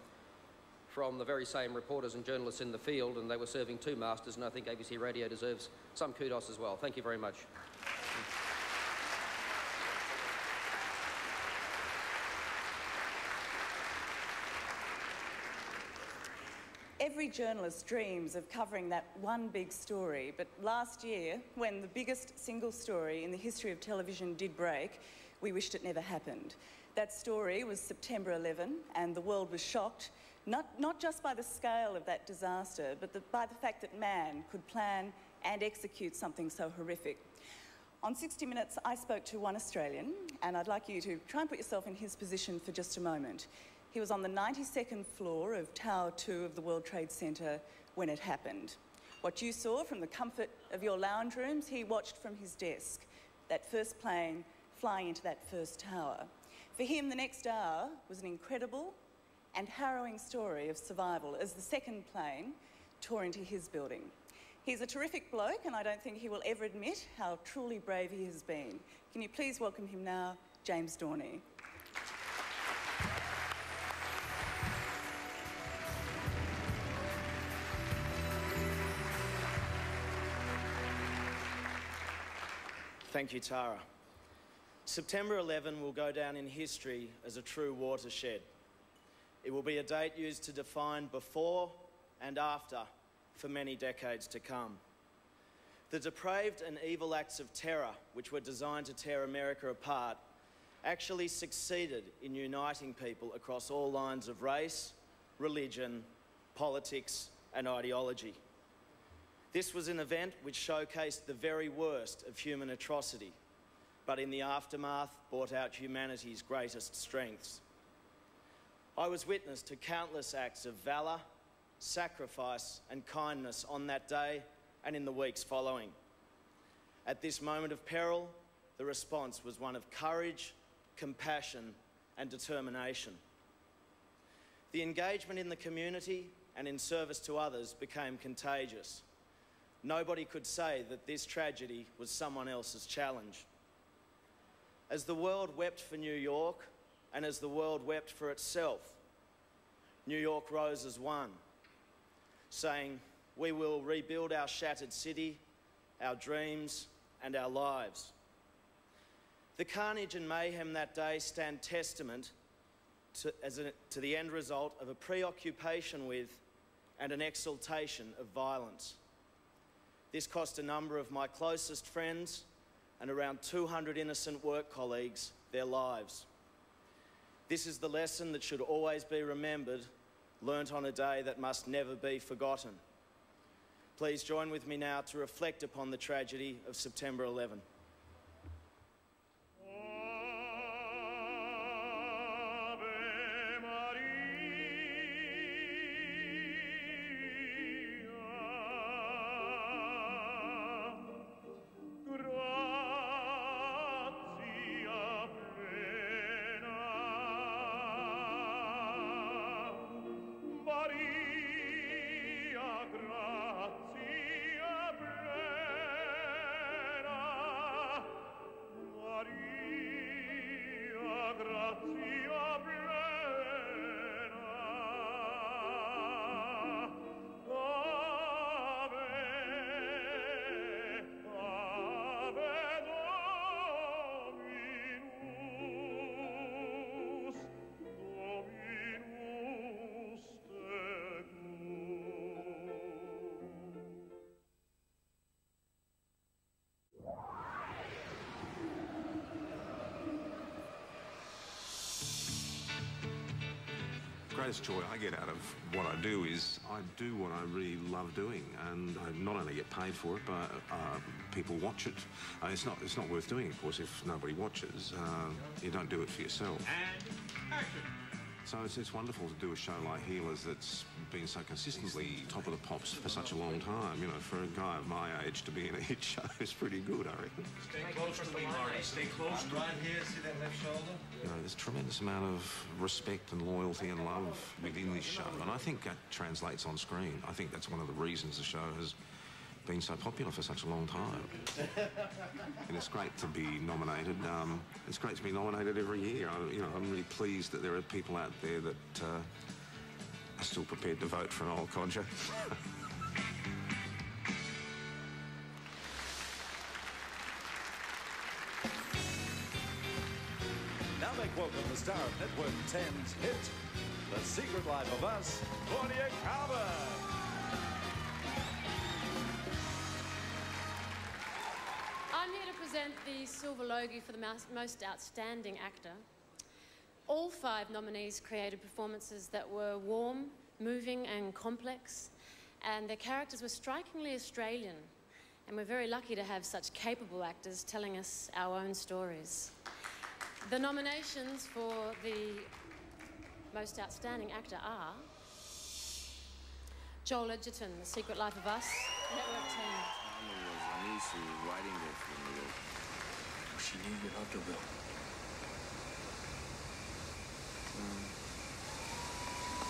the very same reporters and journalists in the field, and they were serving two masters, and I think ABC Radio deserves some kudos as well. Thank you very much. Every journalist dreams of covering that one big story, but last year, when the biggest single story in the history of television did break, we wished it never happened. That story was September 11, and the world was shocked, not just by the scale of that disaster, but by the fact that man could plan and execute something so horrific. On 60 Minutes, I spoke to one Australian, and I'd like you to try and put yourself in his position for just a moment. He was on the 92nd floor of Tower 2 of the World Trade Center when it happened. What you saw from the comfort of your lounge rooms, he watched from his desk, that first plane flying into that first tower. For him, the next hour was an incredible and harrowing story of survival as the second plane tore into his building. He's a terrific bloke, and I don't think he will ever admit how truly brave he has been. Can you please welcome him now, James Dorney. Thank you, Tara. September 11 will go down in history as a true watershed. It will be a date used to define before and after for many decades to come. The depraved and evil acts of terror, which were designed to tear America apart, actually succeeded in uniting people across all lines of race, religion, politics, and ideology. This was an event which showcased the very worst of human atrocity, but in the aftermath brought out humanity's greatest strengths. I was witness to countless acts of valour, sacrifice and kindness on that day and in the weeks following. At this moment of peril, the response was one of courage, compassion and determination. The engagement in the community and in service to others became contagious. Nobody could say that this tragedy was someone else's challenge. As the world wept for New York, and as the world wept for itself, New York rose as one, saying, "We will rebuild our shattered city, our dreams, and our lives." The carnage and mayhem that day stand testament to the end result of a preoccupation with and an exaltation of violence. This cost a number of my closest friends and around 200 innocent work colleagues their lives. This is the lesson that should always be remembered, learnt on a day that must never be forgotten. Please join with me now to reflect upon the tragedy of September 11. The greatest joy I get out of what I do is I do what I really love doing, and I not only get paid for it, but people watch it. It's not worth doing, of course, if nobody watches. You don't do it for yourself. And action. So it's wonderful to do a show like Healers that's been so consistently top of the pops for such a long time. You know, for a guy of my age to be in a hit show is pretty good, I reckon. Stay close to me, Marty. Stay close to me. Right here, see that left shoulder? You know, there's a tremendous amount of respect and loyalty and love within this show, and I think that translates on screen. I think that's one of the reasons the show has been so popular for such a long time. And it's great to be nominated. It's great to be nominated every year. I'm really pleased that there are people out there that are still prepared to vote for an old codger. Now make welcome the star of Network 10's hit, The Secret Life of Us, Garry. I'm here to present the Silver Logie for the Most Outstanding Actor. All 5 nominees created performances that were warm, moving and complex, and their characters were strikingly Australian, and we're very lucky to have such capable actors telling us our own stories. The nominations for the Most Outstanding Actor are Joel Edgerton, The Secret Life of Us, Network 10. Writing there for me. She knew you loved her, Will.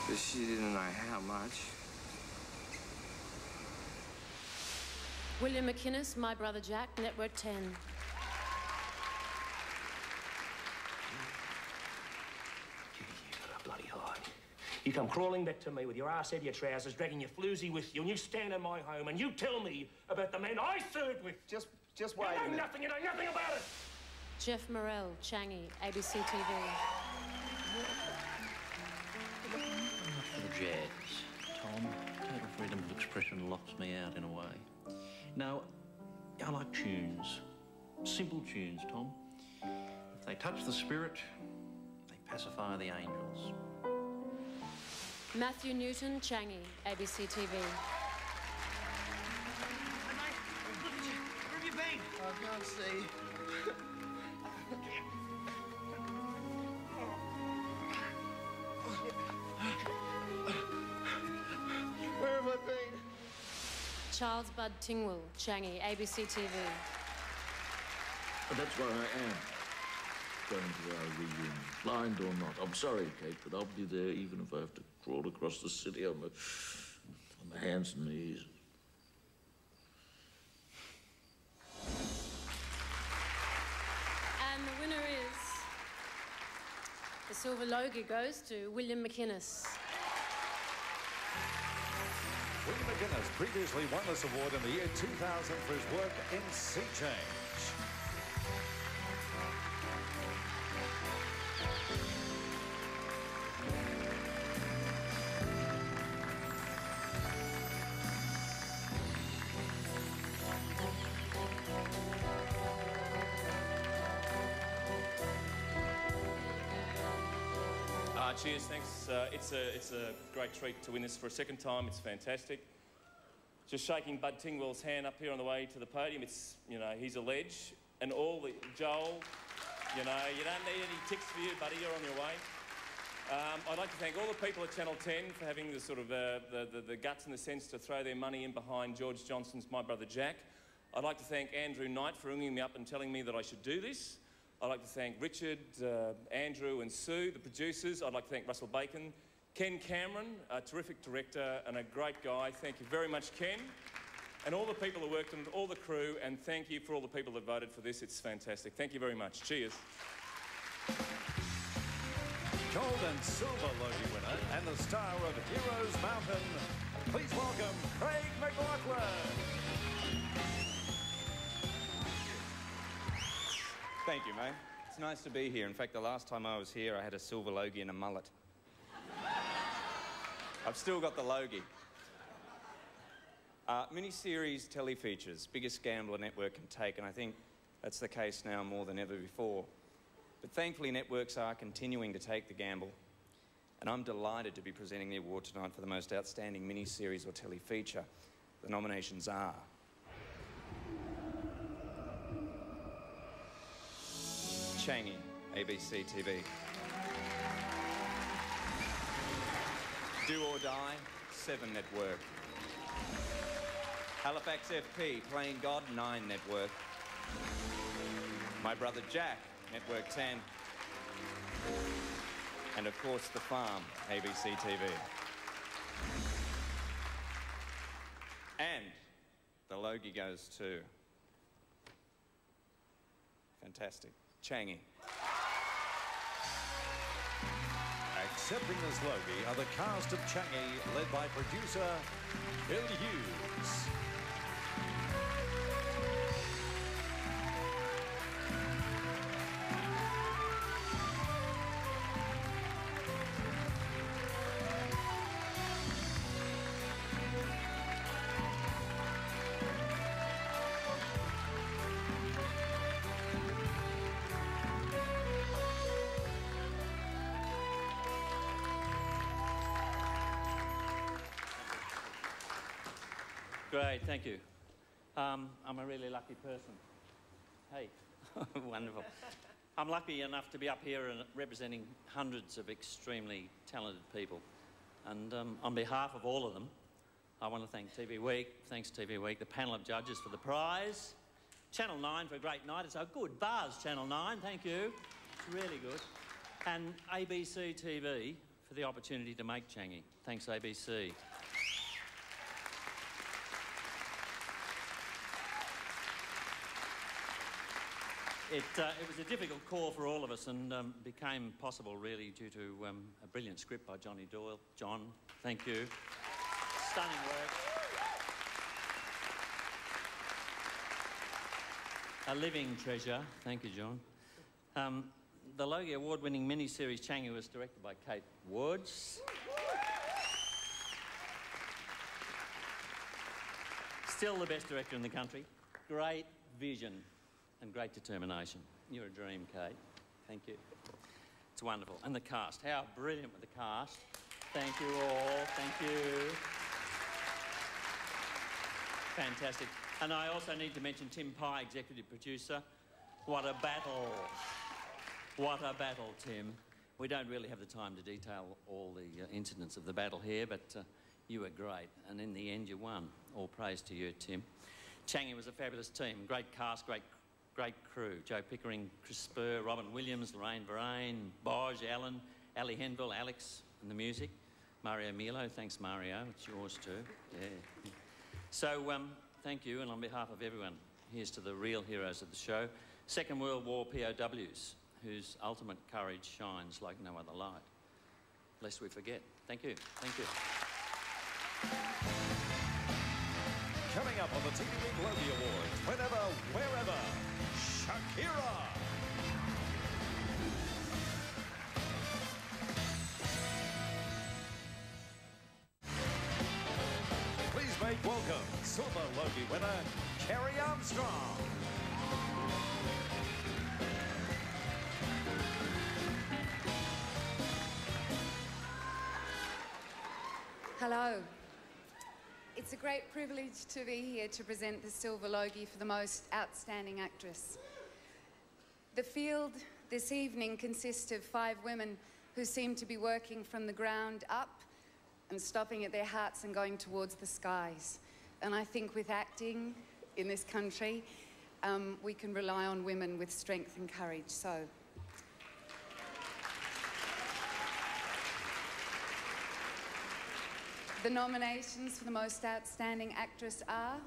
But she didn't know how much. William McInnes, My Brother Jack, Network 10. You come crawling back to me with your ass out of your trousers, dragging your floozy with you, and you stand in my home and you tell me about the men I served with. Just wait a minute. You know nothing about it. Jeff Morrell, Changi, ABC TV. For the jabs, Tom, total freedom of expression locks me out in a way. No, I like tunes. Simple tunes, Tom. If they touch the spirit, they pacify the angels. Matthew Newton, Changi, ABC TV. Hey, mate, look at you. Where have you been? I can't see. Charles Bud Tingwell, Changi, ABC TV. But that's where I am, going to our reunion, blind or not. I'm sorry, Kate, but I'll be there even if I have to crawl across the city on my hands and knees. And the winner is... the silver Logie goes to William McInnes. William McGuire previously won this award in the year 2000 for his work in Sea Change. Cheers, thanks. It's a great treat to win this for a second time. It's fantastic. Just shaking Bud Tingwell's hand up here on the way to the podium. It's, you know, he's a ledge. And all the, Joel, you know, you don't need any ticks for you, buddy, you're on your way. I'd like to thank all the people at Channel 10 for having the sort of, the guts and the sense to throw their money in behind George Johnson's My Brother Jack. I'd like to thank Andrew Knight for ringing me up and telling me that I should do this. I'd like to thank Richard, Andrew and Sue, the producers. I'd like to thank Russell Bacon. Ken Cameron, a terrific director and a great guy. Thank you very much, Ken. And all the people who worked on it, all the crew, and thank you for all the people that voted for this. It's fantastic. Thank you very much. Cheers. Gold and silver Logie winner and the star of Heroes Mountain, please welcome Craig McLaughlin. Thank you, mate. It's nice to be here. In fact, the last time I was here, I had a silver Logie and a mullet. I've still got the Logie. Mini-series telefeatures, biggest gamble a network can take, and I think that's the case now more than ever before. But thankfully, networks are continuing to take the gamble, and I'm delighted to be presenting the award tonight for the most outstanding mini-series or telefeature. The nominations are... Changi, ABC TV. Do or Die, 7 Network. Halifax FP, Playing God, 9 Network. My Brother Jack, Network 10. And of course, The Farm, ABC TV. And the Logie goes to... fantastic. Changi. Accepting this Logie are the cast of Changi, led by producer Bill Hughes. Great, thank you. I'm a really lucky person. Hey, wonderful. I'm lucky enough to be up here and representing hundreds of extremely talented people. And on behalf of all of them, I want to thank TV Week, thanks TV Week, the panel of judges for the prize, Channel 9 for a great night. It's a good buzz, Channel 9, thank you. It's really good. And ABC TV for the opportunity to make Changi. Thanks, ABC. It was a difficult call for all of us and became possible really due to a brilliant script by Johnny Doyle. John, thank you. Stunning work. A living treasure. Thank you, John. The Logie award-winning miniseries Changi was directed by Kate Woods. Still the best director in the country. Great vision and great determination. You're a dream, Kate. Thank you. It's wonderful. And the cast. How brilliant with the cast. Thank you all. Thank you. Fantastic. And I also need to mention Tim Pye, executive producer. What a battle. What a battle, Tim. We don't really have the time to detail all the incidents of the battle here, but You were great, and in the end you won. All praise to you, Tim. Changi was a fabulous team. Great cast, great crew. Joe Pickering, Chris Spur, Robin Williams, Lorraine Verraine, Bodge, Alan, Ali Henville, Alex, and the music. Mario Milo, thanks Mario, it's yours too. Yeah. So, thank you, and on behalf of everyone, here's to the real heroes of the show. Second World War POWs, whose ultimate courage shines like no other light. Lest we forget. Thank you. Thank you. Coming up on the TV Week Logie Awards, whenever, wherever, Shakira. Please make welcome Silver Logie winner, Kerri-Anne. Hello. It's a great privilege to be here to present the Silver Logie for the Most Outstanding Actress. The field this evening consists of 5 women who seem to be working from the ground up and stopping at their hearts and going towards the skies. And I think with acting in this country, we can rely on women with strength and courage. So. The nominations for the Most Outstanding Actress are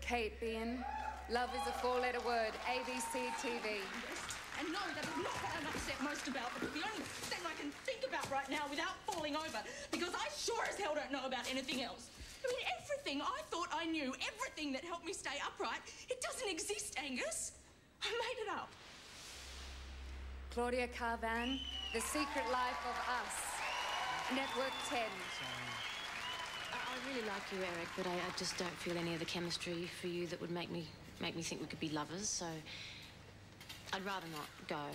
Kate Bean, Love is a 4-letter word, ABC TV. And no, that is not what I'm upset most about, because the only thing I can think about right now without falling over, because I sure as hell don't know about anything else. I mean, everything I thought I knew, everything that helped me stay upright, it doesn't exist, Angus. I made it up. Claudia Carvan, The Secret Life of Us, Network 10. I really like you, Eric, but I just don't feel any of the chemistry for you that would make me think we could be lovers, so I'd rather not go.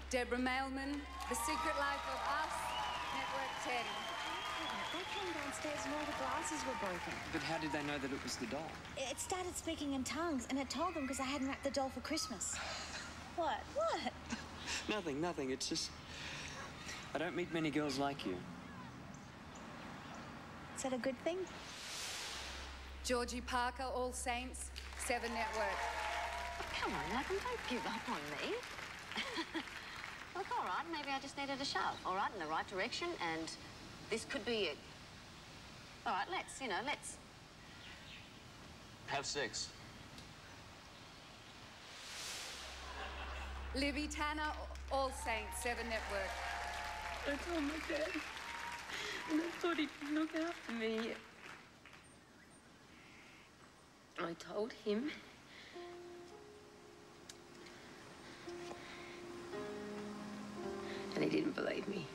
Deborah Mailman, The Secret Life of Us, Network 10. They came downstairs and all the glasses were broken. But how did they know that it was the doll? It started speaking in tongues, and it told them because I hadn't wrapped the doll for Christmas. What? What? Nothing. It's just... I don't meet many girls like you. Is that a good thing? Georgie Parker, All Saints, 7 Network. Oh, come on, Malcolm, don't give up on me. Look, all right, maybe I just needed a shove. All right, in the right direction, and this could be it. All right, let's. Have sex. Libby Tanner, All Saints, 7 Network. I told my dad, and I thought he'd look after me. I told him. And he didn't believe me.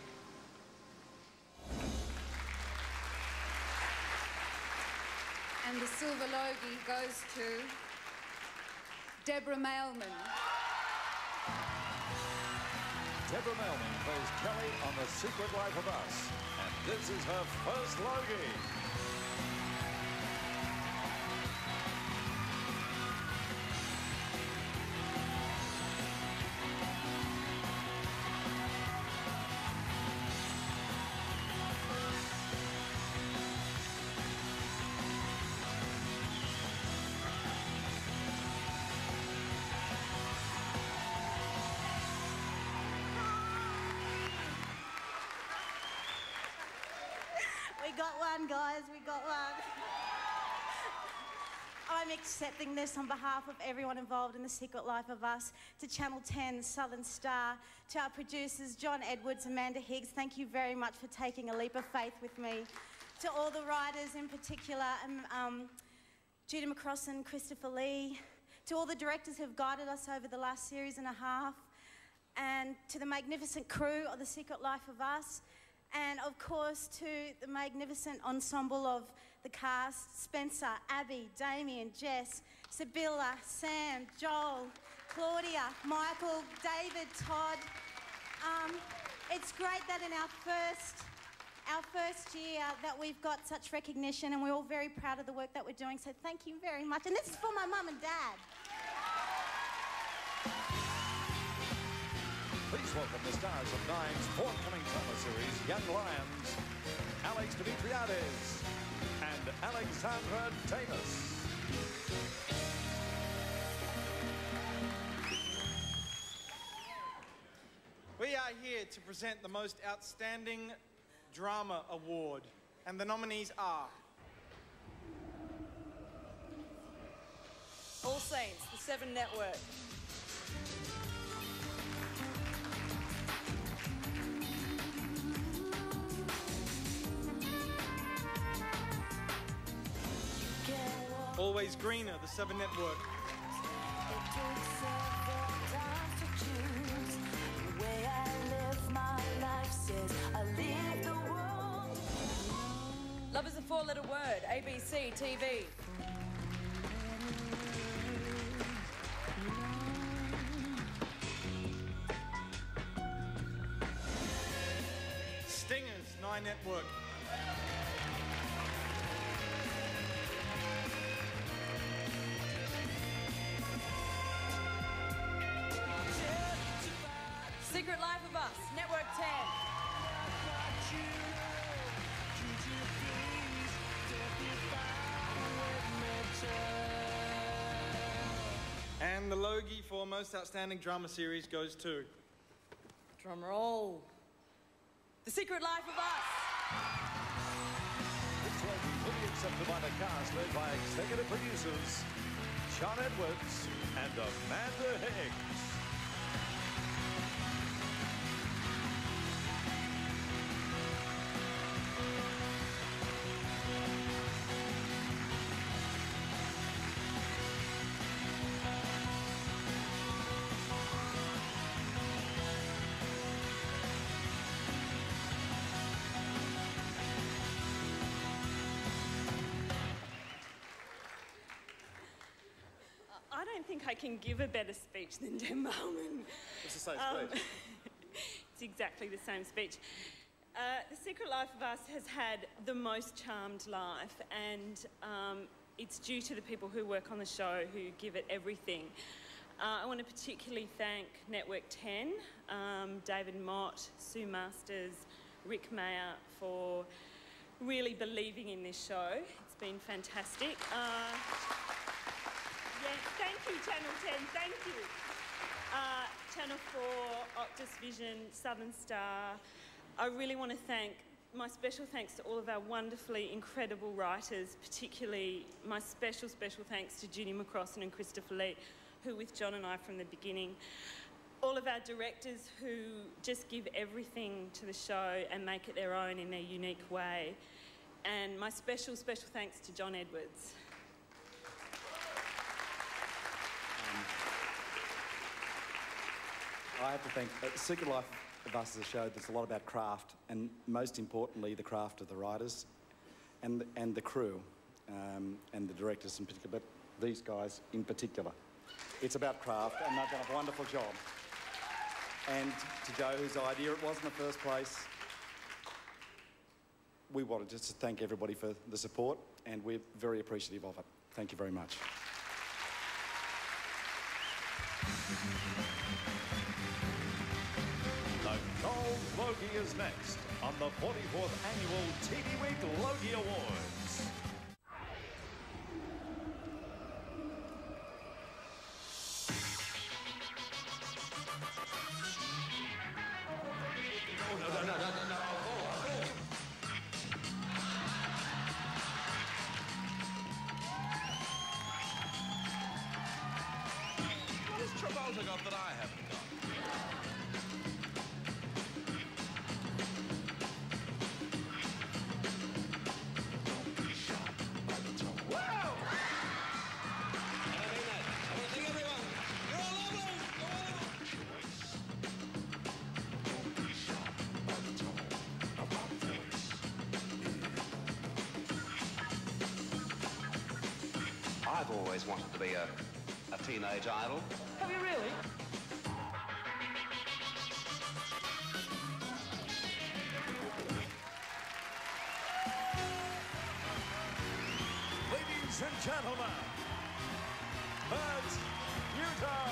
And the Silver Logie goes to Deborah Mailman. Deborah Mailman plays Kelly on The Secret Life of Us, and this is her first Logie. We got one, guys, we got one. I'm accepting this on behalf of everyone involved in The Secret Life of Us, to Channel 10, Southern Star, to our producers, John Edwards, Amanda Higgs, thank you very much for taking a leap of faith with me. To all the writers in particular, Judy McCrossan, Christopher Lee, to all the directors who've guided us over the last series and a half, and to the magnificent crew of The Secret Life of Us, and of course to the magnificent ensemble of the cast, Spencer, Abby, Damien, Jess, Sibylla, Sam, Joel, Claudia, Michael, David, Todd. It's great that in our first year that we've got such recognition, and we're all very proud of the work that we're doing, so thank you very much. And this is for my mum and dad. please welcome the stars of Nine's forthcoming drama series, Young Lions, Alex Dimitriades and Alexandra Davis. We are here to present the Most Outstanding Drama Award, and the nominees are All Saints, The Seven Network. Always Greener, The Seven Network. Love is a four-letter word, ABC TV. Stingers, Nine Network. Secret Life of Us, Network 10. And the Logie for Most Outstanding Drama Series goes to... Drum roll. The Secret Life of Us. This Logie will be accepted by the cast, led by executive producers John Edwards and Amanda Higgs. I don't think I can give a better speech than Dan Bowman. It's the same speech. It's exactly the same speech. The Secret Life of Us has had the most charmed life, and it's due to the people who work on the show who give it everything. I want to particularly thank Network 10, David Mott, Sue Masters, Rick Mayer for really believing in this show. It's been fantastic. Yes, thank you, Channel 10, thank you. Channel 4, Optus Vision, Southern Star. I really want to thank, my special thanks to all of our wonderfully incredible writers, particularly my special thanks to Judy McCrossan and Christopher Lee, who with John and I from the beginning. All of our directors who just give everything to the show and make it their own in their unique way. And my special thanks to John Edwards. I have to thank Secret Life of Us is a show that's a lot about craft, and most importantly, the craft of the writers and the crew and the directors in particular, but these guys in particular. It's about craft, and they've done a wonderful job. And to Joe, whose idea it was in the first place, we wanted just to thank everybody for the support, and we're very appreciative of it. Thank you very much. Nicole Logie is next on the 44th Annual TV Week Logie Awards. What has Travolta got that I haven't got? I've always wanted to be a teenage idol. Have you really? Ladies and gentlemen, Bert, Utah.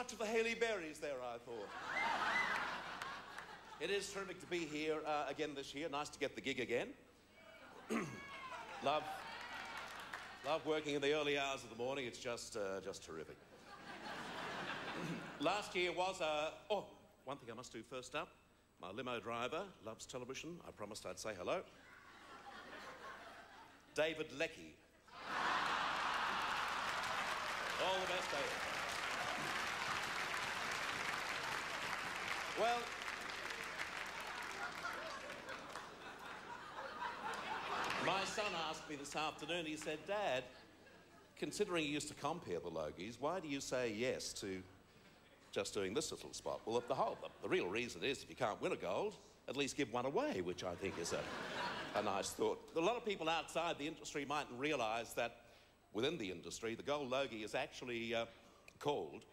touch of the Haley Berries there, I thought. It is terrific to be here again this year. Nice to get the gig again. Love working in the early hours of the morning. It's just terrific. Last year was oh, one thing I must do first up. My limo driver loves television. I promised I'd say hello. David Leckie. All the best, David. Well, my son asked me this afternoon, he said, Dad, considering you used to compare the Logies, why do you say yes to just doing this little spot? Well, the real reason is if you can't win a gold, at least give one away, which I think is a nice thought. A lot of people outside the industry mightn't realise that within the industry, the gold Logie is actually called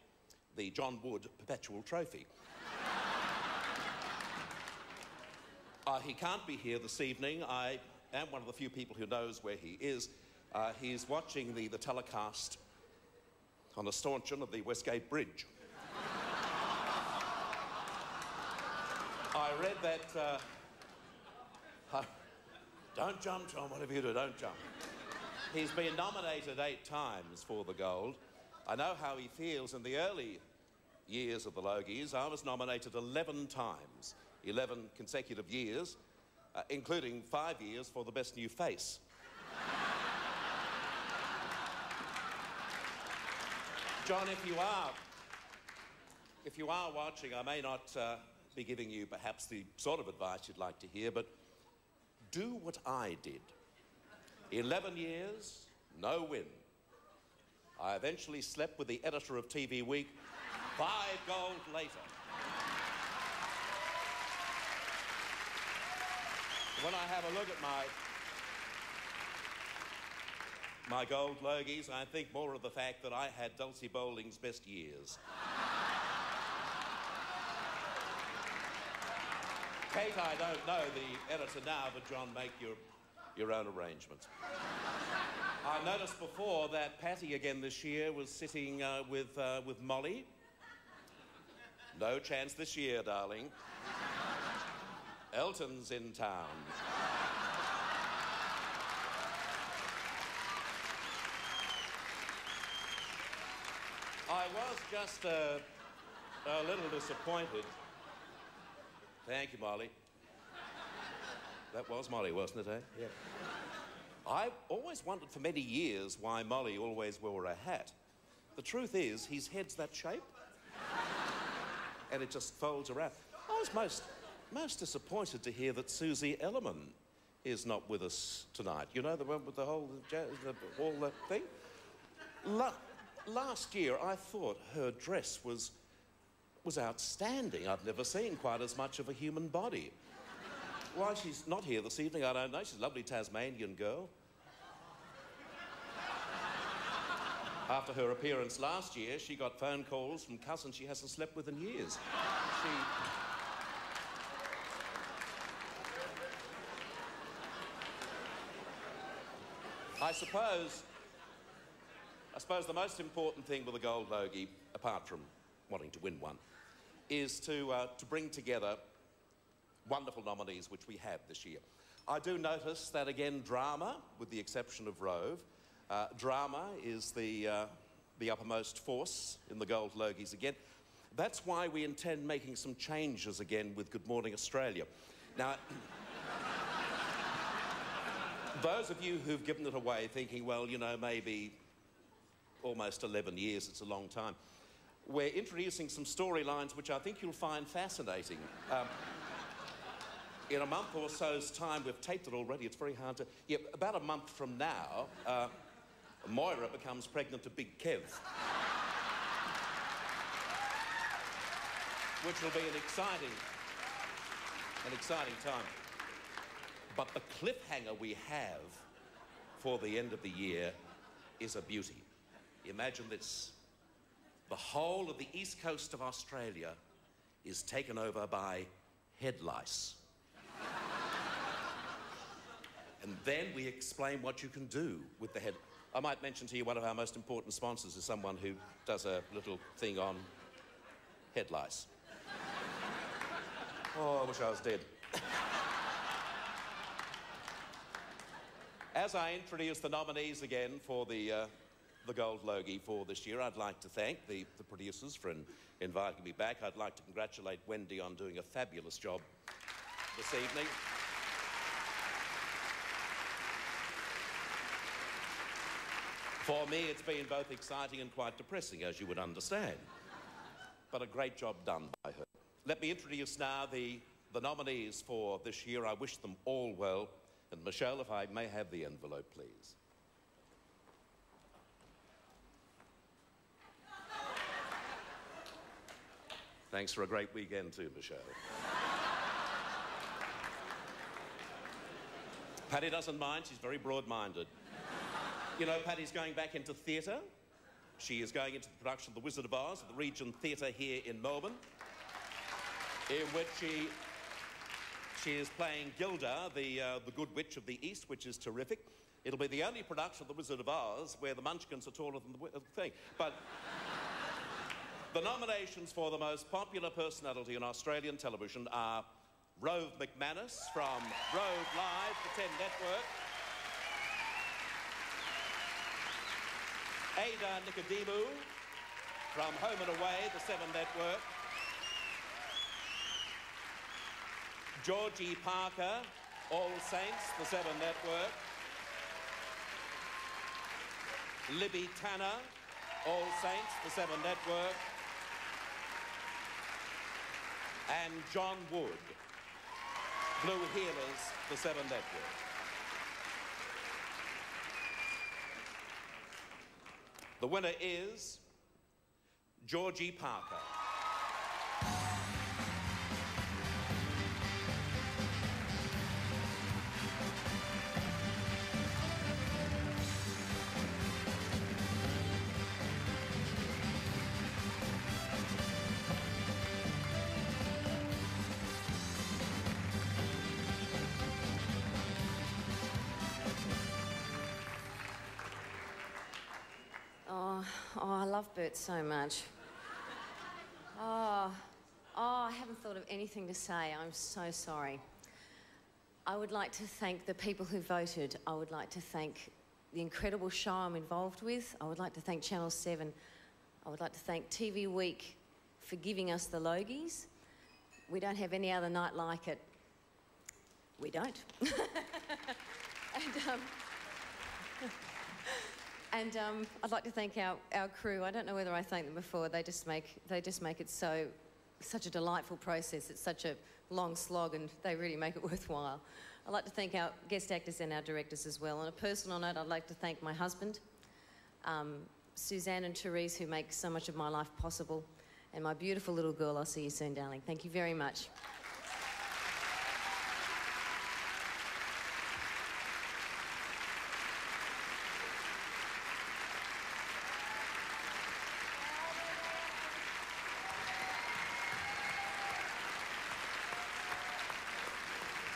the John Wood Perpetual Trophy. He can't be here this evening. I am one of the few people who knows where he is. He's watching the telecast on the stanchion of the Westgate Bridge. I read that... don't jump, John, whatever you do, don't jump. He's been nominated 8 times for the gold. I know how he feels. In the early years of the Logies, I was nominated 11 times, 11 consecutive years, including 5 years for the best new face. John, if you are watching, I may not be giving you perhaps the sort of advice you'd like to hear, but do what I did. 11 years, no win. I eventually slept with the editor of TV Week 5 gold later. When I have a look at my gold Logies, I think more of the fact that I had Dulcie Bowling's best years. Kate, I don't know the editor now, but John, make your own arrangements. I noticed before that Patty again this year was sitting with Molly. No chance this year, darling. Elton's in town. I was just a little disappointed. Thank you, Molly. That was Molly, wasn't it, eh? Yeah. I always wondered for many years why Molly always wore a hat. The truth is, his head's that shape. And it just folds around. I was most disappointed to hear that Susie Ellerman is not with us tonight. You know, the one with the whole all that thing? Last year, I thought her dress was outstanding. I've never seen quite as much of a human body. Why she's not here this evening, I don't know. She's a lovely Tasmanian girl. After her appearance last year, she got phone calls from cousins she hasn't slept with in years. I suppose the most important thing with the gold Logie, apart from wanting to win one, is to bring together wonderful nominees, which we have this year. I do notice that, again, drama, with the exception of Rove, drama is the uppermost force in the gold Logies again. That's why we intend making some changes again with Good Morning Australia. Now, those of you who've given it away thinking, well, you know, maybe almost 11 years, it's a long time, we're introducing some storylines which I think you'll find fascinating. In a month or so's time, we've taped it already, it's very hard to... Yeah, about a month from now, Moira becomes pregnant to Big Kev. Which will be an exciting time. But the cliffhanger we have for the end of the year is a beauty. Imagine this. The whole of the east coast of Australia is taken over by head lice. And then we explain what you can do with the head. I might mention to you one of our most important sponsors is someone who does a little thing on head lice. Oh, I wish I was dead. As I introduce the nominees again for the Gold Logie for this year, I'd like to thank the producers for inviting me back. I'd like to congratulate Wendy on doing a fabulous job this evening. For me, it's been both exciting and quite depressing, as you would understand. But a great job done by her. Let me introduce now the nominees for this year. I wish them all well. And Michelle, if I may have the envelope, please. Thanks for a great weekend too, Michelle. Paddy doesn't mind. She's very broad-minded. You know, Paddy's going back into theatre. She is going into the production of The Wizard of Oz at the Regent Theatre here in Melbourne, in which she is playing Gilda, the Good Witch of the East, which is terrific. It'll be the only production of The Wizard of Oz where the Munchkins are taller than the thing. But the nominations for the most popular personality on Australian television are Rove McManus from Rove Live, the 10 Network. Ada Nicodemu from Home and Away, the 7 Network. Georgie Parker, All Saints, the 7 Network. Libby Tanner, All Saints, the 7 Network. And John Wood, Blue Healers, the 7 Network. The winner is Georgie Parker. Oh, I love Bert so much. Oh, I haven't thought of anything to say. I'm so sorry. I would like to thank the people who voted. I would like to thank the incredible show I'm involved with. I would like to thank Channel 7. I would like to thank TV Week for giving us the Logies. We don't have any other night like it. We don't. And I'd like to thank our crew. I don't know whether I thanked them before. They just make it such a delightful process. It's such a long slog, and they really make it worthwhile. I'd like to thank our guest actors and our directors as well. On a personal note, I'd like to thank my husband, Suzanne and Therese, who make so much of my life possible, and my beautiful little girl. I'll see you soon, darling. Thank you very much.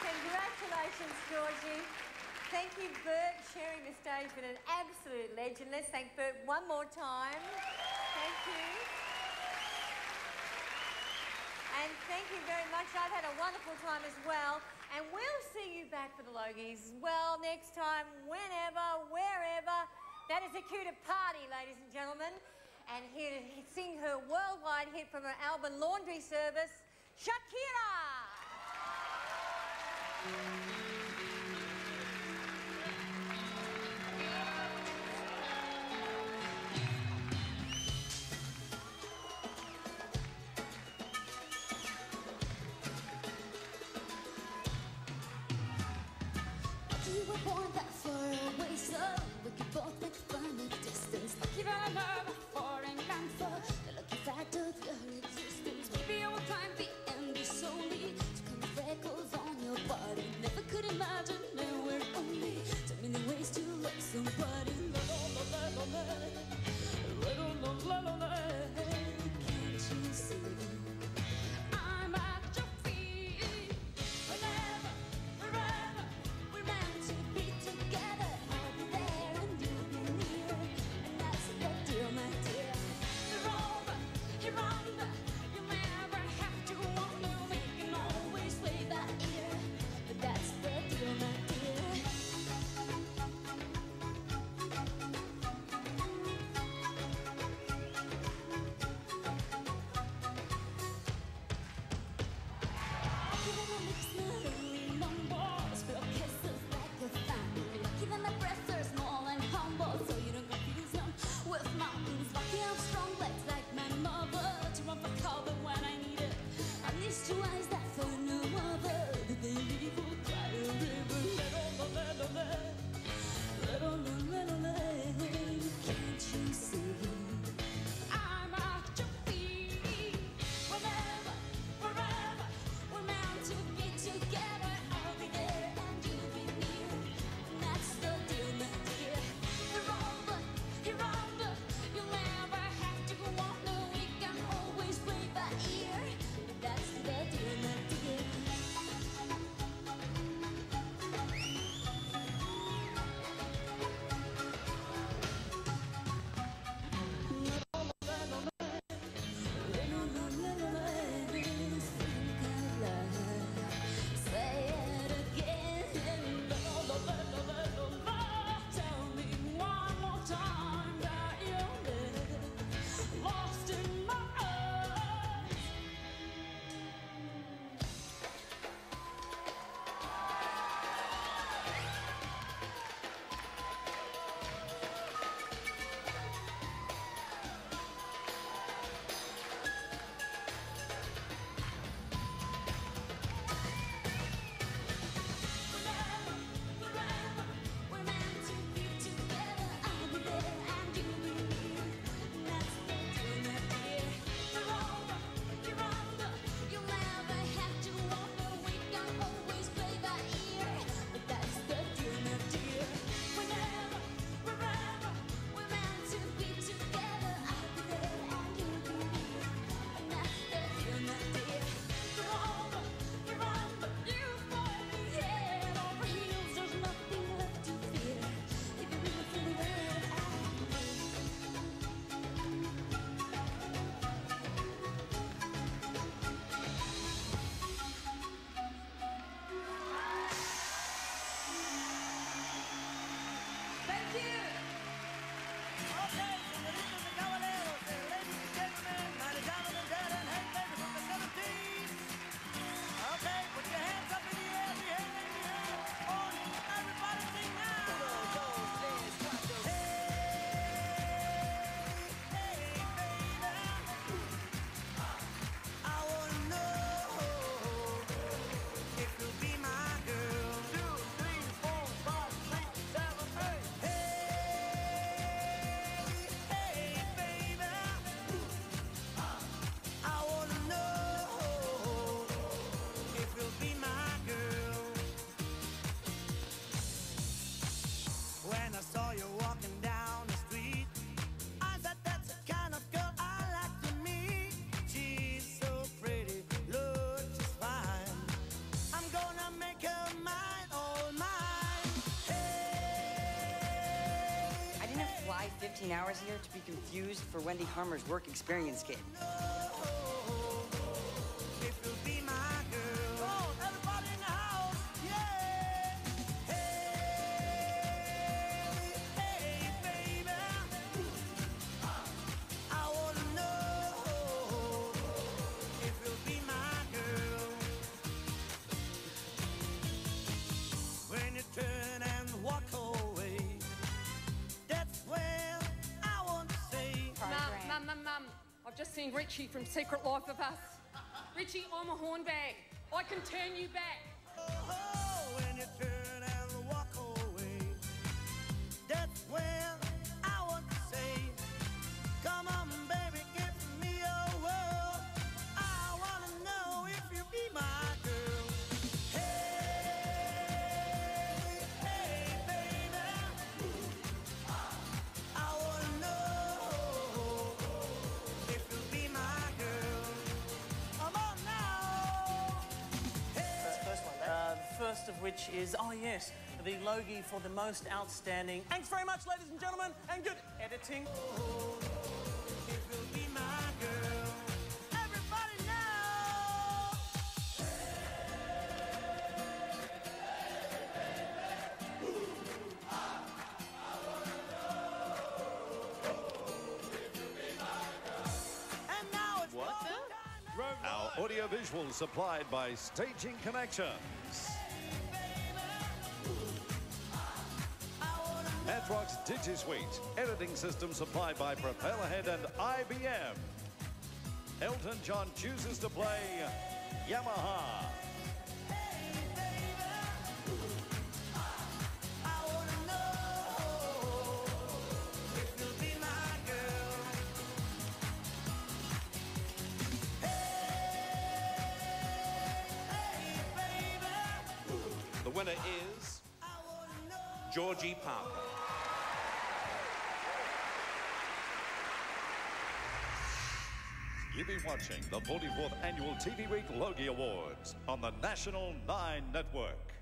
Congratulations, Georgie. Thank you, Bert, sharing the stage with an absolute legend. Let's thank Bert one more time. Thank you. And thank you very much. I've had a wonderful time as well. And we'll see you back for the Logies, well, next time, whenever, wherever. That is a cue to party, ladies and gentlemen. And here to sing her worldwide hit from her album Laundry Service, Shakira. You were born that far away, so we could both make fun of distance. Like you're on another foreign land for the lucky fact of your existence. Maybe I will climb the end solely to come with freckles on your body. Never could imagine there were only so many ways to love somebody. Can't you see? I'm at your feet. Whenever, wherever, we're meant to be together. I'll be there and you'll be near. And that's the deal, my dear. You're over, you're under, you're drive 15 hours here to be confused for Wendy Harmer's work experience kit. Mum, I've just seen Richie from Secret Life of Us. Richie, I'm a hornbag. I can turn you back. When you turn and walk away, that's when I want to say, come on, baby, give me a whirl. I want to know if you be my girl. Hey, hey, baby, I want to know if you'll be my girl. Come on now. The first of which is, oh yes, the Logie for the most outstanding. Thanks very much, ladies and gentlemen, and good editing. If you'll be my girl. Everybody now. And now it's What? Our audiovisual supplied by Staging Connections. Atrox DigiSuite, editing system supplied by Propellerhead and IBM. Elton John chooses to play Yamaha. The winner is Georgie Parker. You've been watching the 44th Annual TV Week Logie Awards on the National 9 Network.